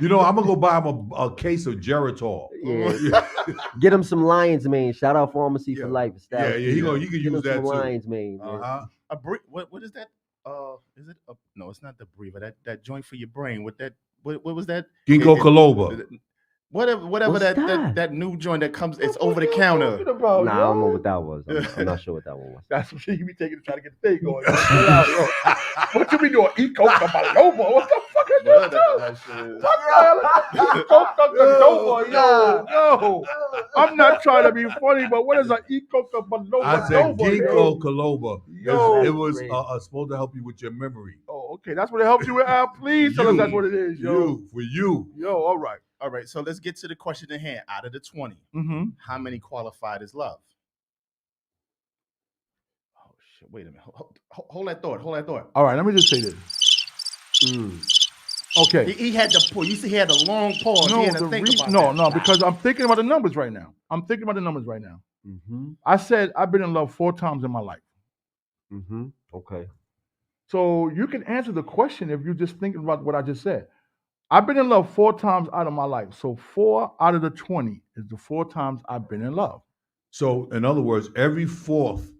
Speaker 15: You know, I'm gonna go buy him a case of Geritol.
Speaker 20: Yeah. Get him some Lion's Mane. Shout out Pharmacy for Life.
Speaker 15: Yeah, you can
Speaker 20: Get
Speaker 15: use
Speaker 20: him
Speaker 15: that
Speaker 20: some
Speaker 15: too.
Speaker 20: Lion's Mane, man.
Speaker 16: What is that? Is it? No, it's not the Breva. That joint for your brain. What that? What was that?
Speaker 15: Ginkgo biloba.
Speaker 16: Whatever
Speaker 20: What's
Speaker 16: that new joint that comes. It's over the counter.
Speaker 4: About,
Speaker 20: Nah, I don't know what that was. I'm not sure what that one was.
Speaker 4: That's what you be taking to try to get the thing going. Chill out, yo. What you be doing? Coca biloba? What the fuck is
Speaker 16: What
Speaker 4: that?
Speaker 16: the hell is-
Speaker 4: What the hell is Coca biloba? Yo, I'm not trying to be funny, but what is an Coca biloba?
Speaker 15: I said
Speaker 4: Yo.
Speaker 15: ginkgo biloba.
Speaker 4: Yo.
Speaker 15: It was supposed to help you with your memory.
Speaker 4: Oh, okay, that's what it helps you with. Al, please tell us that's what it is, yo.
Speaker 15: For you.
Speaker 4: Yo, all right.
Speaker 16: All right, so let's get to the question at hand. Out of the 20,
Speaker 4: Mm-hmm.
Speaker 16: how many qualified as love? Oh shit! Wait a minute. Hold that thought. Hold that thought.
Speaker 4: All right, let me just say this. Okay.
Speaker 16: He had to pull. You see, he had a long pause.
Speaker 4: No,
Speaker 16: he had to think about that.
Speaker 4: because I'm thinking about the numbers right now.
Speaker 20: Mm-hmm.
Speaker 4: I said I've been in love 4 times in my life.
Speaker 20: Mm-hmm. Okay.
Speaker 4: So you can answer the question if you're just thinking about what I just said. I've been in love 4 times out of my life. So 4 out of the 20 is the 4 times I've been in love.
Speaker 15: So, in other words, every fourth,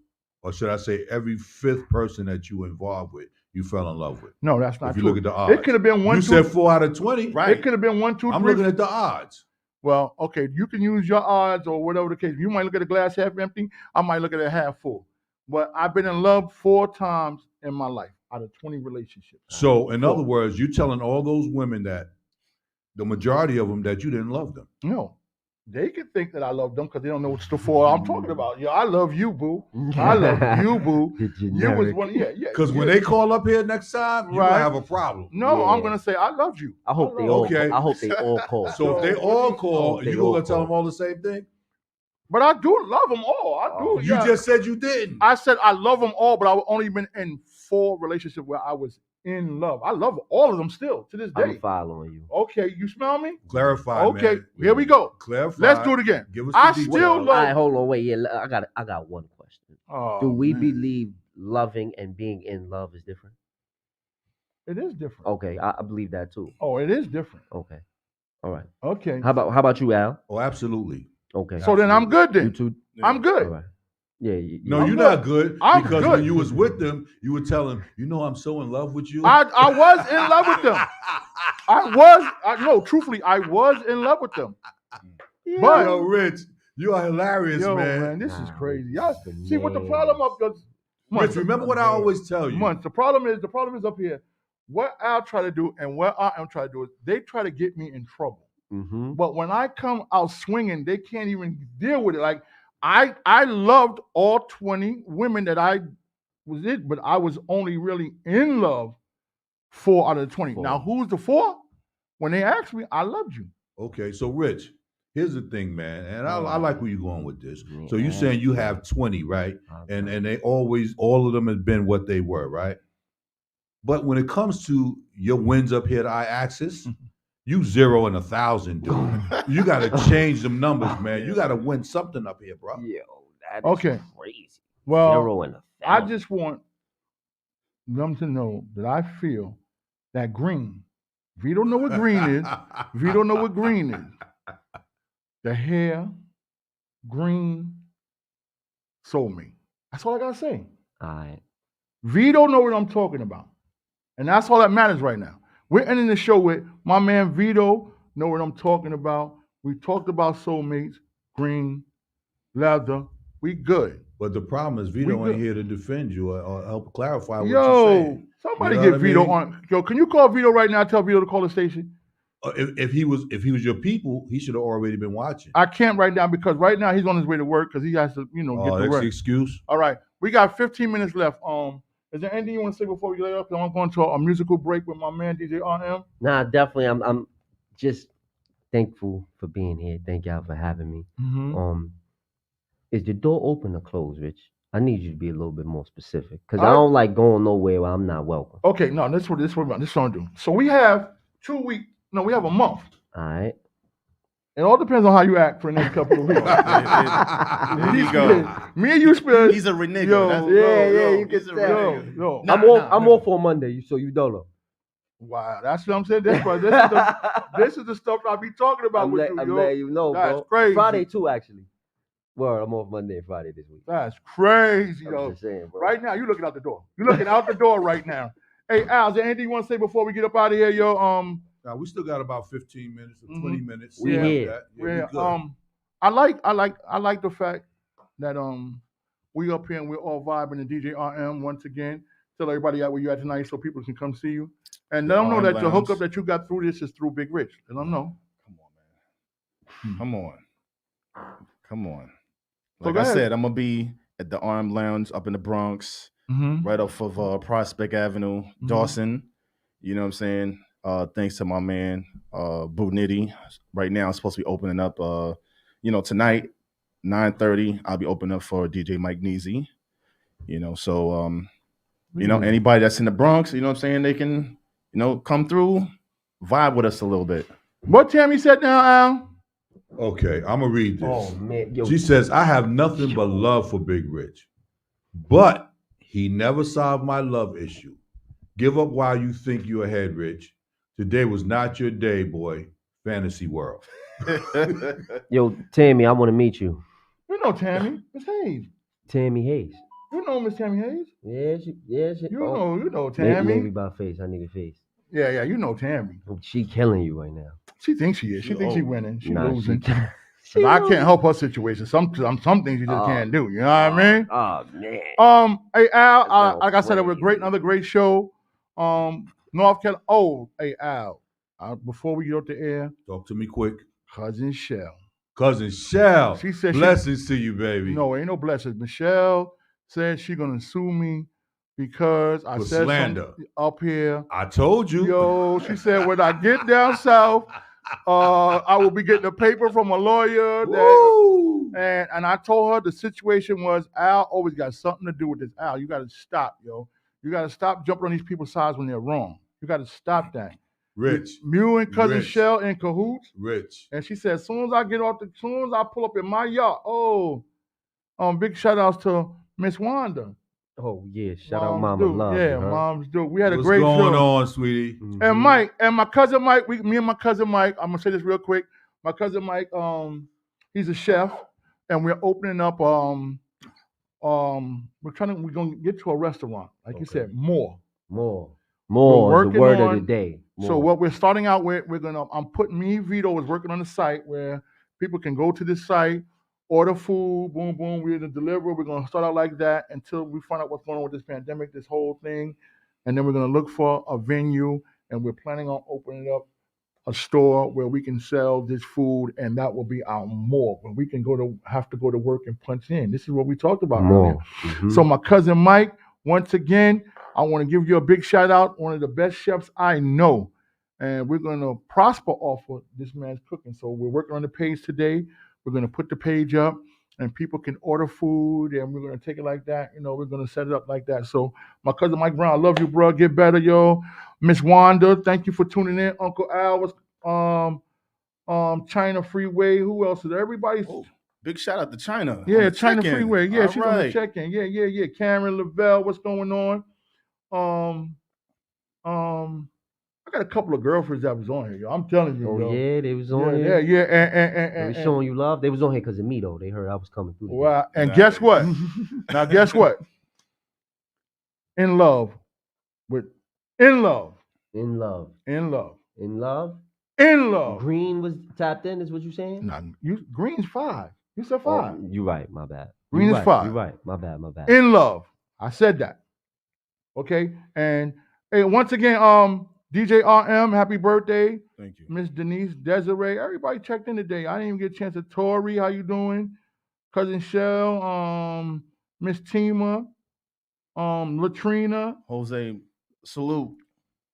Speaker 15: or should I say, every fifth person that you involved with, you fell in love with.
Speaker 4: No, that's not
Speaker 15: If you
Speaker 4: true.
Speaker 15: look at the odds,
Speaker 4: It could have been 1,
Speaker 15: You
Speaker 4: 2.
Speaker 15: said 4 out of 20.
Speaker 4: It could have been 1, 2, 3.
Speaker 15: I'm looking at the odds.
Speaker 4: Well, okay, you can use your odds or whatever the case. You might look at the glass half empty. I might look at it half full. But I've been in love 4 times in my life out of 20 relationships.
Speaker 15: So, in other words, you're telling all those women that the majority of them that you didn't love them.
Speaker 4: No. They can think that I love them because they don't know what's the 4 I'm talking about. Yo, I love you, boo. I love you, boo. You was one, yeah.
Speaker 15: Because when they call up here next time, you're
Speaker 4: Right.
Speaker 15: gonna have a problem.
Speaker 4: No, I'm gonna say I love you.
Speaker 20: I hope they all call.
Speaker 15: So if they all call,
Speaker 20: they
Speaker 15: you
Speaker 20: all
Speaker 15: gonna tell
Speaker 20: call.
Speaker 15: them all the same thing?
Speaker 4: But I do love them all. I do.
Speaker 15: You
Speaker 4: yeah.
Speaker 15: just said you didn't.
Speaker 4: I said I love them all, but I've only been in 4 relationships where I was in love. I love all of them still to this
Speaker 20: I'm
Speaker 4: day.
Speaker 20: following you.
Speaker 4: Okay, you smell me?
Speaker 15: Clarify,
Speaker 4: Okay,
Speaker 15: man.
Speaker 4: here we go.
Speaker 15: Clarify.
Speaker 4: Let's do it again.
Speaker 15: Give us
Speaker 4: I
Speaker 15: the
Speaker 4: still
Speaker 15: details.
Speaker 4: love.
Speaker 20: All right, hold on, wait. Yeah, I got one question.
Speaker 4: Oh,
Speaker 20: Do we
Speaker 4: man.
Speaker 20: believe loving and being in love is different?
Speaker 4: It is different.
Speaker 20: Okay, I believe that too.
Speaker 4: Oh, it is different.
Speaker 20: Okay, all right.
Speaker 4: Okay.
Speaker 20: How about you, Al?
Speaker 15: Oh, absolutely.
Speaker 20: Okay.
Speaker 4: So then I'm good then.
Speaker 20: You too.
Speaker 4: I'm good.
Speaker 20: All right. Yeah.
Speaker 15: No,
Speaker 4: I'm
Speaker 15: you're
Speaker 4: good.
Speaker 15: not good.
Speaker 4: I'm
Speaker 15: because
Speaker 4: good.
Speaker 15: when you was with them, you would tell them, you know, I'm so in love with you.
Speaker 4: I was in love with them. Truthfully, I was in love with them. But
Speaker 15: Yo, Rich, you are hilarious,
Speaker 4: yo,
Speaker 15: man.
Speaker 4: this is crazy. Y'all see what the problem of the
Speaker 15: Rich, remember what I always tell you.
Speaker 4: Months. The problem is up here. What I'll try to do and what I am trying to do is they try to get me in trouble.
Speaker 20: Mm-hmm.
Speaker 4: But when I come out swinging, they can't even deal with it. Like I loved all 20 women that I was it, but I was only really in love 4 out of the 20. Now who's the 4? When they ask me, I loved you.
Speaker 15: Okay, so Rich, here's the thing, man, and I like where you're going with this. So you're saying you have 20, right? And they always, all of them have been what they were, right? But when it comes to your wins up here at I-Axis, you 0 and 1,000, dude. You got to change them numbers, man. You got to win something up here, bro.
Speaker 20: Yo, that is
Speaker 4: Okay.
Speaker 20: crazy.
Speaker 4: Well,
Speaker 20: 0 and 1,000.
Speaker 4: I just want them to know that I feel that green. If you don't know what green is, the hair, green, soulmate. That's all I gotta say.
Speaker 20: All right.
Speaker 4: Vito know what I'm talking about. And that's all that matters right now. We're ending the show with my man Vito, know what I'm talking about. We talked about soulmates, green, leather. We good.
Speaker 15: But the problem is Vito
Speaker 4: We
Speaker 15: ain't
Speaker 4: good.
Speaker 15: here to defend you or help clarify what you're
Speaker 4: Yo,
Speaker 15: saying.
Speaker 4: somebody
Speaker 15: You know
Speaker 4: get
Speaker 15: what I
Speaker 4: Vito
Speaker 15: mean?
Speaker 4: on. Yo, can you call Vito right now? Tell Vito to call the station.
Speaker 15: If he was your people, he should have already been watching.
Speaker 4: I can't right now because right now he's on his way to work because he has to, get to
Speaker 15: That's
Speaker 4: work.
Speaker 15: the excuse.
Speaker 4: All right, we got 15 minutes left. Is there anything you want to say before we get up? I'm going to a musical break with my man DJ RM.
Speaker 20: Nah, definitely. I'm just thankful for being here. Thank y'all for having me.
Speaker 4: Mhm.
Speaker 20: Is the door open or closed, Rich? I need you to be a little bit more specific because
Speaker 4: All
Speaker 20: I
Speaker 4: right.
Speaker 20: don't like going nowhere where I'm not welcome.
Speaker 4: Okay, no, this is what I'm gonna do. So we have 2 weeks. No, we have a month.
Speaker 20: All right.
Speaker 4: It all depends on how you act for the next couple of weeks.
Speaker 16: There you go.
Speaker 4: Me and you, Spirit.
Speaker 16: He's a renegade.
Speaker 4: Yo,
Speaker 16: That's-
Speaker 20: You can
Speaker 16: he's a
Speaker 20: tell.
Speaker 16: renegade.
Speaker 4: Yo.
Speaker 20: I'm off on Monday, so you don't know.
Speaker 4: Wow, that's what I'm saying. This is the stuff I be talking about
Speaker 20: I'm
Speaker 4: with
Speaker 20: letting
Speaker 4: you, yo.
Speaker 20: you know,
Speaker 4: That's
Speaker 20: bro.
Speaker 4: crazy.
Speaker 20: Friday too, actually. Well, I'm off Monday and Friday this week.
Speaker 4: That's crazy,
Speaker 20: I'm
Speaker 4: yo.
Speaker 20: just saying, bro.
Speaker 4: Right now, you looking out the door. You looking out the door right now. Hey, Al, is there anything you want to say before we get up out of here, yo?
Speaker 15: Now we still got about 15 minutes or 20 minutes.
Speaker 20: We
Speaker 15: something
Speaker 20: here.
Speaker 15: Like that.
Speaker 4: Yeah,
Speaker 15: we good.
Speaker 4: I like the fact that we up here and we're all vibing and DJ RM once again. Tell everybody out where you at tonight so people can come see you. And let them know
Speaker 16: RM
Speaker 4: that the
Speaker 16: Lounge.
Speaker 4: hookup that you got through this is through Big Rich. Let them know.
Speaker 16: Come on.
Speaker 4: So
Speaker 16: Like
Speaker 4: go
Speaker 16: I
Speaker 4: ahead.
Speaker 16: said, I'm gonna be at the RM Lounge up in the Bronx,
Speaker 4: Mhm.
Speaker 16: right off of Prospect Avenue, Dawson. You know what I'm saying? Thanks to my man Boo Nitty. Right now, I'm supposed to be opening up. Tonight, 9:30. I'll be opening up for DJ Mike Neezy. So anybody that's in the Bronx, you know what I'm saying, they can come through, vibe with us a little bit.
Speaker 4: What Tammy said now, Al?
Speaker 15: Okay, I'm gonna read this.
Speaker 20: Oh man, yo.
Speaker 15: She says, I have nothing but love for Big Rich, but he never solved my love issue. Give up while you think you're ahead, Rich. Today was not your day, boy. Fantasy world.
Speaker 20: Yo, Tammy, I want to meet you.
Speaker 4: You know Tammy. Miss Hayes.
Speaker 20: Tammy Hayes.
Speaker 4: You know Miss Tammy Hayes.
Speaker 20: Yeah, she.
Speaker 4: You know
Speaker 20: Maybe,
Speaker 4: Tammy.
Speaker 20: maybe by face. I need a face.
Speaker 4: Yeah, you know Tammy.
Speaker 20: She killing you right now.
Speaker 4: She thinks she is. She thinks she's winning. She
Speaker 20: Nah,
Speaker 4: losing.
Speaker 20: she-
Speaker 4: 'Cause I can't help her situation. Some things you just can't do. You know what I mean?
Speaker 20: Oh man.
Speaker 4: Hey Al,
Speaker 20: sounds
Speaker 4: like I said, it was
Speaker 20: crazy.
Speaker 4: another great show. North Carolina. Oh, hey Al, before we get off the air,
Speaker 15: Talk to me quick.
Speaker 4: Cousin Shell.
Speaker 15: Cousin Shell.
Speaker 4: She said
Speaker 15: blessings to you, baby.
Speaker 4: No, ain't no blessings. Michelle said she gonna sue me because I
Speaker 15: For
Speaker 4: said
Speaker 15: slander.
Speaker 4: something up here.
Speaker 15: I told you.
Speaker 4: Yo, she said when I get down south, I will be getting a paper from a lawyer. And I told her the situation was Al always got something to do with this. Al, you got to stop, yo. You got to stop jumping on these people's sides when they're wrong. You got to stop that.
Speaker 15: Rich.
Speaker 4: You and cousin
Speaker 15: Rich.
Speaker 4: Shell in cahoots.
Speaker 15: Rich.
Speaker 4: And she said, as soon as I pull up in my yacht, big shout outs to Miss Wanda.
Speaker 20: Oh yeah, shout out Mama
Speaker 4: Dude.
Speaker 20: Love.
Speaker 4: Yeah,
Speaker 20: you heard?
Speaker 4: Mom's Dude. We had a
Speaker 15: What's
Speaker 4: great
Speaker 15: going
Speaker 4: show.
Speaker 15: on, sweetie?
Speaker 4: And Mike and my cousin Mike, me and my cousin Mike, I'm gonna say this real quick. My cousin Mike, he's a chef, and we're opening up. We're gonna get to a restaurant, like you said, more.
Speaker 20: More
Speaker 4: We're
Speaker 20: is the word of
Speaker 4: working
Speaker 20: the day.
Speaker 4: So
Speaker 20: More.
Speaker 4: what we're starting out with, Vito is working on the site where people can go to this site, order food, boom, boom, we're gonna deliver. We're gonna start out like that until we find out what's going on with this pandemic, this whole thing. And then we're gonna look for a venue, and we're planning on opening up a store where we can sell this food, and that will be our more, where we can have to go to work and punch in. This is what we talked about
Speaker 20: More.
Speaker 4: earlier. So my cousin Mike, once again, I want to give you a big shout out, one of the best chefs I know. And we're going to prosper off of this man's cooking. So we're working on the page today. We're going to put the page up, and people can order food, and we're going to take it like that. We're going to set it up like that. So my cousin Mike Brown, I love you, bro. Get better, yo. Miss Wanda, thank you for tuning in. Uncle Al was China Freeway. Who else is there? Everybody's
Speaker 16: Big shout out to China.
Speaker 4: yeah,
Speaker 16: on the
Speaker 4: China
Speaker 16: check-in.
Speaker 4: Freeway. Yeah,
Speaker 16: All
Speaker 4: she's on the
Speaker 16: right.
Speaker 4: check-in. Yeah. Karen Lavelle, what's going on? I got a couple of girlfriends that was on here, yo. I'm telling you,
Speaker 20: Oh
Speaker 4: yo.
Speaker 20: yeah, they was on
Speaker 4: Yeah,
Speaker 20: here.
Speaker 4: yeah.
Speaker 20: They
Speaker 4: And
Speaker 20: was showing you love. They was on here because of me though. They heard I was coming through.
Speaker 4: wow. And guess what? Now guess what? In love.
Speaker 20: In love.
Speaker 4: In love.
Speaker 14: Green was tapped in, is what you saying?
Speaker 4: Nah, Green's 5. You said 5.
Speaker 14: Oh, you right, my bad.
Speaker 4: Green
Speaker 14: You
Speaker 4: is
Speaker 14: right,
Speaker 4: 5.
Speaker 14: You right, my bad, my bad.
Speaker 4: In love. I said that. Okay. And hey, once again, DJ RM, happy birthday.
Speaker 16: Thank you.
Speaker 4: Miss Denise, Desiree, everybody checked in today. I didn't even get a chance to Tori, how you doing? Cousin Shell, Miss Tima, Latrina,
Speaker 16: Jose, salute.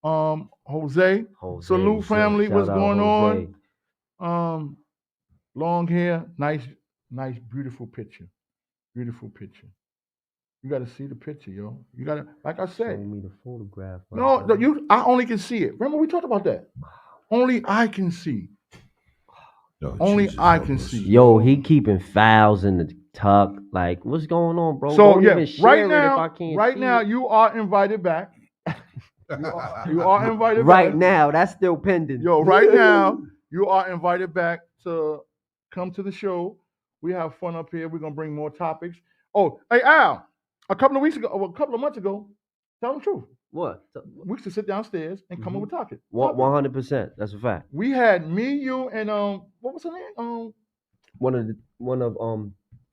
Speaker 4: Jose, salute family.
Speaker 14: Shout
Speaker 4: What's
Speaker 14: out
Speaker 4: going
Speaker 14: Jose.
Speaker 4: on? Long hair, nice, beautiful picture. Beautiful picture. You got to see the picture, yo. You got to, like I
Speaker 14: Show
Speaker 4: said.
Speaker 14: me the photograph.
Speaker 4: No, I only can see it. Remember we talked about that. Only I can see. Only I can see.
Speaker 14: Yo, he keeping files in the tuck. Like, what's going on, bro?
Speaker 4: So
Speaker 14: Don't
Speaker 4: yeah,
Speaker 14: even share
Speaker 4: right
Speaker 14: it
Speaker 4: now,
Speaker 14: if I can't
Speaker 4: right
Speaker 14: see
Speaker 4: now,
Speaker 14: it.
Speaker 4: you are invited back. You are invited
Speaker 14: Right
Speaker 4: back.
Speaker 14: now, that's still pending.
Speaker 4: Yo, right now, you are invited back to come to the show. We have fun up here. We're gonna bring more topics. Oh, hey Al, a couple of months ago, tell the truth.
Speaker 14: What?
Speaker 4: We used to sit downstairs and come up with topics.
Speaker 14: 100%. That's a fact.
Speaker 4: We had me, you, and what was her name?
Speaker 14: One of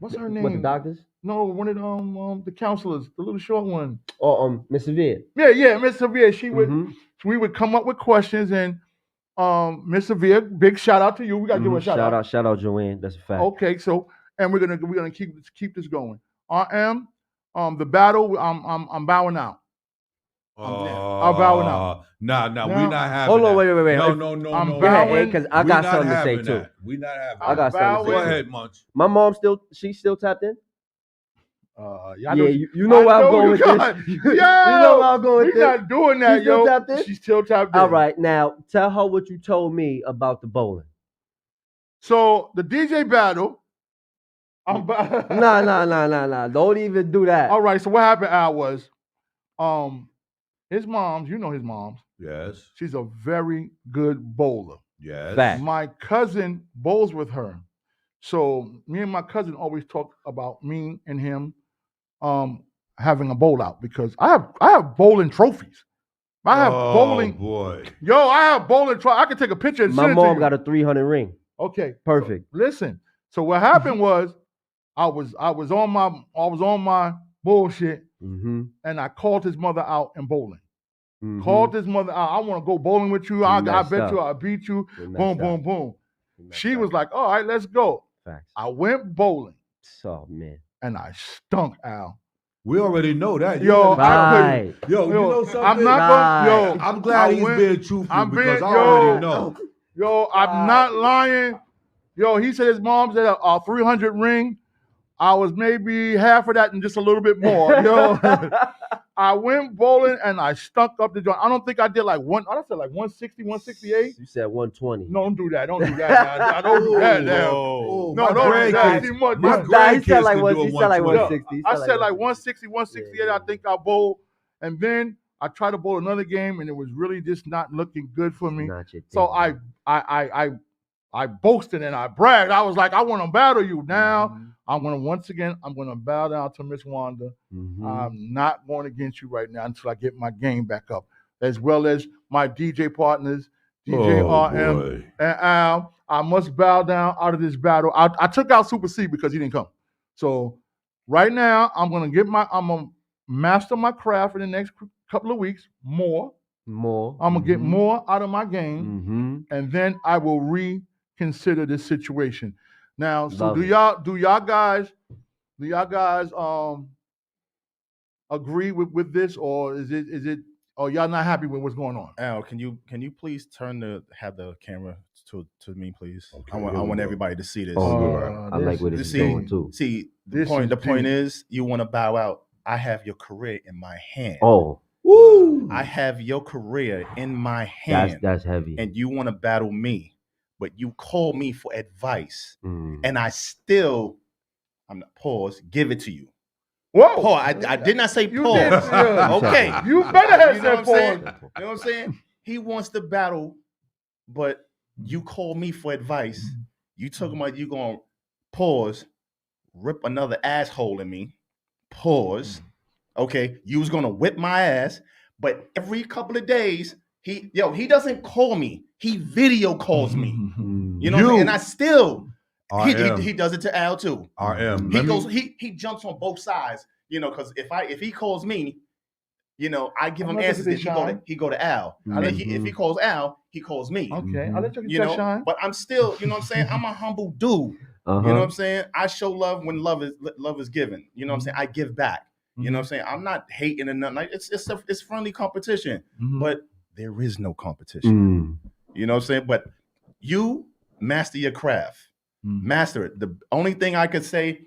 Speaker 4: What's her
Speaker 14: What,
Speaker 4: name?
Speaker 14: the doctors?
Speaker 4: No, one of the counselors, the little short one.
Speaker 14: Oh, Miss Severe.
Speaker 4: Yeah, Miss Severe. We would come up with questions, and Miss Severe, big shout out to you. We gotta give her a shout out.
Speaker 14: Shout out Joanne. That's a fact.
Speaker 4: Okay, so and we're gonna keep this going. RM, the battle. I'm bowing out. I'm bowing out.
Speaker 15: Nah, we not having
Speaker 14: Hold on,
Speaker 15: that.
Speaker 14: wait.
Speaker 15: No.
Speaker 4: I'm
Speaker 14: Go
Speaker 4: bowing.
Speaker 14: ahead, because I
Speaker 15: We
Speaker 14: got
Speaker 15: not
Speaker 14: something to say
Speaker 15: having
Speaker 14: too.
Speaker 15: that. We not having
Speaker 14: I got something to say.
Speaker 15: Go ahead, Munch.
Speaker 14: My mom she's still tapped in?
Speaker 4: Yeah,
Speaker 14: you know where I'm going with this. You know where I'm going with
Speaker 4: We're
Speaker 14: this.
Speaker 4: not doing that,
Speaker 14: She's still
Speaker 4: yo.
Speaker 14: tapped in?
Speaker 4: She's still tapped in.
Speaker 14: All right, now tell her what you told me about the bowling.
Speaker 4: So the DJ battle.
Speaker 14: Nah. Don't even do that.
Speaker 4: All right. So what happened, Al, was, his mom's. You know his mom's.
Speaker 15: Yes.
Speaker 4: She's a very good bowler.
Speaker 15: Yes.
Speaker 14: Fact.
Speaker 4: My cousin bowls with her. So me and my cousin always talk about me and him having a bowl out because I have bowling trophies. I have bowling.
Speaker 15: Boy.
Speaker 4: Yo, I have bowling trophies. I can take a picture and
Speaker 14: My
Speaker 4: send it to
Speaker 14: mom
Speaker 4: you.
Speaker 14: got a 300 ring.
Speaker 4: Okay.
Speaker 14: Perfect.
Speaker 4: So, listen. So what happened was I was on my bullshit
Speaker 14: Mm-hmm.
Speaker 4: and I called his mother out in bowling.
Speaker 14: Mm-hmm.
Speaker 4: Called his mother out. I want to go bowling with you. I
Speaker 14: messed
Speaker 4: bet
Speaker 14: up.
Speaker 4: you I'll beat you.
Speaker 14: We
Speaker 4: Boom,
Speaker 14: messed
Speaker 4: boom,
Speaker 14: up.
Speaker 4: boom. She was like, all right, let's go.
Speaker 14: Facts.
Speaker 4: I went bowling
Speaker 14: So, man.
Speaker 4: and I stunk, Al.
Speaker 15: We already know that.
Speaker 4: Yo,
Speaker 14: Right.
Speaker 15: Yo, you know something?
Speaker 4: I'm not gonna. Yo,
Speaker 15: I'm glad he's being truthful because I already know.
Speaker 4: Yo, I'm not lying. Yo, he said his mom said a 300 ring. I was maybe half of that and just a little bit more. Yo, I went bowling and I stunk up the joint. I don't think I did like 160, 168.
Speaker 14: You said 120.
Speaker 4: No, don't do that. Don't do that. Now. I don't do that now.
Speaker 15: Oh,
Speaker 4: No,
Speaker 15: my
Speaker 4: don't do that.
Speaker 15: grandkids-
Speaker 4: See, much-
Speaker 15: my
Speaker 4: Nah,
Speaker 15: grandkids
Speaker 14: he said like
Speaker 15: can
Speaker 14: one-
Speaker 15: do a
Speaker 14: he said like
Speaker 15: 120.
Speaker 14: 160. He
Speaker 4: I
Speaker 14: said
Speaker 4: said like 160, 168. I think I bowled. And then I tried to bowl another game and it was really just not looking good for me.
Speaker 14: Not your
Speaker 4: So
Speaker 14: thing.
Speaker 4: I boasted and I bragged. I was like, I want to battle you. Now I'm gonna bow down to Miss Wanda.
Speaker 14: Mhm.
Speaker 4: I'm not going against you right now until I get my game back up, as well as my DJ partners, DJ RM
Speaker 15: boy.
Speaker 4: and Al. I must bow down out of this battle. I took out Super C because he didn't come. So right now I'm gonna master my craft in the next couple of weeks. I'm gonna get more out of my game,
Speaker 14: Mm-hmm.
Speaker 4: and then I will reconsider this situation. Now, so
Speaker 14: Love
Speaker 4: do
Speaker 14: it.
Speaker 4: y'all guys agree with this, or is it or y'all not happy with what's going on?
Speaker 16: Al, can you please have the camera to me, please?
Speaker 15: Okay,
Speaker 16: I
Speaker 15: here we
Speaker 16: want
Speaker 15: go.
Speaker 16: everybody to see this.
Speaker 14: Oh, yeah. I like where this is going, too.
Speaker 16: See, the
Speaker 4: This
Speaker 16: point
Speaker 4: is
Speaker 16: is you want to bow out. I have your career in my hand.
Speaker 14: Oh,
Speaker 15: Woo!
Speaker 16: I have your career in my hand.
Speaker 14: that's heavy.
Speaker 16: And you want to battle me, but you call me for advice,
Speaker 14: Mm.
Speaker 16: and I still, give it to you.
Speaker 4: Whoa!
Speaker 16: Pause. I did not say
Speaker 4: You
Speaker 16: pause.
Speaker 4: did, yeah.
Speaker 16: Okay.
Speaker 4: You better have
Speaker 16: You know
Speaker 4: said
Speaker 16: what I'm saying?
Speaker 4: pause.
Speaker 16: You know what I'm saying? He wants to battle, but you call me for advice. You talking about you gonna pause, rip another asshole in me. Pause. Okay, you was gonna whip my ass, but every couple of days He doesn't call me. He video calls me. You know what I'm saying? And I still he does it to Al too.
Speaker 15: RM.
Speaker 16: He jumps on both sides, because if he calls me, I give him answers. He go to Al. If he calls Al, he calls me.
Speaker 4: Okay, I'll let you get shine.
Speaker 16: But I'm still, you know what I'm saying? I'm a humble dude. You know what I'm saying? I show love when love is given. You know what I'm saying? I give back. You know what I'm saying? I'm not hating or nothing. Like it's friendly competition, but there is no competition. You know what I'm saying? But you master your craft. Master it. The only thing I could say,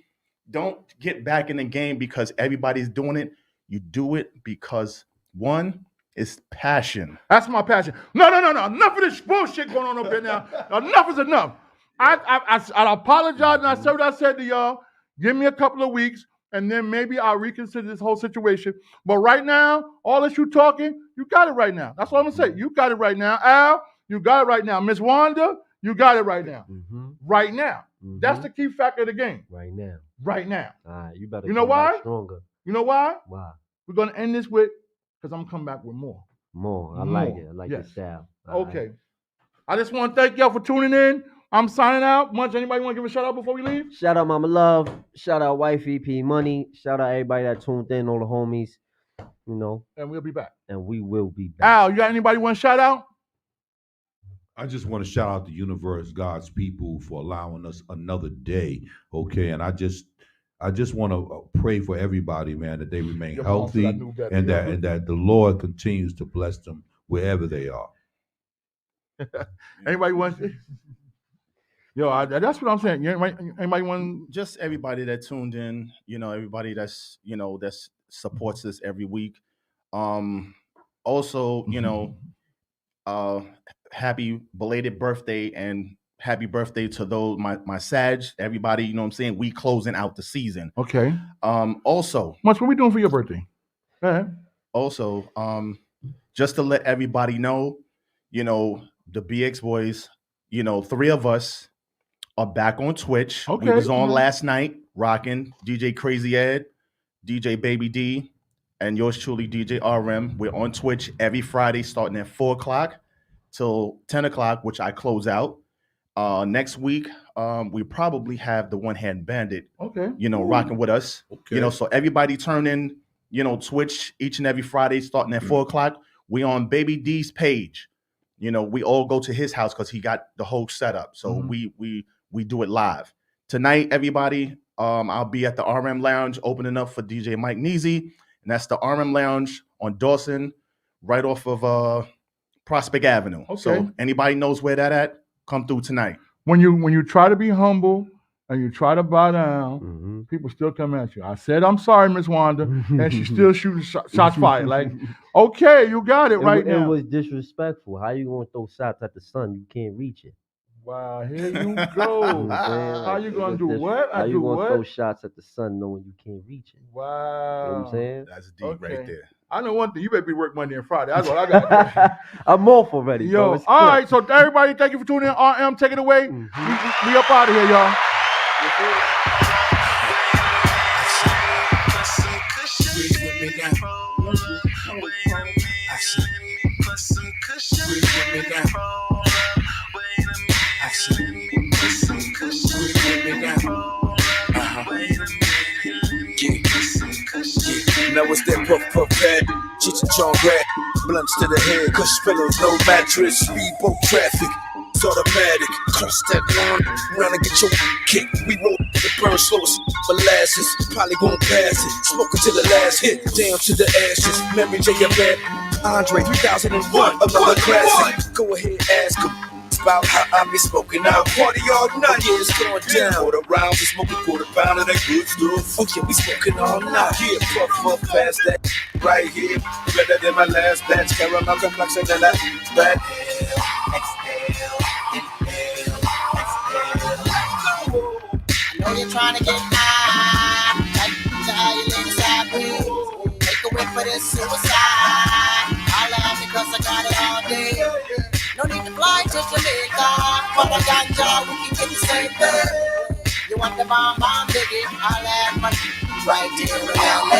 Speaker 16: don't get back in the game because everybody's doing it. You do it because one is passion.
Speaker 4: That's my passion. No. Enough of this bullshit going on up here now. Enough is enough. I apologize and I said what I said to y'all. Give me a couple of weeks and then maybe I'll reconsider this whole situation. But right now, all that you talking, you got it right now. That's what I'm going to say. You got it right now. Al, you got it right now. Miss Wanda, you got it right now. Right now. That's the key factor of the game.
Speaker 14: Right now.
Speaker 4: Right now.
Speaker 14: All right, you better.
Speaker 4: You know why?
Speaker 14: Stronger.
Speaker 4: You know why?
Speaker 14: Why?
Speaker 4: We're going to end this with, because I'm going to come back with more.
Speaker 14: More. I like it. I like the style.
Speaker 4: Okay. I just want to thank y'all for tuning in. I'm signing out. Munch, anybody want to give a shout out before we leave?
Speaker 14: Shout out Mama Love. Shout out Wifey P Money. Shout out everybody that tuned in, all the homies.
Speaker 4: And we'll be back.
Speaker 14: And we will be back.
Speaker 4: Al, you got anybody want to shout out?
Speaker 15: I just want to shout out the universe, God's people, for allowing us another day. Okay, and I just want to pray for everybody, man, that they remain healthy and that the Lord continues to bless them wherever they are.
Speaker 4: Anybody want? Yo, that's what I'm saying. Anybody want?
Speaker 16: Just everybody that tuned in. Everybody that's that supports us every week. Also, happy belated birthday and happy birthday to those my Sag. Everybody, you know what I'm saying? We closing out the season.
Speaker 4: Okay.
Speaker 16: Also,
Speaker 4: Munch, what we doing for your birthday? Go ahead.
Speaker 16: Also, just to let everybody know, the BX Boys, 3 of us are back on Twitch.
Speaker 4: Okay.
Speaker 16: We was on last night, rocking DJ Crazy Ed, DJ Baby D, and yours truly, DJ RM. We're on Twitch every Friday, starting at 4 o'clock till 10 o'clock, which I close out. Next week, we probably have the One Hand Bandit, rocking with us.
Speaker 15: Okay.
Speaker 16: So everybody turn in, Twitch each and every Friday, starting at 4 o'clock. We on Baby D's page. We all go to his house because he got the whole setup. So we do it live. Tonight, everybody, I'll be at the RM Lounge opening up for DJ Mike Neezy. And that's the RM Lounge on Dawson, right off of Prospect Avenue.
Speaker 4: Okay.
Speaker 16: So anybody knows where that at, come through tonight.
Speaker 4: When you try to be humble and you try to bow down, people still come at you. I said, I'm sorry, Miss Wanda, and she still shooting shots fired. Like, okay, you got it right now.
Speaker 14: It was disrespectful. How you going to throw shots at the sun? You can't reach it.
Speaker 4: Wow, here you go. How you going to do what?
Speaker 14: How you going to throw shots at the sun knowing you can't reach it?
Speaker 4: Wow.
Speaker 14: You know what I'm saying?
Speaker 16: That's deep right there.
Speaker 4: I know one thing. You better be work Monday and Friday. That's what I got.
Speaker 14: I'm off already.
Speaker 4: Yo, all right. So everybody, thank you for tuning in. RM, take it away. We up out of here, y'all.
Speaker 21: Now it's that puff pad, Cheech and Chong grad, blunts to the head, cush pillows, no mattress, speedboat traffic, it's automatic, cross that line, round and get your kick, we roll the burn slow as molasses, probably won't pass it, smoking to the last hit, down to the ashes, Mary J. Bad, Andre 3001, another classic, go ahead, ask him. About how I be smoking out, party all night, yeah, it's going down. Quarter rounds, we smoking quarter pound of that good stuff. Oh yeah, we smoking all night, yeah, puff past that right here. Better than my last batch, caramel complexion than that. Exhale, inhale, exhale.
Speaker 22: I know you're trying to get high, like to how you lay inside me. Take a whip for this suicide. I'll laugh because I got it all day. No need to fly to Jamaica. For the ganja, we can get the same thing. You want the bomb, baby? I'll have my right here in LA.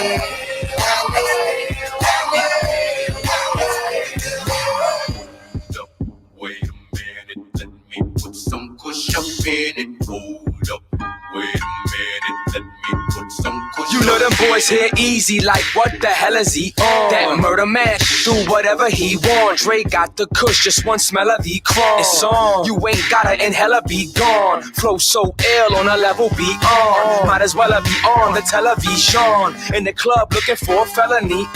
Speaker 21: minute, hold up, wait a minute, let me put some cushion.
Speaker 1: You know them boys here easy, like what the hell is he on? That murder man, do whatever he want. Dre got the kush, just one smell of the chrome. It's on, you ain't gotta inhale or be gone. Flow so ill on a level beyond. Might as well be on the television. In the club looking for a felony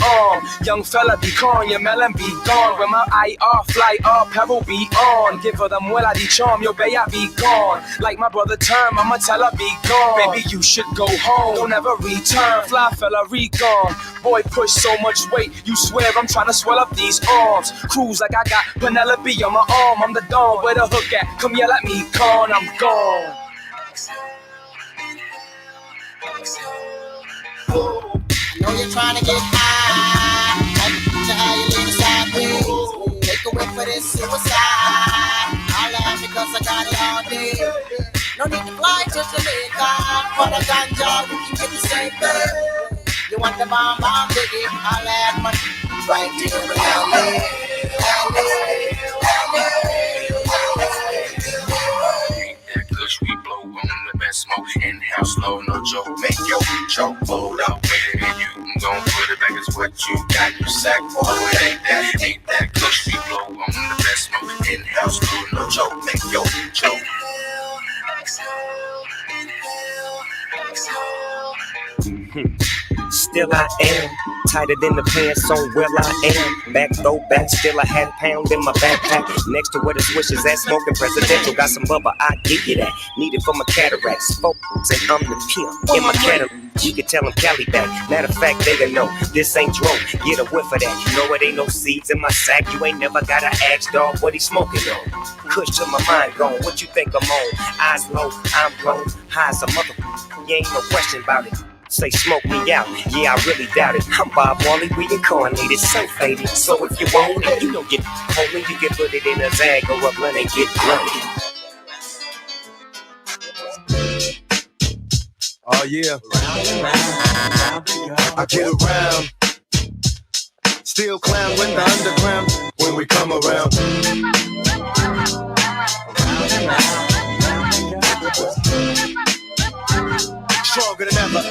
Speaker 1: young fella be calm, your melon be gone. When my IR fly up, pebble be on. Give her the muela di charm, your bay I be gone. Like my brother term, I'ma tell her be gone. Baby, you should go home, don't ever return. Fly fella, re-gone. Boy, push so much weight, you swear I'm trying to swell up these arms. Cruise like I got Penelope on my arm. I'm the dawn, where the hook at? Come yell at me, con, I'm gone.
Speaker 22: Know you're trying to get high. To how you lean sideways. Take a whip for this suicide. I'll laugh because I got it all day. No need to fly to Jamaica. For the ganja, we can get the same thing. You want the bomb, biggie? I'll add money right here in LA.
Speaker 21: We blow on the best smoke, inhale slow, no joke, make your choke, hold up, wait a minute, you gon' put it back, it's what you got, you sack, oh, it ain't that kush, we blow on the best smoke, inhale slow, no joke, make your choke.
Speaker 2: Still I am tighter than the pants on where I am. Back though back, still a half pound in my backpack. Next to where the swishes at, smoking presidential. Got some bubba, I give you that. Need it for my cataracts. Folks say I'm the pimp in my cataract. You can tell them Cali back. Matter of fact, they gon' know this ain't dro. Get a whiff of that. You know it ain't no seeds in my sack. You ain't never gotta ask dog what he smoking on. Kush to my mind gone. What you think I'm on? Eyes low, I'm blown. High as a mother. You ain't no question about it. Say smoke me out, yeah I really doubt it. I'm Bob Marley, reincarnated, so faded. So if you want it, you don't get holy. You can put it in a bag or a blunt and get blunted.
Speaker 21: Oh yeah, I get around. Still clown with the underground when we come around. Stronger than ever.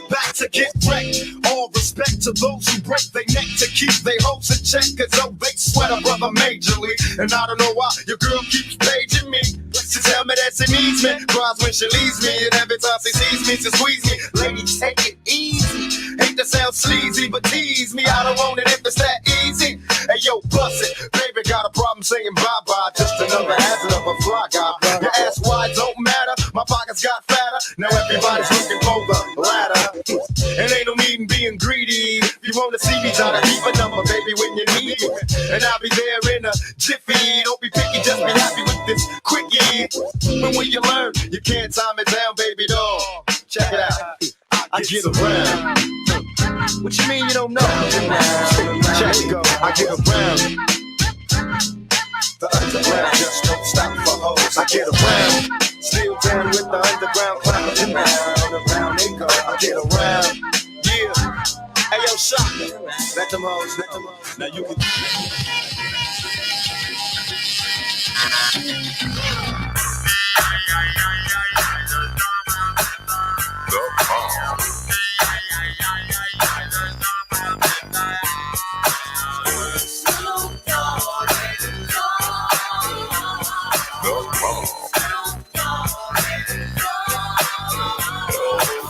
Speaker 21: Back to get wrecked. All respect to those who break their neck to keep their hopes in check. Cause oh, they sweat a brother majorly. And I don't know why your girl keeps paging me. She tell me that she needs me. Cries when she leaves me. And every time she sees me, she squeeze me. Lady, take it easy. Hate to sound sleazy, but tease me. I don't want it if it's that easy. Hey yo, bust it. Baby got a problem saying bye-bye. Just another hazard of a fly guy. You ask why it don't matter. My pockets got fatter. Now everybody's looking for the ladder. And ain't no need in being greedy. If you wanna see me, try to keep a number, baby, when you need it. And I'll be there in a jiffy. Don't be picky, just be happy with this quickie. But when you learn, you can't time it down, baby doll. Check it out. I get around. What you mean you don't know? Check it go. I get around. The underground just don't stop for hoes. I get around. Still down with the underground clowns. And around they go. I get around. Yeah. Hey yo, shot. Let them hoes, let them hoes. Now you can.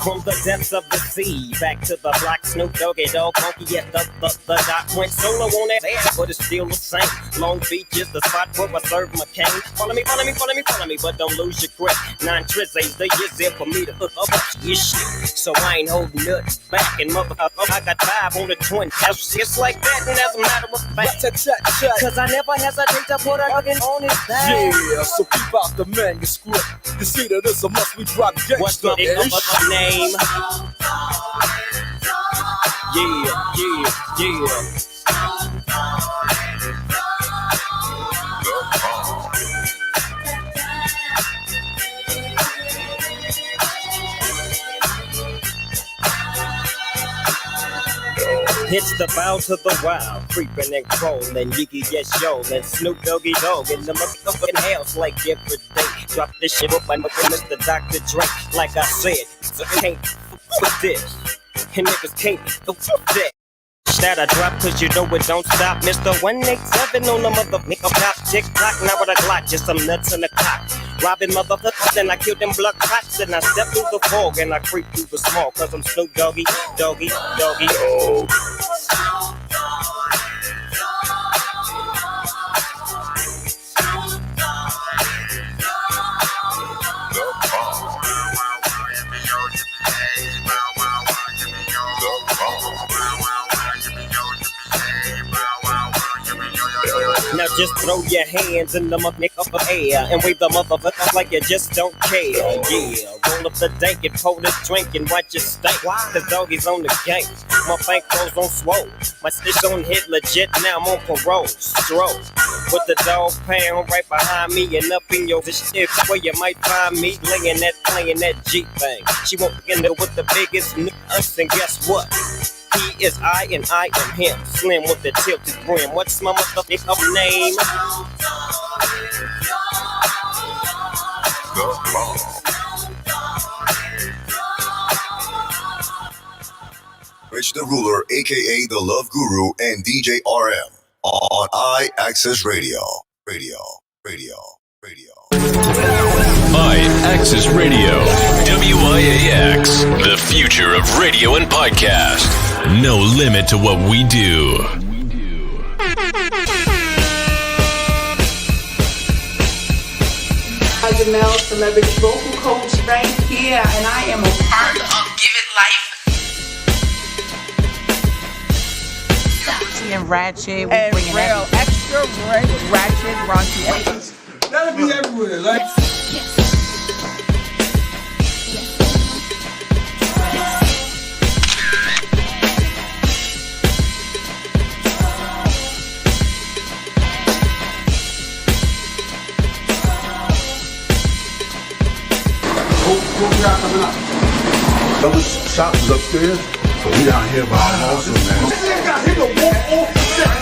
Speaker 2: From the depths of the sea, back to the block, Snoop Doggy Dogg, funky at the doc. Went solo on that ass, but it's still the same. Long Beach is the spot where I serve McCain. Follow me, but don't lose your grip. 9 trizzies, the years there for me to hook up your shit. So I ain't holding nothing back, and motherfucker, I got 5 on the twin house. It's like that, and as a matter of fact, cause I never hesitate to put a huggin' on his back.
Speaker 21: Yeah, so keep out the manuscript. You see that it's a must we drop gangsta.
Speaker 2: What's the name? It's the bow to the wild, creeping and crawling, Yiggy yes yo, and Snoop Doggy Dogg in the motherfucking house like every day. Drop this shit up, I'm Mr. Dr. Dre, like I said, so I can't with this, and niggas can't with that. That I drop cause you know it don't stop. Mr. 187 on the motherfucker top. Tick tock, now with a Glock, just some nuts in the cock. Robbing motherfuckers, and I kill them blood clots. And I step through the fog and I creep through the small. Cause I'm Snoop Doggy, Doggy, Doggy, oh. Now just throw your hands in the motherfucker air and wave the motherfucker like you just don't care. Yeah, roll up the dank and pour this drink and watch it stink. The doggy's on the game, my bankrolls on swole. My stitch on hit legit, now I'm on parole. Stroke with the dog pound right behind me and up in your shit where you might find me laying that playing that G thing. She won't begin there with the biggest nuts, and guess what? He is I and I am him. Slim with the tilted brim. What's my motherfucking name?
Speaker 9: Rich the Ruler, aka the Love Guru, and DJ RM on I-Access Radio.
Speaker 12: I-Access Radio. WIAX. The future of radio and podcast. No limit to what we do.
Speaker 23: Hi, Janelle, celebrity vocal coach right here, and I am a part of Give It Life.
Speaker 24: And ratchet, we
Speaker 23: And
Speaker 24: bringing
Speaker 23: real
Speaker 24: extra ratchet, raunchy.
Speaker 23: That'll be everywhere, like.
Speaker 5: What we got coming up? Those shops is upstairs, so we down here by awesome, man. This nigga got hit to walk off the set.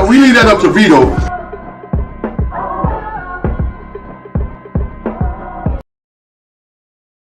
Speaker 5: We leave that up to Vito.